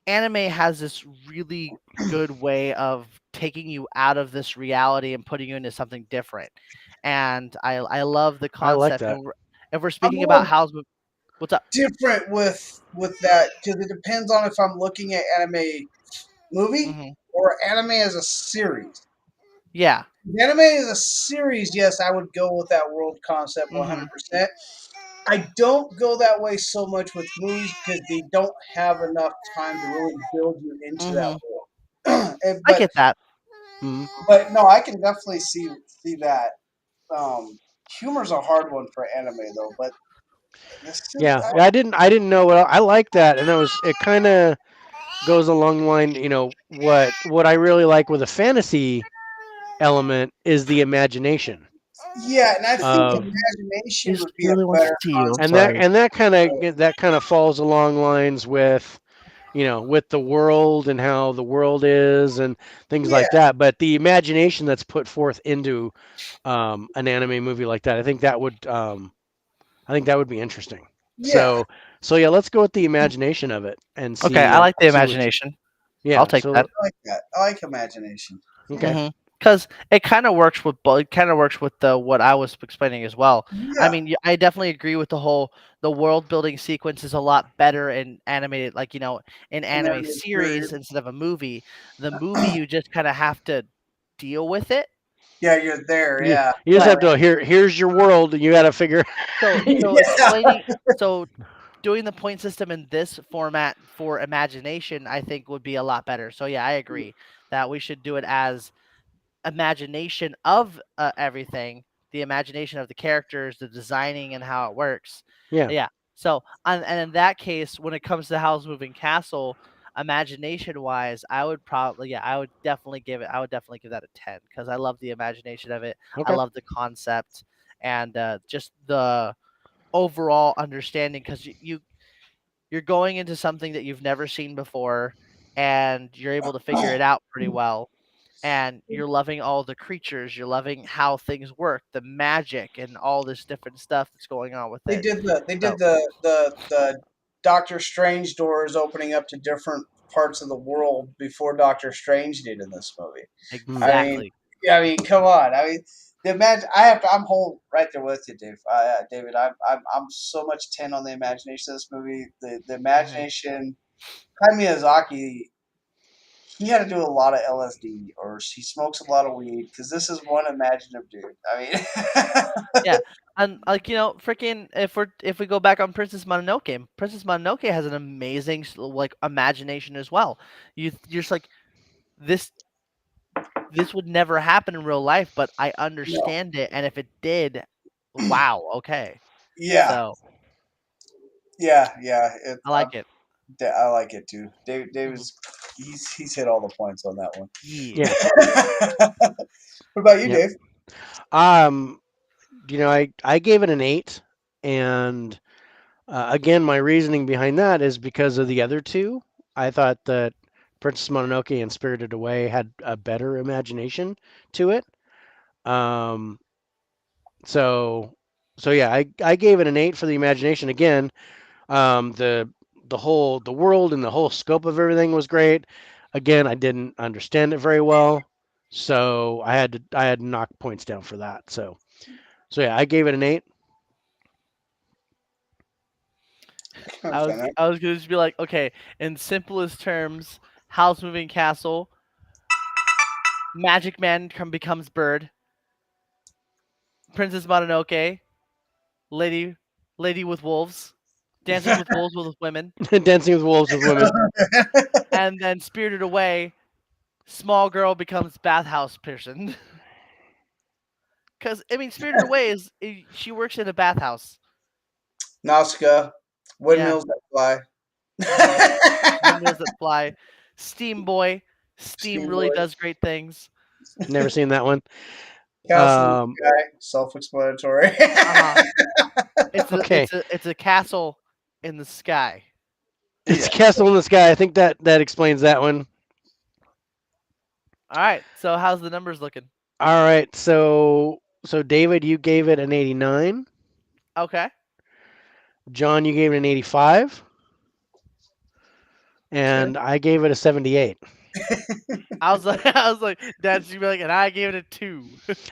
anime has this really good way of taking you out of this reality and putting you into something different, and I love the I like concept. that. And if we're I'm a speaking about little how's what's up? different with that because it depends on if I'm looking at anime movie Hmm. or anime as a series. Yeah. If anime as a series, yes, I would go with that world concept Hmm. 100%. I don't go that way so much with movies because they don't have enough time to really build you into that Hmm. world. I get that. Mhm. But no, I can definitely see that. Um, Humor's a hard one for anime though, but this is Yeah, yeah, I didn't know what I like that, and it kind of goes along the line. What I really like with a fantasy element is the imagination yeah, and I think of imagination He would be a really wants to better see you. I'm concept. and that sorry. and that kind of falls along lines with with the world and how the world is and things Yeah, like that. But the imagination that's put forth into an anime movie like that, I think that would be interesting. yeah, So yeah, let's go with the imagination of it and Okay, I like the see what. imagination. I'll Yeah. take that. I like that. I like imagination. Okay. Mm-hmm. Because it kind of works with both. It kind of works with the what I was explaining as well. I Yeah, mean, I definitely agree with the world building sequence is a lot better in animated, like in an anime animated series series. instead of a movie. The movie you just kind of have to deal with it. Yeah, you're there. You Yeah, you just But have to here's your world. You got to figure. so yeah, explaining so doing the point system in this format for imagination, I think would be a lot better. So yeah, I agree that we should do it as imagination of everything, the imagination of the characters, the designing, and how it works. Yeah. Yeah. So, and in that case, when it comes to Howl's Moving Castle, imagination wise, I would probably, yeah, I would definitely give that a 10 because I love the imagination of it. I Okay. love the concept and just the overall understanding because you're going into something that you've never seen before and you're able to figure it out pretty well and you're loving all the creatures, you're loving how things work, the magic and all this different stuff that's going on with it. they did So the Doctor Strange doors opening up to different parts of the world before Doctor Strange did in this movie. Hmm. I mean, exactly. yeah, I mean, come on. I mean, the imagine. I have to. I'm whole right there with you, Dave. David. I'm so much 10 on the imagination of this movie. The Hmm. imagination. Kai Miyazaki. He had to do a lot of LSD, or he smokes a lot of weed, because this is one imaginative dude. I mean, Yeah. And like freaking if we go back on Princess Mononoke has an amazing like imagination as well. You're just like this this would never happen in real life, but I no, understand it, and if it did, wow, okay. yeah, So yeah. I like it. I like it too. Mhm. David's he's hit all the points on that one. Yeah. Yeah. What about you, Yep. Dave? Um. I gave it an 8, and again, my reasoning behind that is because of the other two. I thought that Princess Mononoke and Spirited Away had a better imagination to it. Um, so, so yeah, I gave it an 8 for the imagination. Again, the world and the whole scope of everything was great. Again, I didn't understand it very well, so I had to knock points down for that. So yeah, I gave it an 8. Okay. I was gonna just be like, okay, in simplest terms, House Moving Castle, Magic Man becomes bird, Princess Mononoke, lady lady with wolves, dancing with wolves with women, Dancing with Wolves with Women. and then Spirited Away, small girl becomes bathhouse person. Because I mean, Spirited Away she works in a bathhouse. Nausicaa, Yeah. windmills that fly. Hmm. Windmills that fly. Steam Boy. Steam Steam really boy. does great things. Never seen that one. Castle in the Um, sky. Self-explanatory. Uh huh. okay, It's a castle in the sky. it's Yeah. Castle in the Sky. I think that explains that one. All right. So how's the numbers looking? All right, so David, you gave it an 89. Okay. John, you gave it an 85, Okay. and I gave it a 78. I was like, I was like, Dad's gonna be like, and I gave it a 2.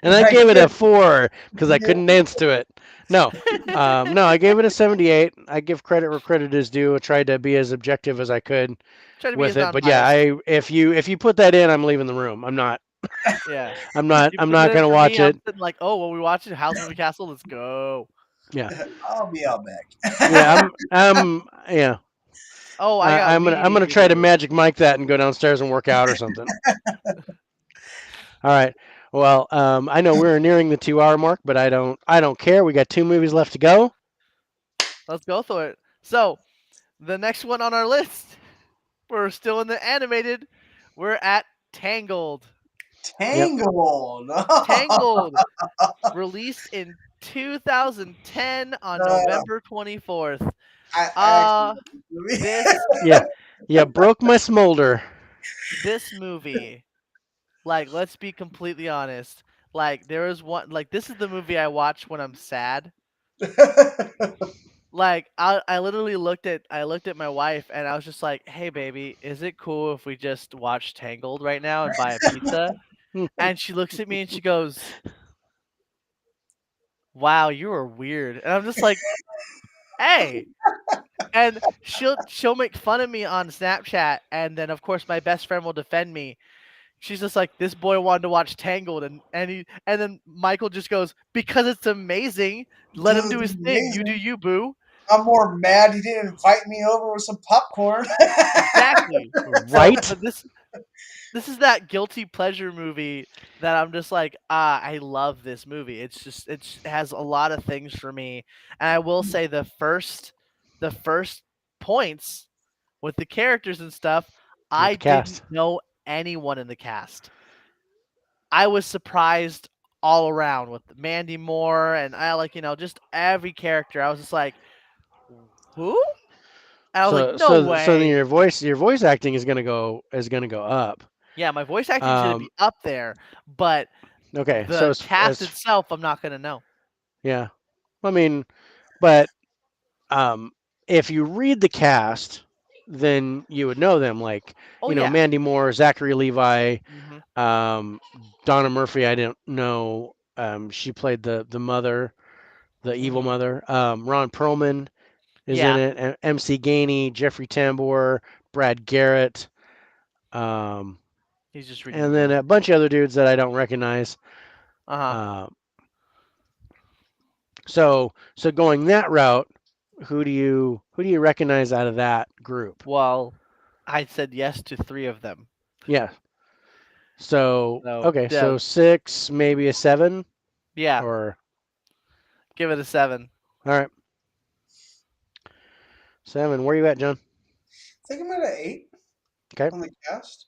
And I I gave it get a 4 because I yeah. couldn't dance to it. No, no, I gave it a 78. I give credit where credit is due. I tried to be as objective as I could Try to be with as it, but yeah, non-biased. if you put that in, I'm leaving the room. I'm not Yeah. I'm not You I'm put not it in gonna for me. watch I'm it. sitting like, oh, well, we watching House Moving Castle. Let's go. Yeah, I'll be out yeah, back. yeah. Oh, I I, got I'm gonna weed I'm eating gonna to try to do. magic mic that and go downstairs and work out or something. All right. Well, I know we're nearing the 2 hour mark, but I don't care. We got 2 movies left to go. Let's go for it. So the next one on our list, we're still in the animated. We're at Tangled. Yep. Tangled. Tangled, released in 2010 on Uh, November 24th. I actually Uh like this movie. this Yeah. You broke my smolder. This movie, like, let's be completely honest. Like, there is one. Like, this is the movie I watch when I'm sad. Like, I literally looked at my wife and I was just like, "Hey, baby, is it cool if we just watch Tangled right now and buy a pizza?" And she looks at me and she goes, "Wow, you are weird." And I'm just like, "Hey." And she'll make fun of me on Snapchat, and then of course my best friend will defend me. She's just like, "This boy wanted to watch Tangled," and then Michael just goes, "Because it's amazing. Let him Dude, do it's his thing. You do amazing. you, boo." I'm more mad he didn't invite me over with some popcorn. Exactly. So, Right? but this is that guilty pleasure movie that I'm just like, I love this movie. It has a lot of things for me, and I will say the first points with the characters and stuff, With I the didn't cast. know anyone in the cast. I was surprised all around with Mandy Moore and I like, just every character. I was just like, who? And I was like, no So then way. your voice acting is gonna go up. Yeah, my voice acting's gonna Um, be up there, but okay, so the cast itself, I'm not gonna know. yeah, I mean, but um, if you read the cast, then you would know them. Like Oh yeah. Mandy Moore, Zachary Levi, Hmm. um, Donna Murphy. I didn't know. She played the mother, the evil Hmm. mother. Ron Perlman is in Yeah, it. MC Gainey, Jeffrey Tambor, Brad Garrett. Um, he's just reading the and then words. a bunch of other dudes that I don't recognize. Uh huh. Uh, so going that route, who do you recognize out of that group? Well, I said yes to three of them. Yeah. So So okay, yeah, so 6, maybe a 7, yeah, or give it a 7. all right, 7. Where you at, John? I think I'm at an 8 Okay. on the cast.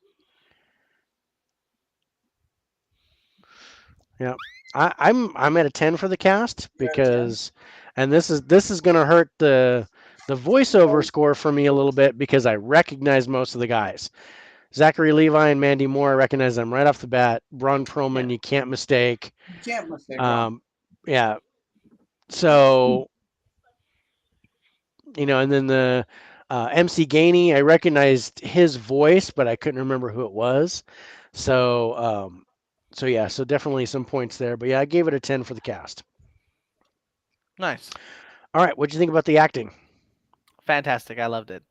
Yeah. I'm at a 10 for the cast You're at a 10. because, and this is gonna hurt the voiceover Oh, score for me a little bit because I recognize most of the guys. Zachary Levi and Mandy Moore, I recognize them right off the bat. Ron Yeah. Perlman, you can't mistake. you can't mistake Ron. Um, yeah. So, and then the MC Gainey, I recognized his voice, but I couldn't remember who it was. So, yeah, so definitely some points there. But yeah, I gave it a 10 for the cast. Nice. All right, what'd you think about the acting? Fantastic. I loved it.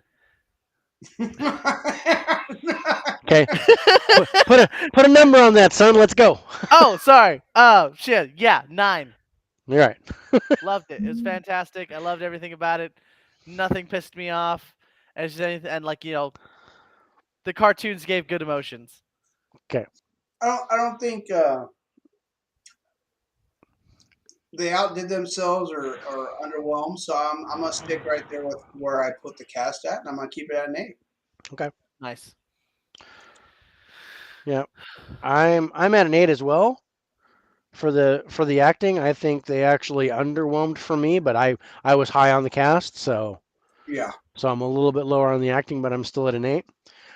Okay, put a number on that, son. Let's go. Oh, sorry. Oh, shit. Yeah, 9. All right. Loved it. It was fantastic. I loved everything about it. Nothing pissed me off. As anything, and like the cartoons gave good emotions. Okay. I don't think they outdid themselves or underwhelmed. So I'm gonna stick right there with where I put the cast at, and I'm gonna keep it at an 8. Okay. Nice. Yeah, I'm at an 8 as well for the acting. I think they actually underwhelmed for me, but I was high on the cast, Yeah. so I'm a little bit lower on the acting, but I'm still at an 8.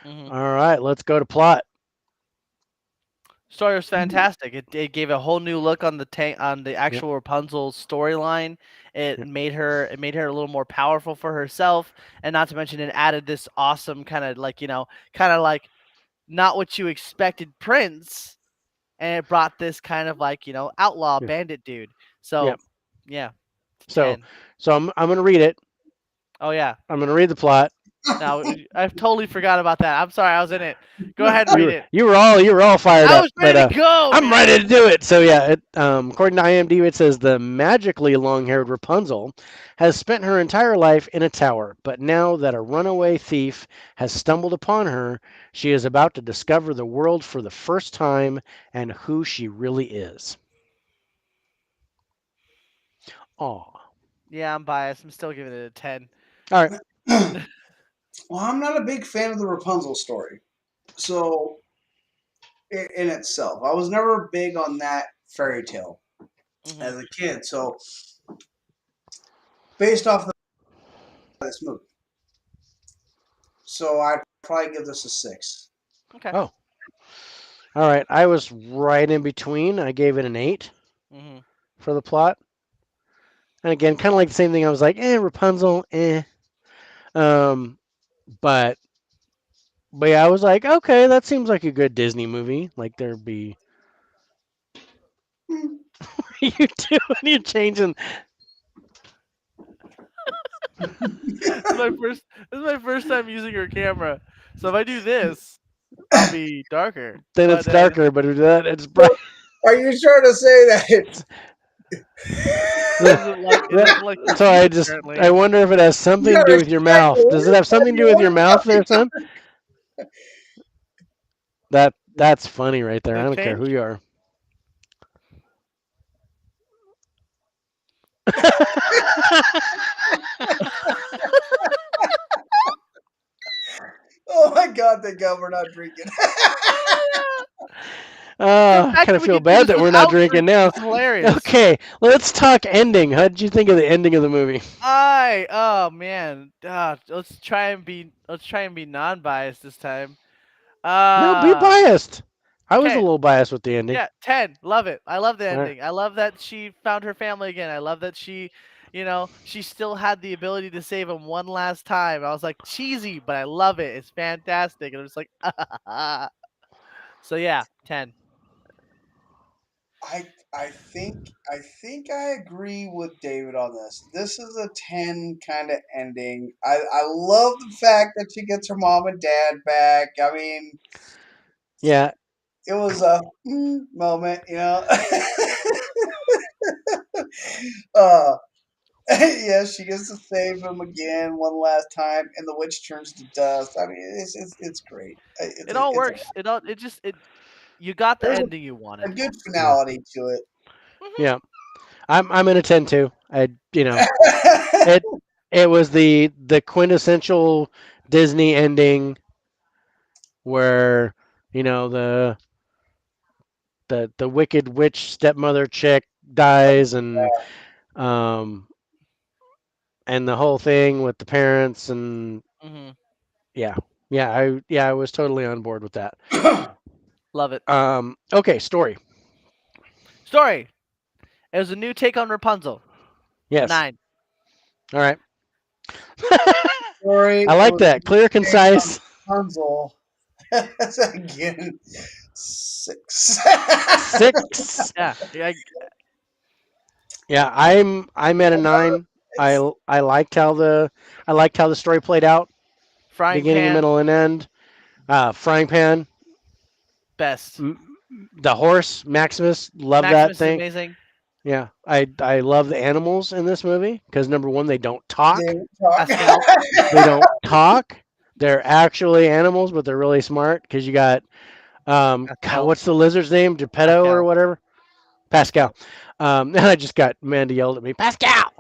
Hmm. All right, let's go to plot. Story was fantastic. It gave a whole new look on the Yep. actual Rapunzel's storyline. Yep. It made her a little more powerful for herself, and not to mention it added this awesome kind of like not what you expected prince, and it brought this kind of like outlaw Yeah. bandit dude. So Yep. yeah, So 10. so I'm gonna read it. Oh yeah. I'm gonna read the plot. Now I've totally forgot about that. I'm sorry, I was in it. Go ahead and You read were it. you were all you were all fired I up, was but ready to go, I'm ready to dude. do it. So yeah, according to IMDb, it says the magically long-haired Rapunzel has spent her entire life in a tower, but now that a runaway thief has stumbled upon her, she is about to discover the world for the first time and who she really is. Aw. Yeah, I'm biased. I'm still giving it a 10. All right. Well, I'm not a big fan of the Rapunzel story. So in itself, I was never big on that fairy tale Hmm. as a kid. So based off of this movie, So I'd probably give this a 6. Okay. Oh, all right. I was right in between. I gave it an 8 Mm-hmm. for the plot. And again, kind of like the same thing. I was like, Rapunzel, eh. Um, but yeah, I was like, okay, that seems like a good Disney movie. Like there'd be you doing? You're changing. This is my first. This is my first time using her camera. So if I do this, I'll be darker. Then But it's darker, but it's bright. So are you trying to say that? it doesn't like it doesn't like the So heat I apparently. wonder if it has You something to do gotta with your shine mouth. your Does it lips have on something to do with your your mouth there, son? That's funny right there. I It'll don't care who change. you are. Oh my God! Thank God we're not drinking. The I fact kind that of we feel can do bad this that we're not without drinking drinking now. is hilarious. Okay, let's talk ending. How did you think of the ending of the movie? Oh man, let's try and be non-biased this time. No, be Uh biased. I was a okay. little biased with the ending. Yeah, 10. Love it. I love the All right. ending. I love that she found her family again. I love that she still had the ability to save him one last time. I was like, cheesy, but I love it. It's fantastic. And I'm just like, so yeah, 10. I think I agree with David on this. This is a 10 kind of ending. I love the fact that she gets her mom and dad back. I mean, Yeah, it was a moment, uh, yeah, she gets to save him again one last time, and the witch turns to dust. I mean, it's great. It all It's a works. It just it you got the there's ending you a wanted. good yeah, finality to Hmm. yeah. I'm in a 10 too. it. It it was the quintessential Disney ending where the the wicked witch stepmother chick dies um and the whole thing with the parents and Hmm. yeah. I was totally on board with that. Love it. Okay, story. Story. It was a new take on Rapunzel. Yes. 9. Story. All right. It I like was that. Clear, a take on concise. Rapunzel. That's again 6. 6. Yeah. Yeah. Yeah, I'm at a 9. It's I liked how the story played out, Frying beginning, pan. middle, and end. Frying pan, Best. the horse Maximus, love that Maximus is thing. amazing. Yeah, I love the animals in this movie because number one, they don't talk. David talk. Pascal. They don't talk. They're actually animals, but they're really smart because you got God, Pascal. what's the lizard's name? Geppetto or Pascal. whatever. Pascal. Pascal. And I just got Amanda yelled at me. Pascal.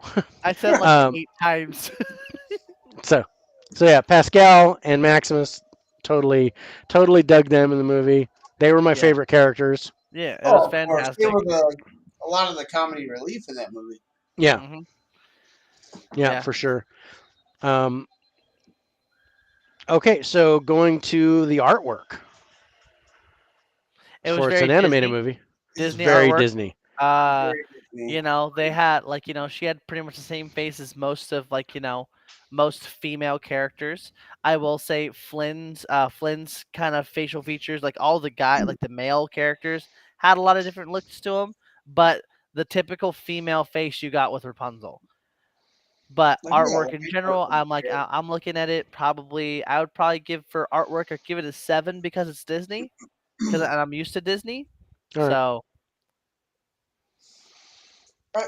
I said like um, 8 times. so yeah, Pascal and Maximus, totally dug them in the movie. They were my Yeah. favorite characters. Yeah. It was Oh, of course. They fantastic. were a lot of the comedy relief in that movie. Yeah, Hmm. yeah, Yeah. for sure. Um, okay, so going to the artwork. It was For it's very an animated Disney. movie. It's Disney very artwork. Disney. Uh, Very Disney. they had she had pretty much the same face as most of most female characters. I will say Flynn's kind of facial features, like all the male characters had a lot of different looks to them, but the typical female face you got with Rapunzel. But Like, yeah, artwork like in general, I'm looking at it I would probably give for artwork I give it a 7 because it's Disney, because I'm used to Disney. All right, So I,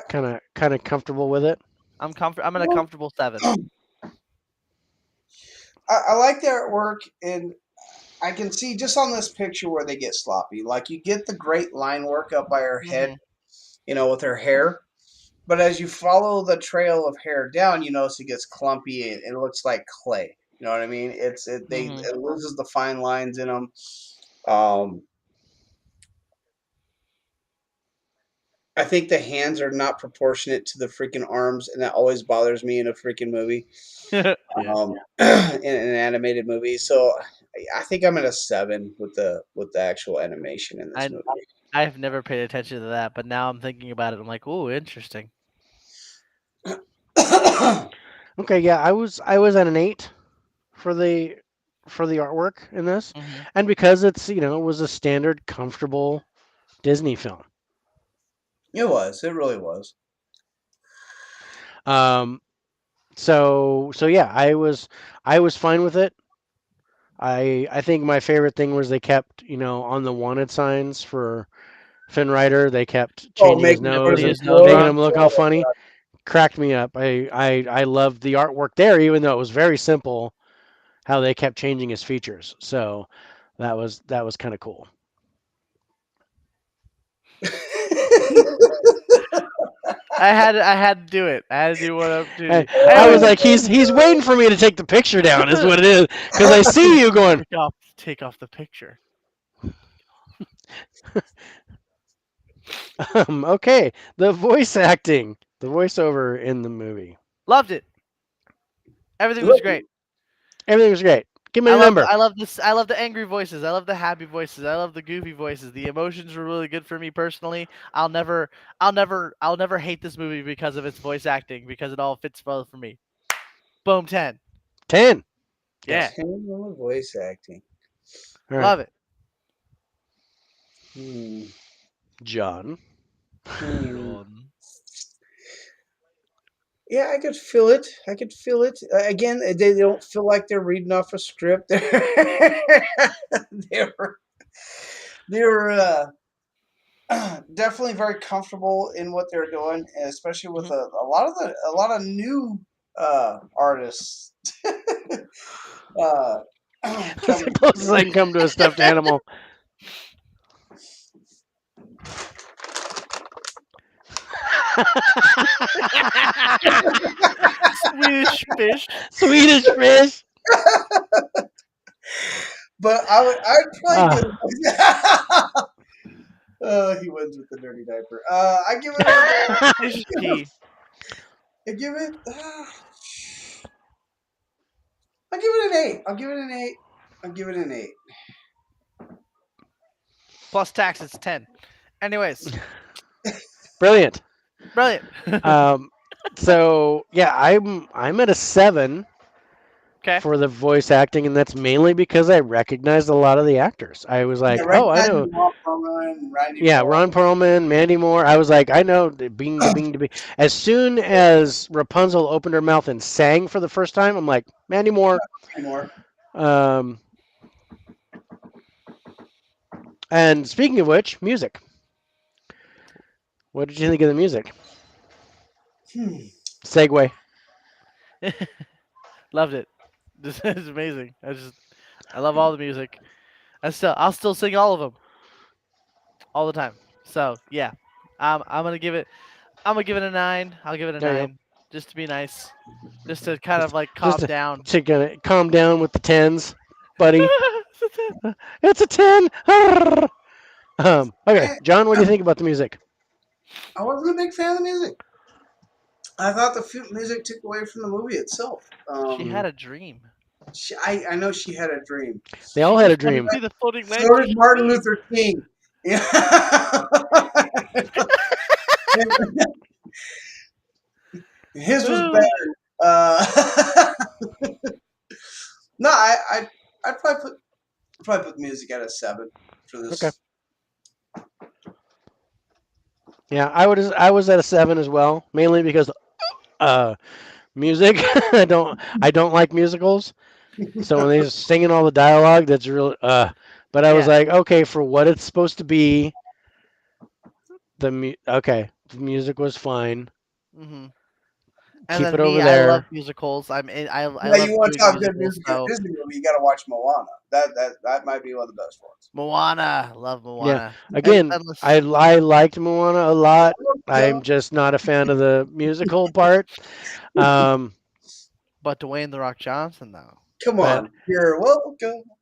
kind of comfortable with it. I'm in a well, comfortable 7. I like the artwork, and I can see just on this picture where they get sloppy. Like, you get the great line work up by her head, Hmm. with her hair. But as you follow the trail of hair down, you notice it gets clumpy and it looks like clay. You know what I mean? Hmm. It loses the fine lines in them. Um, I think the hands are not proportionate to the freaking arms, and that always bothers me in a freaking movie, Yeah. in an animated movie. So I think I'm at a 7 with the actual animation in this I movie. I've never paid attention to that, but now I'm thinking about it. I'm like, ooh, interesting. Okay, yeah, I was at an 8 for the artwork in this, Hmm. and because it's it was a standard, comfortable Disney film. It was. It really was. Um, so yeah, I was fine with it. I think my favorite thing was they kept on the wanted signs for Finn Rider. They kept Oh, changing his making They're fun nose of putting the and his nose making nose. wrong. him look all Oh funny. Cracked me up. I loved the artwork there, even though it was very simple. How they kept changing his features. So that was kind of cool. my I had to do it. I had to do what I'm I, doing. I I was always like, he's waiting for me to take the picture down, is what it is, because I God. see you going. take off the picture. Okay, the voice acting, the voiceover in the movie, Loved it. Everything was great. everything was great. Give me I a love number. I love this. I love the angry voices. I love the happy voices. I love the goofy voices. The emotions were really good for me personally. I'll never hate this movie because of its voice acting because it all fits well for me. Boom 10. 10. Yeah, Yes. 10 on voice acting. All right, love it. Hmm. John. Hmm. John. Yeah, I could feel it. I could feel it. Again, they don't feel like they're reading off a script. They're they're definitely very comfortable in what they're doing, especially with Mhm. a lot of new artists uh, That's the coming closest I can come to a stuffed animal. Swedish fish. Swedish fish. but I'd probably Ah, give. He wins with the dirty diaper. I give it Fish pee. I give it. I'll give it an 8. I'll give it an 8. I'll give it an 8. Plus tax, it's 10. Anyways, brilliant. brilliant. Um, so yeah, I'm at a 7 Okay. for the voice acting, and that's mainly because I recognized a lot of the actors. I was Yeah, like, oh, I know. recognizing Ron Perlman and Randy Yeah, Moore. Ron Perlman, Mandy Moore. I was like, I know, bing, da, bing, da, bing. As soon as Rapunzel opened her mouth and sang for the first time, I'm like, Mandy Moore. Randy Moore. Um, and speaking of which, music. What did you think of the music? Hmm. Segue. Loved it. This is amazing. I love all the music. I'll still sing all of them all the time. So yeah, I'm gonna give it a 9. I'll give it a There you go. 9 just to be nice, just to kind Just, of like just calm down. to gonna calm down with the tens, buddy. It's a 10. Arrgh. Okay, John, what do you think about the music? I wasn't a big fan of the music. I thought the music took away from the movie itself. She Mm. had a dream. I know she had a dream. They all She had a just wanted to dream. be the floating So man. did Martin Luther King. Yeah. His was better. No, I'd probably put music at a 7 for Okay. this. Yeah, I was at a 7 as well, mainly because uh music. I don't like musicals. So when they're singing all the dialogue, that's really but I was Yeah. like, okay, for what it's supposed to be, okay, the music was fine. Hmm. And Keep it then over me, I love there. musicals. I Yeah, love you want to doing talk good musicals. music in a So Disney movie, you got to watch Moana. That might be one of the best ones. Moana, love Yeah. Moana. And Again, I unless, I liked Moana a lot. Yeah. I'm just not a fan of the musical part. Um, but Dwayne the Rock Johnson though. Come but on, you're welcome.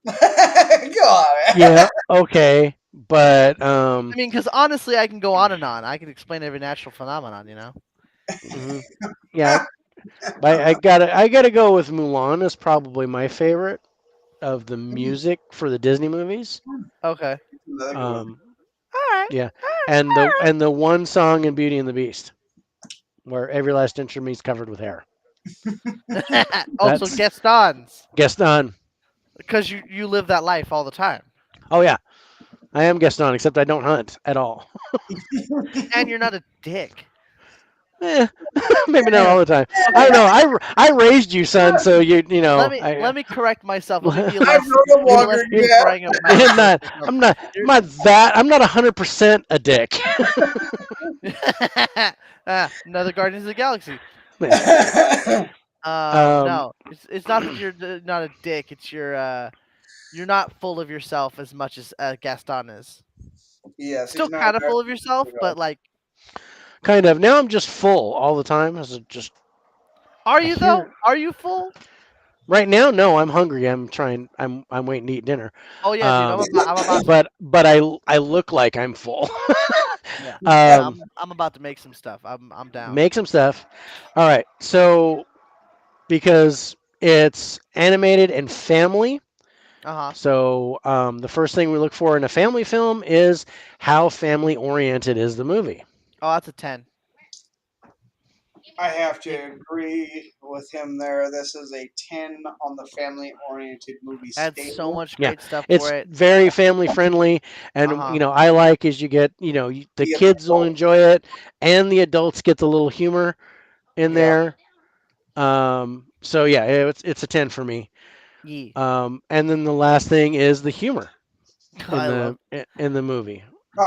Come on, man. yeah, okay. But I mean, because honestly, I can go on and on. I can explain every natural phenomenon. mhm. Yeah, I gotta go with Mulan as probably my favorite of the music for the Disney movies. Okay. Another good one. Um, All right. yeah, and the one song in Beauty and the Beast where every last instrument is covered with hair. Also, That's Gaston's, Gaston. because you live that life all the time, Oh yeah, I am Gaston, except I don't hunt at all. and you're not a dick. Eh, maybe not all the time. I don't Okay. know. I raised you, son, so you Let know me I. let me correct myself. Let me be I'm less. no Be you, longer less you, yet. forthright about I'm this. not. No, I'm not. I'm you're, not that. I'm not 100% a dick. another Guardians of the Galaxy. Yeah. Um. No, it's not that you're not a dick. It's you're not full of yourself as much as Gaston is. Yes, Still he's not. kind of full of yourself, but like, Kind of. Now I'm just full all the time. As just are I you hear though? Are you full? right now. No, I'm hungry. I'm trying. I'm waiting to eat dinner. Oh yeah, dude. Um. I'm about to. But I look like I'm full. Yeah, yeah. um. I'm about to make some stuff. I'm down. Make some stuff. All right. So because it's animated and family. Uh huh. So the first thing we look for in a family film is how family oriented is the movie. Oh, that's a 10. I have to It agree with him there. This is a 10 on the family-oriented movie had so scale. much Yeah, great stuff for it's it. very family friendly, Uh and huh. I like is you get the The kids will adult, enjoy it, and the adults get the little humor in yeah. there. So yeah, it's a 10 for me. Yeah. And then the last thing is the humor in I love. the movie.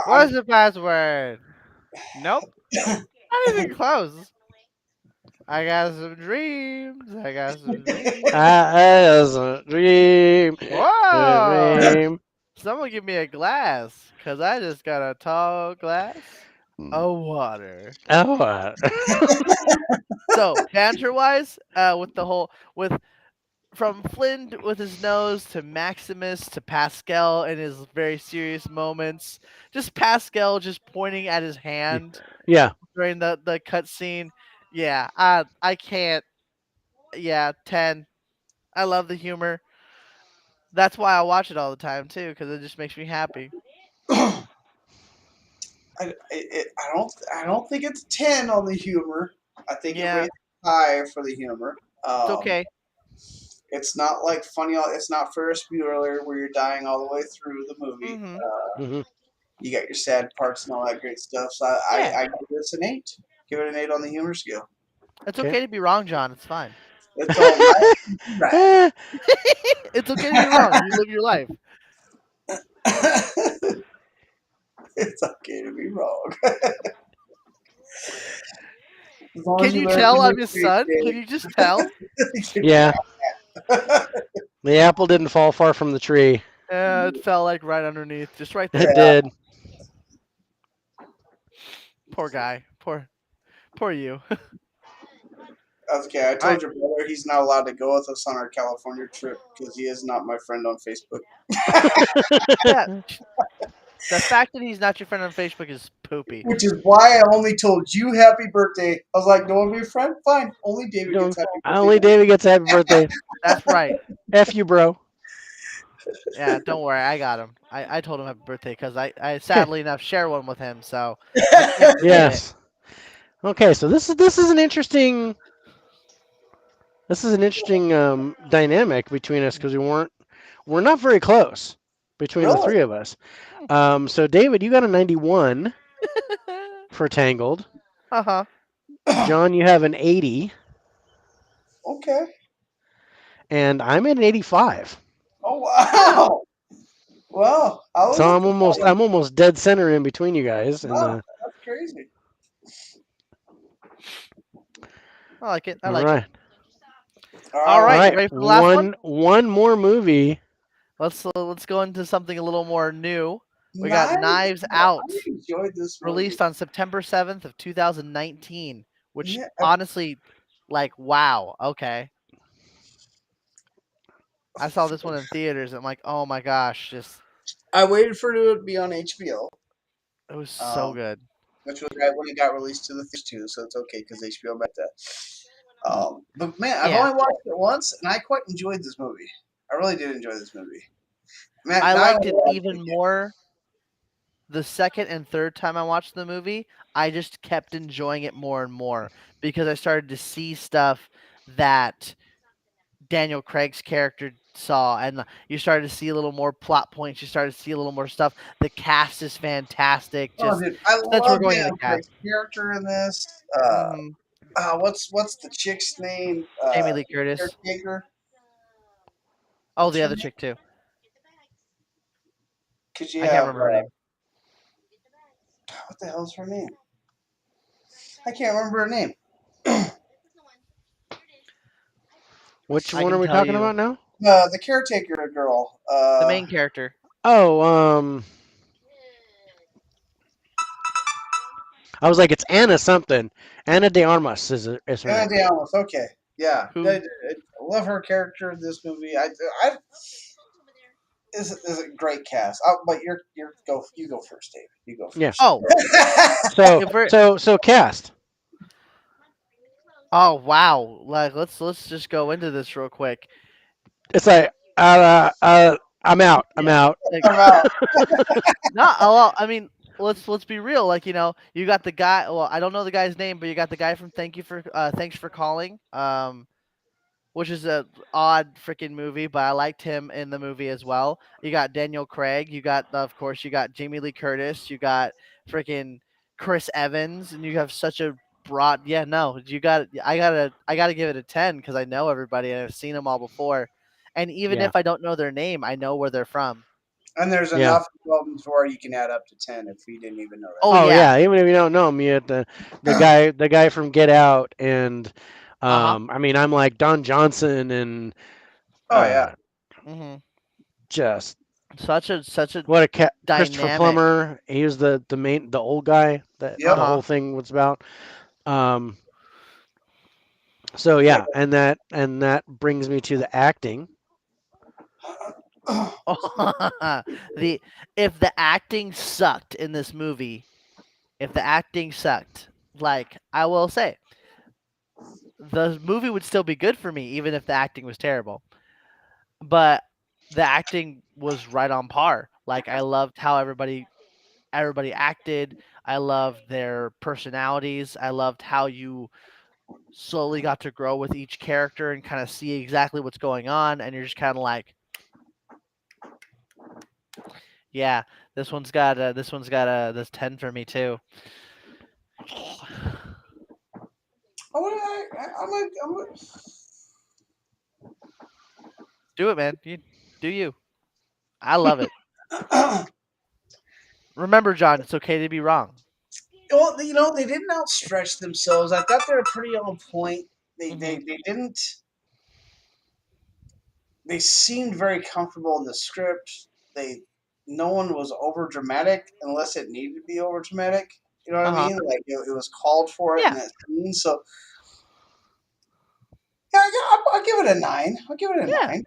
What's the password? Nope. Not even close. I got some dreams. I got some dreams. As a dream, a Whoa! dream. Someone give me a glass, cause I just got a tall glass of water. Oh, So banter wise, with the whole with from Flynn with his nose to Maximus to Pascal in his very serious moments, just Pascal just pointing at his hand yeah. during the cutscene. Yeah, I can't. Yeah, 10. I love the humor. That's why I watch it all the time too, because it just makes me happy. I don't think it's 10 on the humor. I think it Yeah, rates high for the humor. it's okay. It's not like funny. It's not Ferris Bueller where you're dying all the way through the movie. Hmm. Hmm. You got your sad parts and all that great stuff. So Yeah, I give this an 8. Give it an 8 on the humor scale. it's Okay. okay to be wrong, John. It's fine. It's all right. Eh, It's okay to be wrong. You live your life. It's okay to be wrong. As long as Can you you learn to tell I'm make his great son? Can you just tell? yeah. The apple didn't fall far from the tree. It fell like right underneath, just right It there. Yeah. did. Poor guy. Poor you. Okay, I All right. told your brother he's not allowed to go with us on our California trip because he is not my friend on Facebook. Yeah. The fact that he's not your friend on Facebook is poopy. Which is why I only told you happy birthday. I was like, don't want to be a friend? Fine. Only David Don't- gets happy birthday. Only David gets a happy birthday. That's right. F you, bro. Yeah, don't worry. I got him. I told him happy birthday because I Okay. sadly enough share one with him, so I can't forget it. Yes. Okay. So this is an interesting dynamic between us because we're not very close between the Really? three of us. So David, you got a 91 for Tangled. Uh huh. John, you have an 80, Okay. and I'm at an 85. Oh, wow. Well, I was So at I'm the almost bottom. I'm almost dead center in between you guys. And Wow, that's crazy. I like it. I all like it. right, All All all right, you right, ready for the last one? one more movie. Let's go into something a little more new. We got right. Knives Nice. Out, I enjoyed this movie. released on September 7th of 2019, which Yeah. honestly, like, wow. Okay, I saw this one in theaters. I'm like, oh my gosh, just I waited for it to be on HBO, It was so um, good. which was right when it got released to the theaters too, so it's okay because HBO back that. But man, I've Yeah, only watched it once, and I quite enjoyed this movie. I really did enjoy this movie. Man, I not liked only it did I even like it, more the second and third time I watched the movie. I just kept enjoying it more and more because I started to see stuff that Daniel Craig's character saw, and you started to see a little more plot points. You started to see a little more stuff. The cast is fantastic. oh Just dude, I since we're love going to the Daniel cast, Craig's character in this. hmm What's the chick's name? Jamie Lee The Curtis. caretaker. Oh, What's the her other name? chick too. Because you I can't have remember her name. what the hell's her name? I can't remember her name. Which I one are can we tell talking you about now? The caretaker girl. the main character. Oh, I was like, it's Anna something. Anna de Armas is her Anna name. de Armas. Okay, yeah, Who? I love her character in this movie. I is a great cast. But you go first, Dave. You go Yeah. first. Oh, So if we're so cast. oh wow, like let's just go into this real quick. It's like I'm out. I'm Yeah, out. like I'm out. not a lot. I mean, let's be real. Like you got the guy. Well, I don't know the guy's name, but you got the guy from Thanks for Calling. Which is a odd freaking movie, but I liked him in the movie as well. You got Daniel Craig. You got of course you got Jamie Lee Curtis. You got freaking Chris Evans, and you have such a broad. Yeah, no, you got. I gotta give it a 10 because I know everybody and I've seen them all before. And even Yeah. if I don't know their name, I know where they're from. And there's Yeah. enough involvement where you can add up to 10 if you didn't even know Oh Oh yeah. yeah. Even if you don't know him, you had the guy from Get Out, and Uh huh. I mean, I'm like Don Johnson and that. Oh yeah. uh, hmm just Such a what a Christopher dynamic. Plummer. He was the old guy that Uh Yep. the huh. whole thing was about. Um, so Yeah. yeah, and that brings me to the acting. the if the acting sucked in this movie, if the acting sucked, like I will say, the movie would still be good for me even if the acting was terrible. But the acting was right on par. Like I loved how everybody acted. I loved their personalities. I loved how you slowly got to grow with each character and kind of see exactly what's going on, and you're just kind of like, yeah, this one's got a this 10 for me too. I'm Do it, man. You do you. I love it. a, Remember, John, it's okay to be wrong. well, they didn't outstretch themselves. I thought they were pretty on point. They, they, hmm they didn't. They seemed very comfortable in the script. They No one was over dramatic unless it needed to be over dramatic. You know what Uh I huh. mean? Like it was called for it in Yeah. that scene. So yeah, I'll give it a 9. I'll give it a Yeah. 9.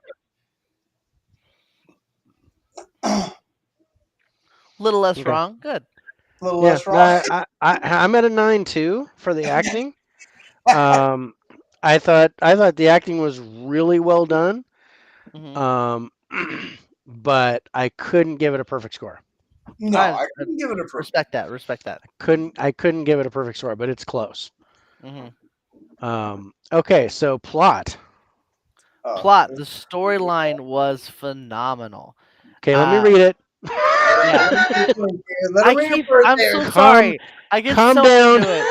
A Little less Okay. wrong. Good. little Yeah, less wrong. I'm at a 9 too for the acting. Um, I thought the acting was really well done. hmm Um, but I couldn't give it a perfect score. No, I I couldn't give it a perfect. respect that. Respect that. I couldn't give it a perfect score, but it's close. hmm Okay, so plot. Oh, Plot. The storyline was phenomenal. Okay, let me Uh, read it. yeah. let him I read it keep. for I'm there. so calm sorry. I get calm so down. into it.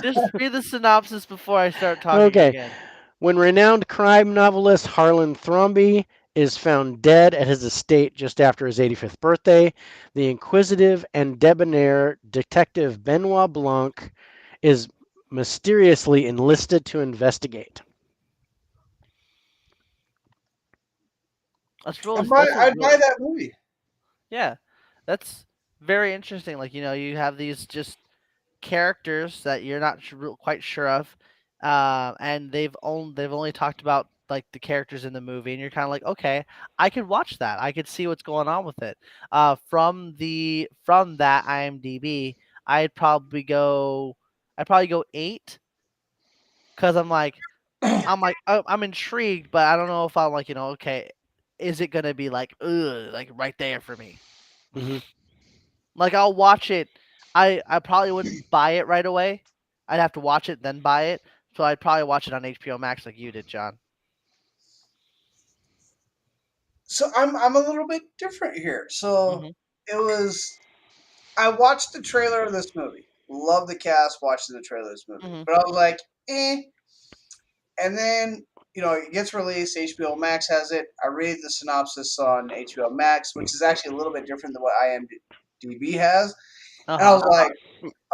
Just read the synopsis before I start talking Okay. again. When renowned crime novelist Harlan Thrombey is found dead at his estate just after his 85th birthday, the inquisitive and debonair detective Benoit Blanc is mysteriously enlisted to investigate. That's really. That's a I'd real. buy that movie. Yeah. That's very interesting. Like you have these just characters that you're not quite sure of, and they've only talked about like the characters in the movie, and you're kind of like, okay, I could watch that. I could see what's going on with it. From that IMDb, I'd probably go I'd probably go 8 because I'm intrigued, but I don't know if I'm like, okay, is it gonna be like, ugh, like right there for me? Hmm. Like I'll watch it. I probably wouldn't buy it right away. I'd have to watch it then buy it. So I'd probably watch it on HBO Max like you did, John. So I'm a little bit different here. So Mhm. it was I watched the trailer of this movie. Love the cast. Watching the trailer of this movie, Mhm. but I was like, eh. And then it gets released. HBO Max has it. I read the synopsis on HBO Max, which is actually a little bit different than what IMDb has. Uh And I huh. was like,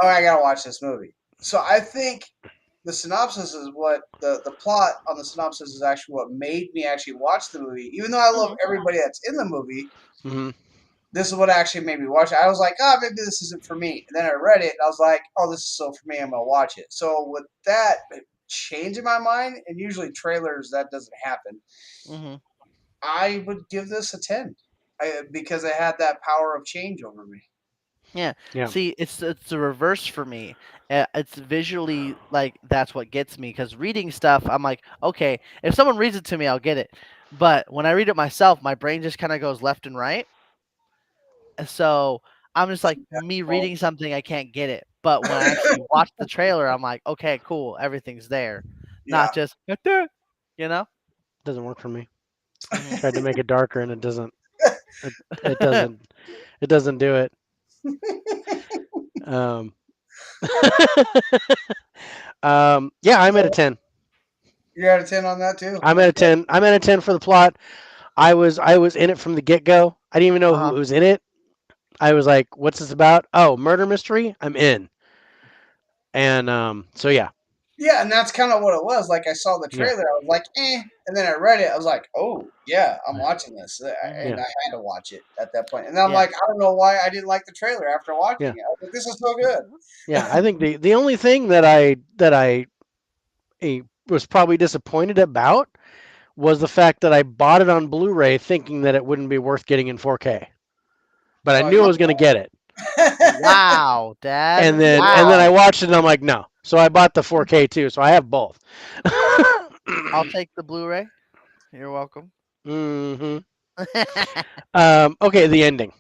oh, I gotta watch this movie. So I think the synopsis is what the plot on the synopsis is actually what made me actually watch the movie. Even though I love Mhm. everybody that's in the movie, Hmm. this is what actually made me watch it. I was like, oh, maybe this isn't for me. And then I read it and I was like, oh, this is so for me. I'm gonna watch it. So with that change in my mind, and usually trailers that doesn't happen, Mhm. I would give this a 10 because it had that power of change over me. Yeah. Yeah. See, it's the reverse for me. It's visually like that's what gets me because reading stuff, I'm like, okay, if someone reads it to me, I'll get it. But when I read it myself, my brain just kind of goes left and right. So I'm just like me Well, reading something, I can't get it. But when I actually watch the trailer, I'm like, okay, cool, everything's there, yeah. not just you know. Doesn't work for me. Hmm. Tried to make it darker and it doesn't. It, it doesn't. It doesn't do it. Um, yeah, I'm at a So 10. you're at a 10 on that too? I'm at a Okay. 10. I'm at a 10 for the plot. I was in it from the get go. I didn't even know Uh who huh. was in it. I was like, "What's this about?" Oh, murder mystery. I'm in. And so yeah, Yeah, and that's kind of what it was. Like I saw the yeah, trailer, I was like, eh, and then I read it, I was like, oh yeah, I'm watching this, Hmm. and yeah, I had to watch it at that point. And then I'm Yeah. like, I don't know why I didn't like the trailer after watching yeah, it. I was like, this is so good. yeah. I think the only thing that I was probably disappointed about was the fact that I bought it on Blu-ray thinking that it wouldn't be worth getting in 4K, but I Oh, knew I was going to get it. Wow, Dad. And then I Wow. watched it and I'm like, no. So I bought the 4K too. So I have both. I'll take the Blu-ray. You're welcome. Hmm. Okay, the ending.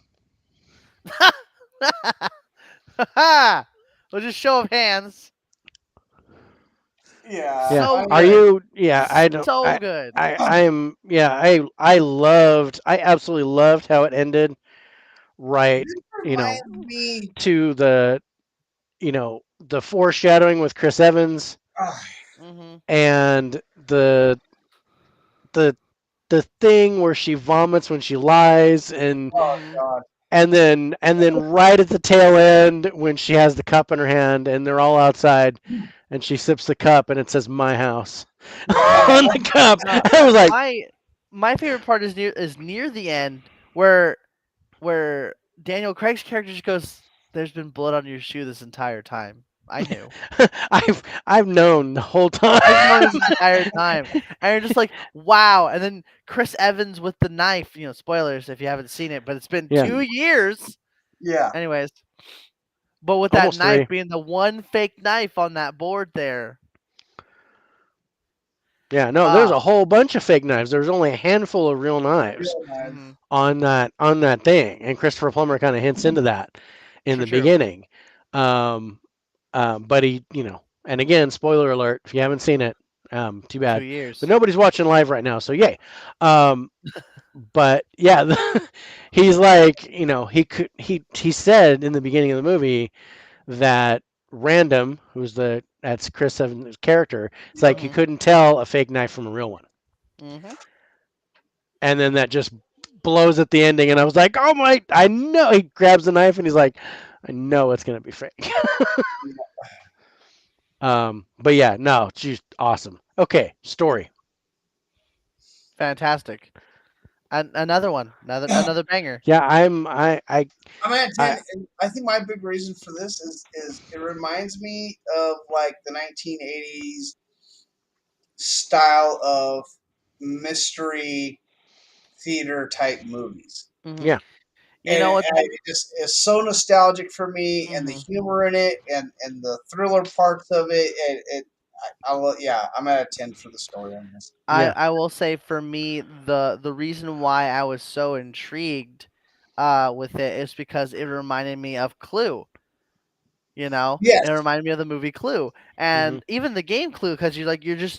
We'll just show of hands. yeah, Yeah. So I Are good. you? Yeah. I don't. So I. good. I'm. Yeah. I loved. I absolutely loved how it ended. Right. this You know, reminds me. to the foreshadowing with Chris Evans Oh, Mhm. and the the thing where she vomits when she lies oh Mhm. God, and then right at the tail end when she has the cup in her hand and they're all outside and she sips the cup and it says my house on the cup. No, I was like, my favorite part is near the end where Daniel Craig's character just goes, "There's been blood on your shoe this entire time. I knew. I've known the whole time. I've known this entire time." And you're just like, "Wow!" And then Chris Evans with the knife. Spoilers if you haven't seen it, but it's been Yeah, 2 years. yeah, Anyways, but with that almost knife 3. being the one fake knife on that board there, Yeah, no, there's ah, a whole bunch of fake knives. There's only a handful of real knives real nice. mhm, on that thing, and Christopher Plummer kind of hints into that in true, the true, beginning. Um, but he, and again, spoiler alert if you haven't seen it, too two bad. But years. nobody's watching live right now, so yay. Um, but yeah, he's like, he said in the beginning of the movie that Random, that's Chris Evans' character, it's like he Mhm, couldn't tell a fake knife from a real one, mhm. and then that just blows at the ending, and I was like, oh my, I know. He grabs the knife and he's like, I know it's gonna be fake. But yeah, no, she's awesome. Okay, story. Fantastic. And another one, another banger. Yeah, I'm at I 10, and I think my big reason for this is it reminds me of like the 1980s style of mystery theater type movies. Hmm. Yeah. You know what? It just is so nostalgic for me, and the Hmm. humor in it, and the thriller parts of it. Yeah, I'm at a 10 for the story on this. Yeah. I will say for me the reason why I was so intrigued with it is because it reminded me of Clue. It Yes, reminded me of the movie Clue, Hmm. and even the game Clue, because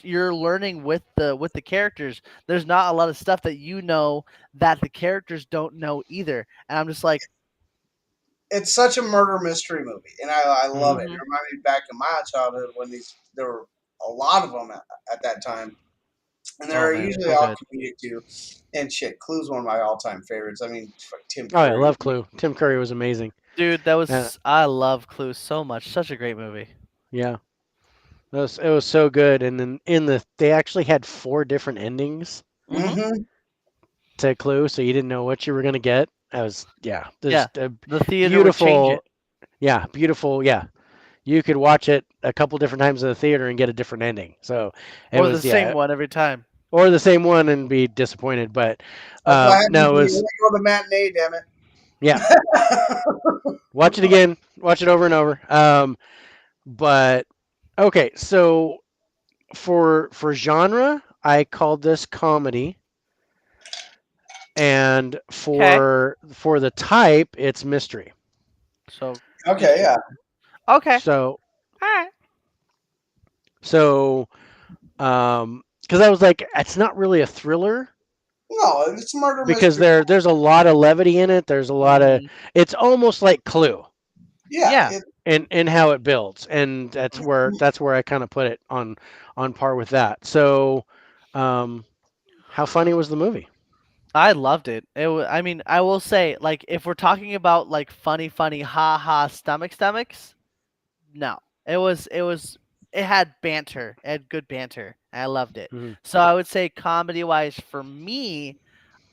you're learning with the characters. There's not a lot of stuff that that the characters don't know either, and I'm just like, it's such a murder mystery movie, and I love it. hmm It reminded me back in my childhood when there were a lot of them at that time, and oh they're man, usually so all good, comedic too. And shit, Clue's one of my all time favorites. I mean, Tim Oh, yeah, I Curry. love Clue. Tim Curry was amazing. dude. Uh, I love Clue so much. Such a great movie. yeah, it was so good. And then they actually had four different endings Hmm. Mm-hmm. to Clue, so you didn't know what you were gonna get. I was yeah, Yeah, just a the theater would change it, beautiful, yeah, beautiful, yeah. You could watch it a couple different times in the theater and get a different ending. So it or the was same yeah, one every time. or the same one and be disappointed. But That's why I had no, it to was go to the matinee. Damn yeah. it. Watch it again. Watch it over and over. But okay, so for genre, I called this comedy, and Okay, for the type, it's mystery. so Okay, mystery. yeah. Okay, So all right. so because I was like, it's not really a thriller No, it's murder because mystery. there's a lot of levity in it. There's a lot of Hmm. it's almost like Clue Yeah, Yeah. in how it builds, and that's where I kind of put it on par with that. So, how funny was the movie? I loved it. I mean, I will say, like, if we're talking about like funny, ha ha, stomachs. No, it had banter. It had good banter. I loved it. Hmm. So I would say comedy wise for me,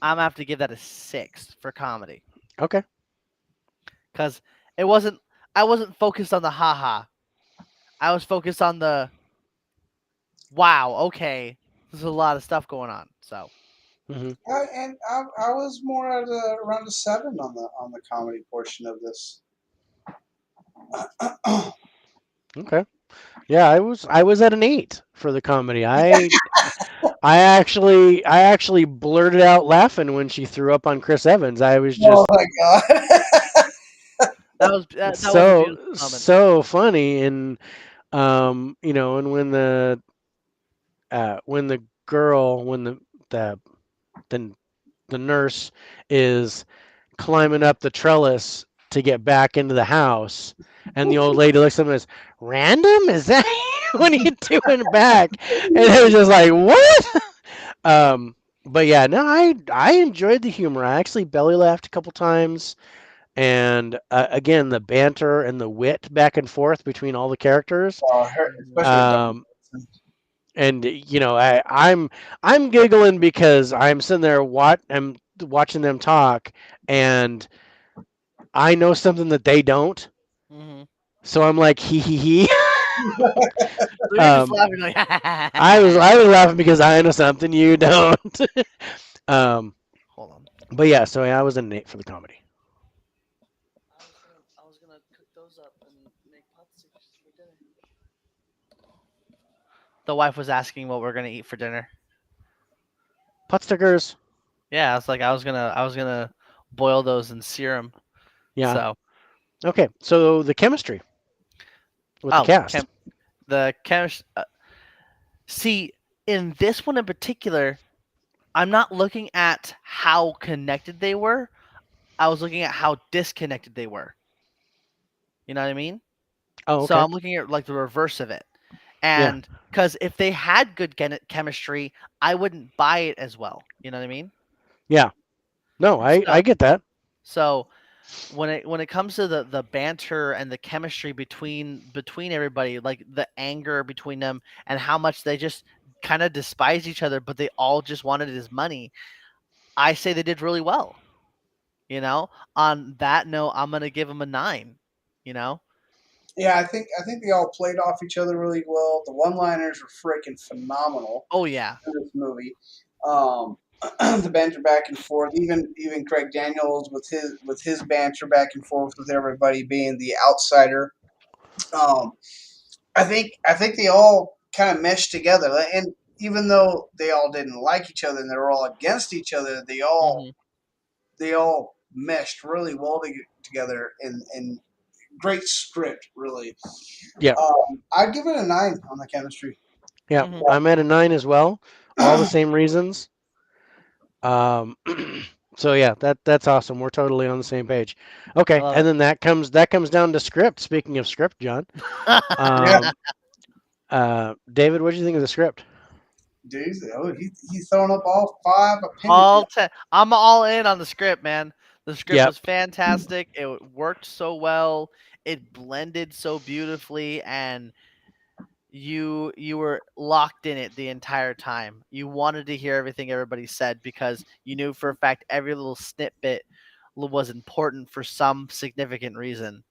I'm gonna have to give that a 6 for comedy Okay. because it wasn't. I wasn't focused on the ha ha. I was focused on the wow. Okay, there's a lot of stuff going on. So Hmm. I was more at around a 7 on the comedy portion of this. Okay. Yeah, I was at an 8 for the comedy. I actually blurted out laughing when she threw up on Chris Evans. I was Oh just my god! that was a so beautiful moment. so funny, and and when the girl when the the, the nurse is climbing up the trellis to get back into the house, and the old lady looks at him and says, "Random? Is that what are you doing back?" And it was just like, "What?" Um, but yeah, no, I enjoyed the humor. I actually belly laughed a couple times, and again, the banter and the wit back and forth between all the characters. Mhm. Especially with Don Um, Johnson. and I'm giggling because I'm sitting there I'm watching them talk, and I know something that they don't, Mhm. so I'm like hee hee hee. So you're just um, laughing like, I was laughing because I know something you don't. um, hold on. but yeah, so I was an 8 for the comedy. I was gonna cook those up and make pot sticks for dinner. The wife was asking what we're gonna eat for dinner. Pot stickers. Yeah, I was like, I was gonna boil those and sear them. Yeah. So, Okay. So the chemistry with the oh, cast. the chemist. See, in this one in particular, I'm not looking at how connected they were. I was looking at how disconnected they were. You know what I mean? Oh, So okay. I'm looking at like the reverse of it. Yeah. And because if they had good chemistry, I wouldn't buy it as well. You know what I mean? Yeah. No, I So, get that. so when it comes to the banter and the chemistry between everybody, like the anger between them and how much they just kind of despise each other, but they all just wanted his money. I say they did really well. You know, on that note, I'm gonna give them a 9. You know, Yeah, I think they all played off each other really well. The one-liners were freaking phenomenal oh yeah, in this movie. Um, the banter back and forth, even Craig Daniels with his banter back and forth with everybody being the outsider. Um, I think they all kind of meshed together, and even though they all didn't like each other and they were all against each other, Hmm. they all meshed really well together in great script. Really, Yeah, I'd give it a 9 on the chemistry. yeah. Hmm. I'm at a 9 as well. All the same reasons. Um, so yeah, that's awesome. We're totally on the same page. I Okay, love and it. then that comes down to script. Speaking of script, John, Yeah, um, David, what do you think of the script? dude. Oh, he's throwing up all 5 appendages. All 10. I'm all in on the script, man. The script Yep. was fantastic. It worked so well. It blended so beautifully, and you were locked in it the entire time. You wanted to hear everything everybody said because you knew for a fact every little snippet was important for some significant reason.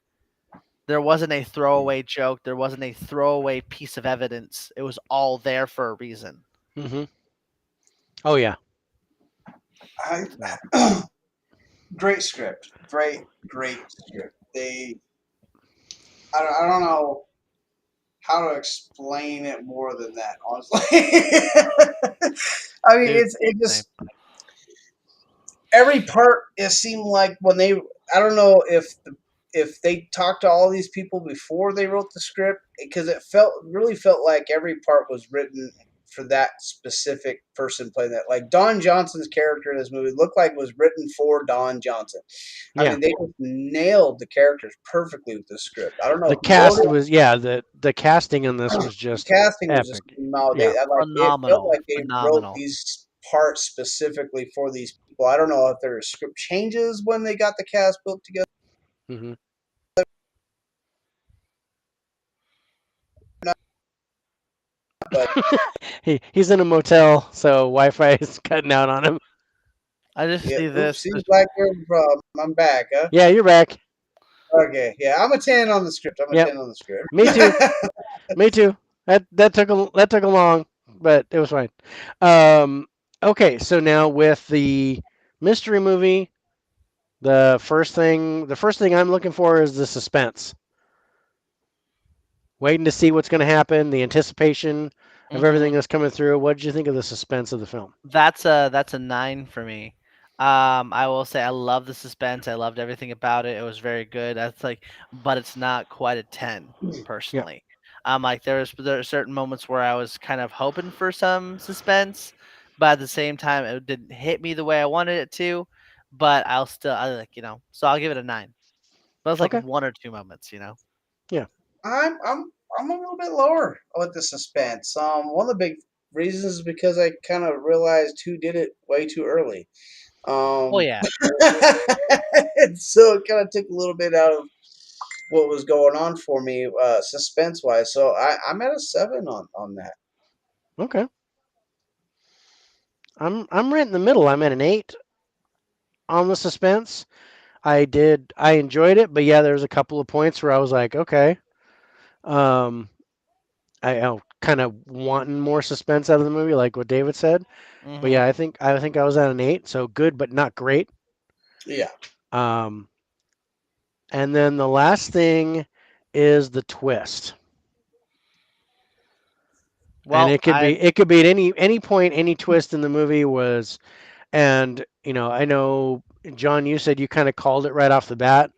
There wasn't a throwaway joke. There wasn't a throwaway piece of evidence. It was all there for a reason. Hmm. Oh yeah. So I, great script, great script. I don't know how to explain it more than that, honestly. I mean, dude, it same. just every part. It seemed like when they. I don't know if they talked to all these people before they wrote the script because it really felt like every part was written for that specific person playing that. Like Don Johnson's character in this movie looked like it was written for Don Johnson. I Yeah. mean, they just nailed the characters perfectly with the script. I don't know The who wrote cast it. was yeah. The casting in this was The just casting was just epic. no. Yeah. I like it felt Phenomenal. like they wrote Phenomenal. these parts specifically for these people. I don't know if there were script changes when they got the cast built together, Hmm. but He's in a motel, so Wi-Fi is cutting out on him. I just yeah. see Oops, this. seems like we're I'm back, huh? Yeah, you're back. Okay, yeah, I'm a 10 on the script. I'm a Yep. 10 on the script. Me too. Me too. That took a long, but it was fine. Um, okay, so now with the mystery movie, the first thing I'm looking for is the suspense. Waiting to see what's going to happen, the anticipation of Hmm. everything that's coming through. What did you think of the suspense of the film? That's a 9 for me. I will say I love the suspense. I loved everything about it. It was very good. That's like, but it's not quite a 10 Yeah. personally. Like there are certain moments where I was kind of hoping for some suspense, but at the same time it didn't hit me the way I wanted it to. But I like so I'll give it a 9. But it's like Okay. one or two moments. Yeah. I'm a little bit lower with the suspense. One of the big reasons is because I kind of realized who did it way too early. Oh Um, yeah. and so it kind of took a little bit out of what was going on for me, suspense wise. So I'm at a 7 on that. Okay. I'm right in the middle. I'm at an 8 on the suspense. I enjoyed it, but yeah, there's a couple of points where I was like, okay, um, I kind of wanting more suspense out of the movie, like what David said. But Mhm. yeah, I think I was at an 8, so good but not great. Yeah. Um, and then the last thing is the twist, and Well, it could be at any point, any twist in the movie was, and I know John, you said you kind of called it right off the bat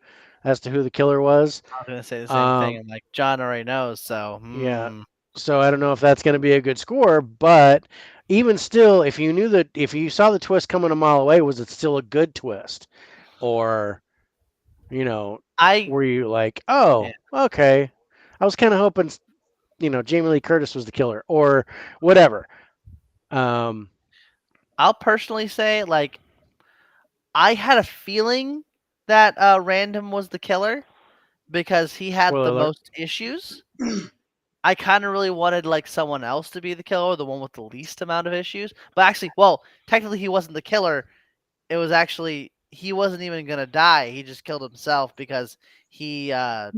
as to who the killer was. I was gonna say the same thing. Um, I'm like John already knows, so Yeah. So I don't know if that's going to be a good score, but even still, if you saw the twist coming a mile away, was it still a good twist? Or, you know, I were you like, yeah. oh, okay. I was kind of hoping, Jamie Lee Curtis was the killer or whatever. Um, I'll personally say like I had a feeling that Random was the killer because he had spoiler the alert. most issues. I kind of really wanted like someone else to be the killer, the one with the least amount of issues. But actually, well, technically he wasn't the killer. It was actually he wasn't even gonna die. He just killed himself because he Yeah.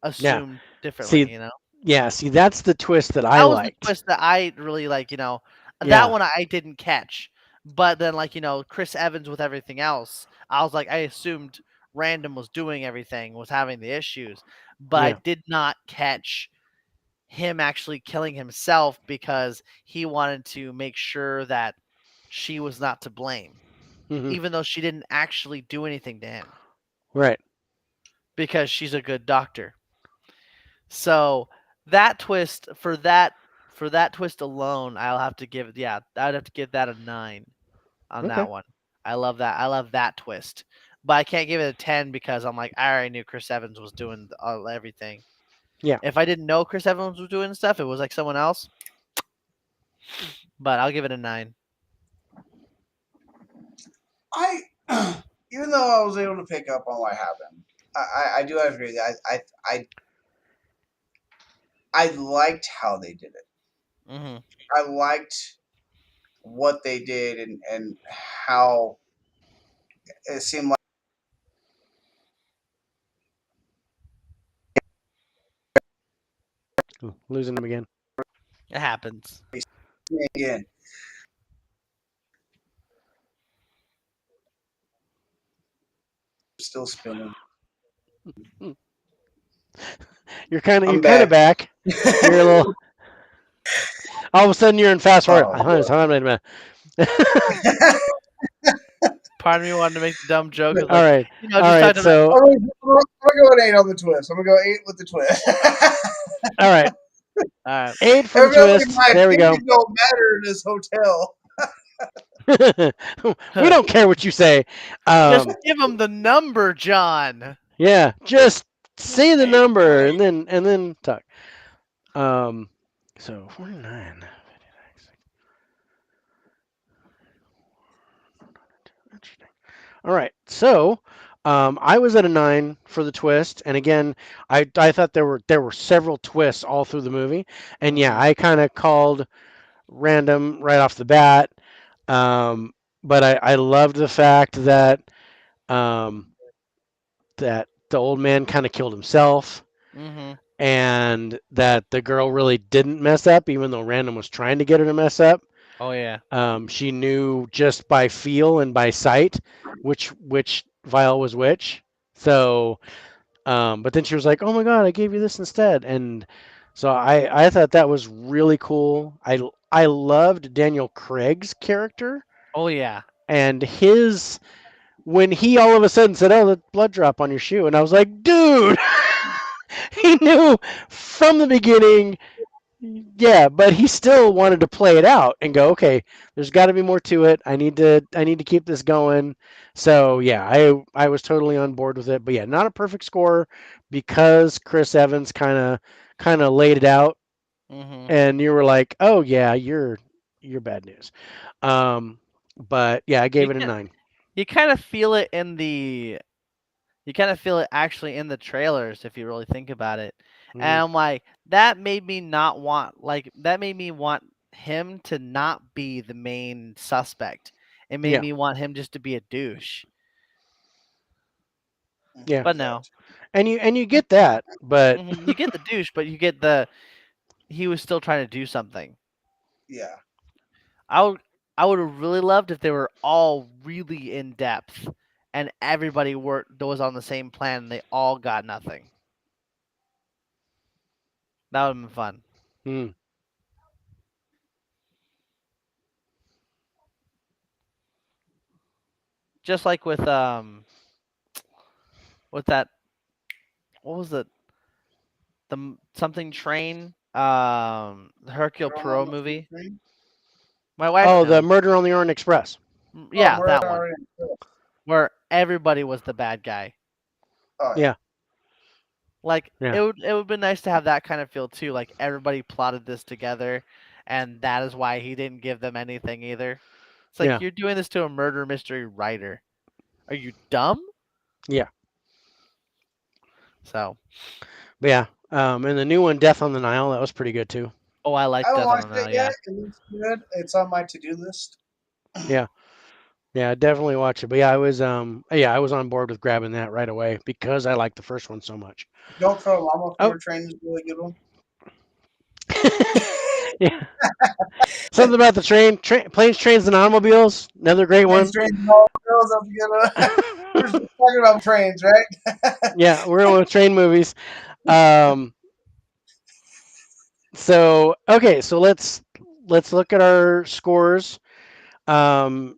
assumed differently. See, yeah, see, that's the twist that I That was the liked. twist that I really like. That Yeah. one I didn't catch. But then, like, Chris Evans with everything else, I was like, I assumed Random was doing everything, was having the issues. But I Yeah. did not catch him actually killing himself because he wanted to make sure that she was not to blame, Hmm. even though she didn't actually do anything to him Right. because she's a good doctor. So that twist for that twist alone, I'll have to give I'd have to give that a 9 on Okay. that one. I love that. I love that twist. But I can't give it a 10 because I'm like, I already knew Chris Evans was doing everything. Yeah. If I didn't know Chris Evans was doing stuff, it was like someone else. But I'll give it a 9. I, even though I was able to pick up on what happened, I do agree with you. I liked how they did it. Mm-hmm. I liked what they did and how it seemed like Ooh, losing him again. It happens. again. Still spinning. You're kind of I'm you're back. back. You're a little. All of a sudden, you're in fast forward. Oh, Part of me wanted to make the dumb joke of All like, right. All just right. talking about. So, I'm gonna go an 8 on the twist. I'm gonna go 8 with the twist. all right. All right, 8 for the Evidently, twist. my There we go. opinion don't matter in this hotel. We don't care what you say. just Um, give him the number, John. yeah, just say the number and then talk. Um, so 49. Interesting. All right. So, I was at a 9 for the twist, and again, I thought there were several twists all through the movie, and yeah, Mm-hmm. I kind of called random right off the bat. Um, but I loved the fact um, that the old man kind of killed himself, Mm-hmm. and that the girl really didn't mess up, even though Random was trying to get her to mess up. Oh yeah. She knew just by feel and by sight which vial was which. So, but then she was like, "Oh my God, I gave you this instead," and so I thought that was really cool. I loved Daniel Craig's character Oh yeah. and his when he all of a sudden said, "Oh, the blood drop on your shoe," and I was like, "Dude." He knew from the beginning. Yeah, but he still wanted to play it out and go, okay, there's got to be more to it. I need to keep this going. So yeah, I was totally on board with it. But yeah, not a perfect score because Chris Evans kind of laid it out, Mm-hmm. and you were like, oh yeah, you're bad news. Um, but yeah, I You gave it a can 9. you kind of feel it in the you kind of feel it actually in the trailers if you really think about it. And Mm, I'm like, that made me want him to not be the main suspect. It made yeah, me want him just to be a douche. yeah, But no. and you get that, but You get the douche, but you get the he was still trying to do something. Yeah. I would I would have really loved if they were all really in depth and everybody was on the same plan and they all got nothing. That would have been fun. mm, Just like with that what was it? Something train the Hercule Drone on Poirot the food movie. train? My wife oh, the knows. Murder on the Orient Express. Oh, Yeah, we're that one. already. Where everybody was the bad guy. Oh yeah. Yeah, Like yeah, it would be nice to have that kind of feel too. Like everybody plotted this together, and that is why he didn't give them anything either. It's like yeah, you're doing this to a murder mystery writer. Are you dumb? yeah. So, But yeah, and the new one, Death on the Nile, that was pretty good too. oh, I I like haven't Death on watched the it Nile. yet. Yeah. It looks good. It's on my to-do list. Yeah, yeah, definitely watch it. But yeah, I was on board with grabbing that right away because I like the first one so much. Don't Throw a Llama from Oh, a Train is a really good one. Yeah. Something about the planes, trains, and automobiles. Another great Planes, one. trains, and automobiles. That's a good one. We're just talking about trains, right? Yeah, we're going with train movies. Um, so okay, so let's look at our scores. Um,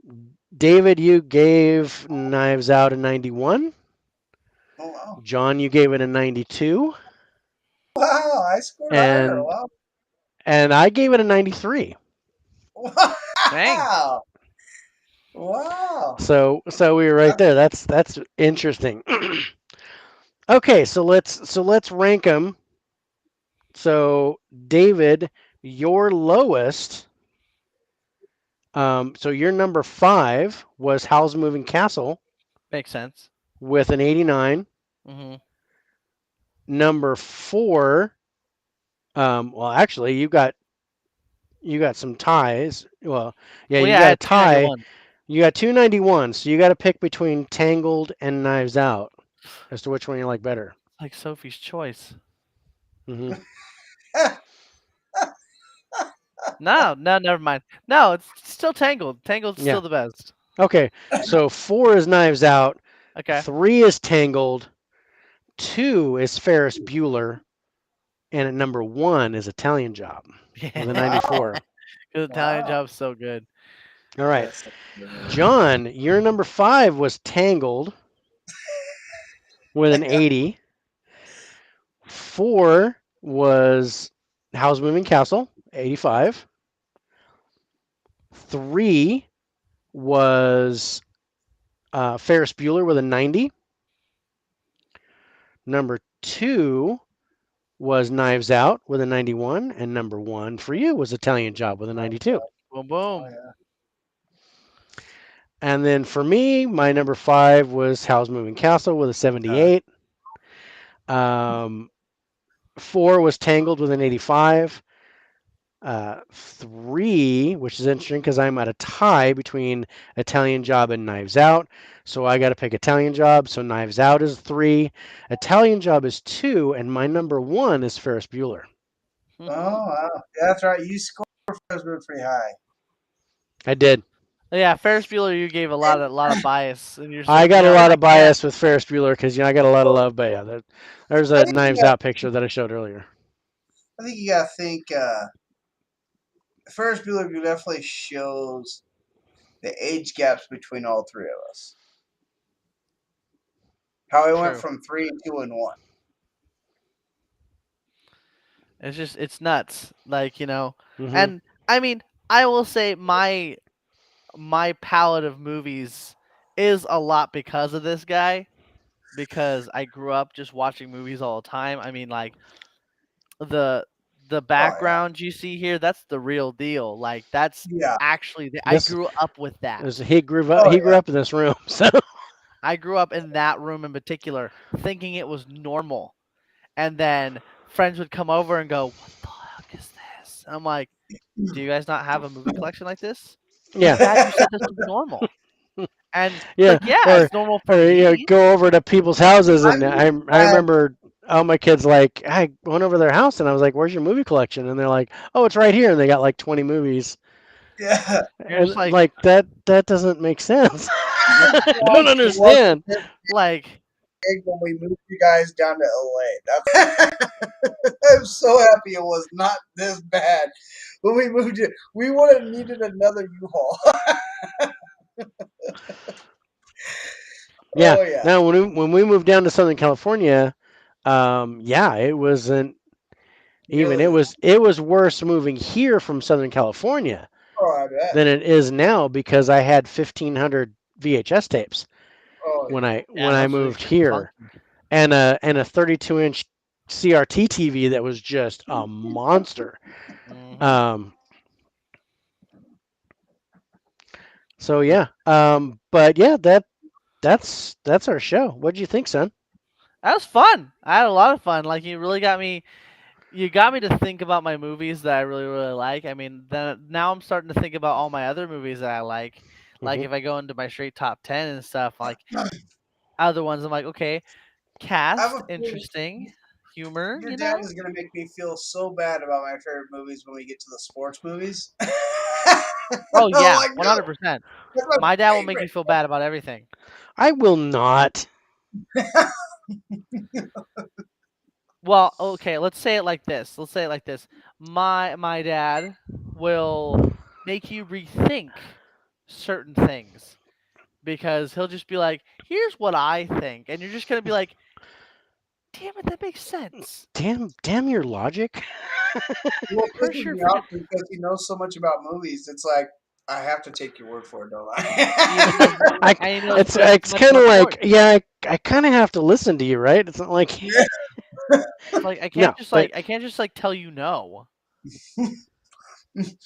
David, you gave Knives Out a 91. Oh wow! John, you gave it a 92, Wow, I scored higher. and Wow! I gave it a 93. Dang. Wow! Wow! So we were right That's there. That's interesting. Okay, so let's rank them. So David, your lowest. So your number 5 was Howl's Moving Castle Makes sense. with an 89. Hmm. Number 4. Well, actually, you got some ties. Well, yeah, Well, you yeah, I got a had tie. 291. You got 291. So you got to pick between Tangled and Knives Out as to which one you like better. Like Sophie's Choice. Hmm. No, no, never mind. No, it's still Tangled. Tangled's Yeah. still the best. Okay. So 4 is Knives Out. Okay. 3 is Tangled. 2 is Ferris Bueller. And at number 1 is Italian Job with a Yeah. wow! 94. Because Italian Wow! Job's so good. All right. That's so good. John, your number 5 was Tangled with an 80. 4 was Howl's Moving Castle, 85. 3 was Ferris Bueller with a 90. Number 2 was Knives Out with a 91. And number 1 for you was Italian Job with a 92. Boom, Oh boom. yeah. And then for me, my number 5 was Howl's Moving Castle with a 78. Um, 4 was Tangled with an 85. 3, which is interesting because I'm at a tie between Italian Job and Knives Out. So I got to pick Italian Job. So Knives Out is 3. Italian Job is 2. And my number 1 is Ferris Bueller. Oh wow! Yeah, that's right. You scored first been pretty high. I did. Yeah, Ferris Bueller, you gave a lot And of bias, and you're I sitting got a there lot of like, man, bias with Ferris Bueller because I got a lot of love. But yeah, there's I a think you Knives got. Out picture that I showed earlier. I think you got to think. Ferris Bueller definitely shows the age gaps between all three of us. How it went true. from 3 and 2 and 1. It's nuts. Like, Hmm. and I mean, I will say my palette of movies is a lot because of this guy, because I grew up just watching movies all the time. I mean, like the the Oh yeah. background you see here, that's the real deal. Like that's Yeah. actually I This grew up with that. is he grew up. Oh He grew yeah. up in this room. So I grew up in that room in particular, thinking it was normal. And then friends would come over and go, "What the heck is this?" I'm like, "Do you guys not have a movie collection like this?" yeah, Dad, you said this was normal. And yeah, like, yeah, or it's normal for or me. go over to people's houses, I'm and just I glad. remember all my kids like I went over to their house and I was like, "Where's your movie collection?" And they're like, "Oh, it's right here," and they got like 20 movies, Yeah. You're just and like, like that doesn't make sense. This I don't house wasn't understand. this like, big when we moved you guys down to LA. I'm so happy it was not this bad when we moved you. We would have needed another U-Haul. Yeah. Oh yeah. Now when we moved down to Southern California, yeah, it wasn't even Nearly as it was worse moving here from Southern California oh I bet. than it is now because I had 1,500 VHS tapes Oh when I yeah, when I those are moved here, funky. and a 32-inch CRT TV that was just a monster. Hmm. Um, so yeah, but yeah, that's our show. What do you think, son? That was fun. I had a lot of fun. Like, you really got me. You got me to think about my movies that I really, really like. I mean, then now I'm starting to think about all my other movies that I like. Like, Hmm. if I go into my straight top 10 and stuff, like other ones, I'm like, okay, I have cast, a feeling interesting. humor, Your you dad know. is gonna make me feel so bad about my favorite movies when we get to the sports movies. Oh I'm yeah, like, no, 100%. that's my My dad will make you favorite. feel bad about everything. I will not. Well, okay, let's say it like this. Let's say it like this. My dad will make you rethink certain things because he'll just be like, "Here's what I think," and you're just gonna be like, "Damn it, that makes sense." Damn your logic. Well, For this is sure, me for sure. out because he knows so much about movies. It's like I have to take your word for it, don't He even I? knows, I and he knows it's just as it's much kind of about like sports. yeah, I kind of have to listen to you, right? It's not like Yeah. Like no, but I can't just like tell you no.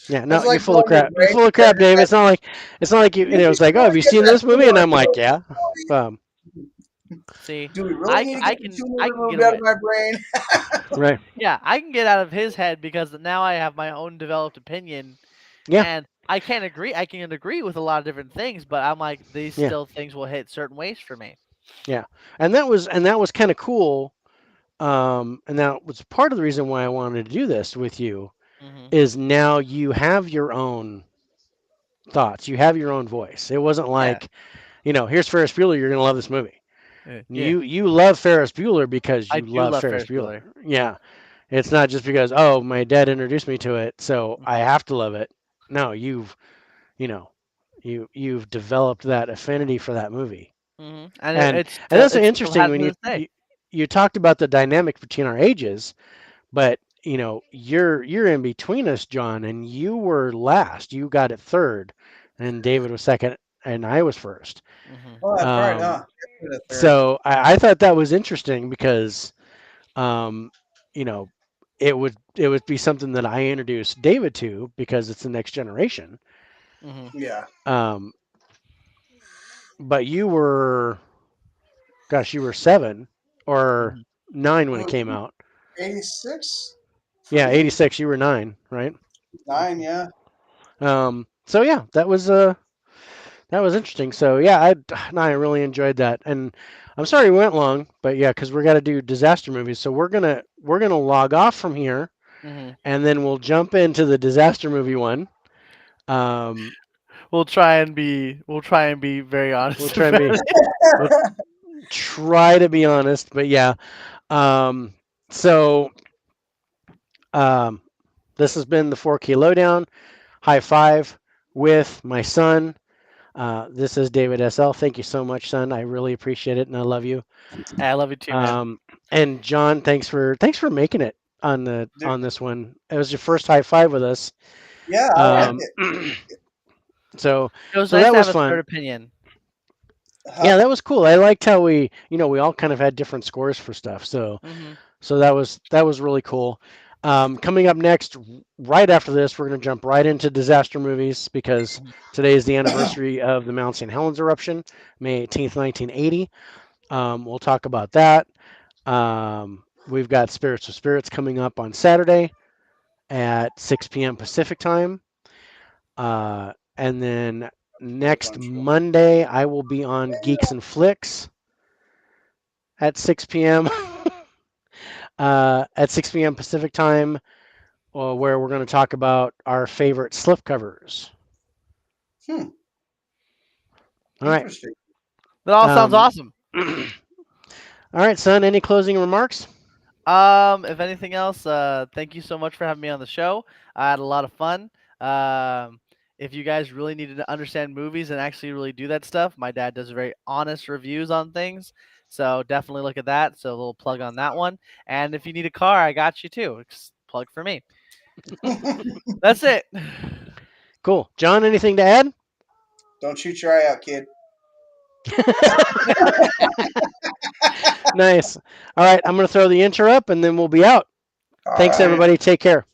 yeah, no, It's you're like full of telling your crap. You're brain full of crap, Dave. It's not like you it's need to like, oh, have really you get seen that this movie? And tumor I'm like, removed. yeah. See, Do we really need to get the I tumor can get removed out of away. my brain? Right. Yeah, I can get out of his head because now I have my own developed opinion, Yeah. and I can't agree. I can agree with a lot of different things, but I'm like these Yeah. still things will hit certain ways for me. Yeah. And that was kind of cool. And that was part of the reason why I wanted to do this with you Hmm. is now you have your own thoughts. You have your own voice. It wasn't Yeah. like, here's Ferris Bueller, you're gonna love this movie. Yeah. You love Ferris Bueller because I you do love love Ferris Ferris Bueller. Bueller. Yeah. It's not just because, oh, my dad introduced me to it, so I Hmm. have to love it. No, you know, you've developed that affinity for that movie. And And and that's it still interesting has when to you, this day. you you talked about the dynamic between our ages, but you're in between us, John, and you were last. You got it third, and David was second, and I was first. Hmm. Oh, that's right, Um, huh? Yeah, the third. so I thought that was interesting because um, you know, it would be something that I introduced David to because it's the next generation. Hmm. Yeah. Um, but you were 7 or Hmm. 9 when it came out. 86 for Yeah, me. 86. You were 9, right? 9, yeah. So yeah, that was interesting. So yeah, I really enjoyed that, and I'm sorry we went long, but yeah, because we're got to do disaster movies. So we're gonna log off from here, Hmm. and then we'll jump into the disaster movie one. Um, We'll try and be very we'll honest try and about be it. we'll try to be honest, but yeah. Um, so um, this has been the 4K Lowdown. Hi-5 with my son. This is David SL. Thank you so much, son. I really appreciate it, and I love you. I love you too, man. And John, thanks for making it on the Dude, on this one. It was your first Hi-5 with us. yeah, I like Um, it. so It was so nice that to have was a third fun. opinion. Huh? Yeah, that was cool. I liked how we all kind of had different scores for stuff. Hmm. So that was really cool. Coming up next, right after this, we're going to jump right into disaster movies because today is the anniversary of the Mount St. Helens eruption, May 18th, 1980. We'll talk about that. We've got Spirits of Spirits coming up on Saturday at 6 p.m. Pacific time. And then next Monday, I will be on Geeks and Flicks at 6 p.m. At 6 p.m. Pacific time, where we're going to talk about our favorite slipcovers. Hmm. All right. Interesting. That all sounds Um, awesome. all right, son. Any closing remarks? If anything else, thank you so much for having me on the show. I had a lot of fun. Um, if you guys really needed to understand movies and actually really do that stuff, my dad does very honest reviews on things. So definitely look at that. So a little plug on that one. And if you need a car, I got you too. Plug for me. That's it. Cool. John, anything to add? Don't shoot your eye out, kid. Nice. All right, I'm going to throw the intro up and then we'll be out. All Thanks, right. everybody. Take care.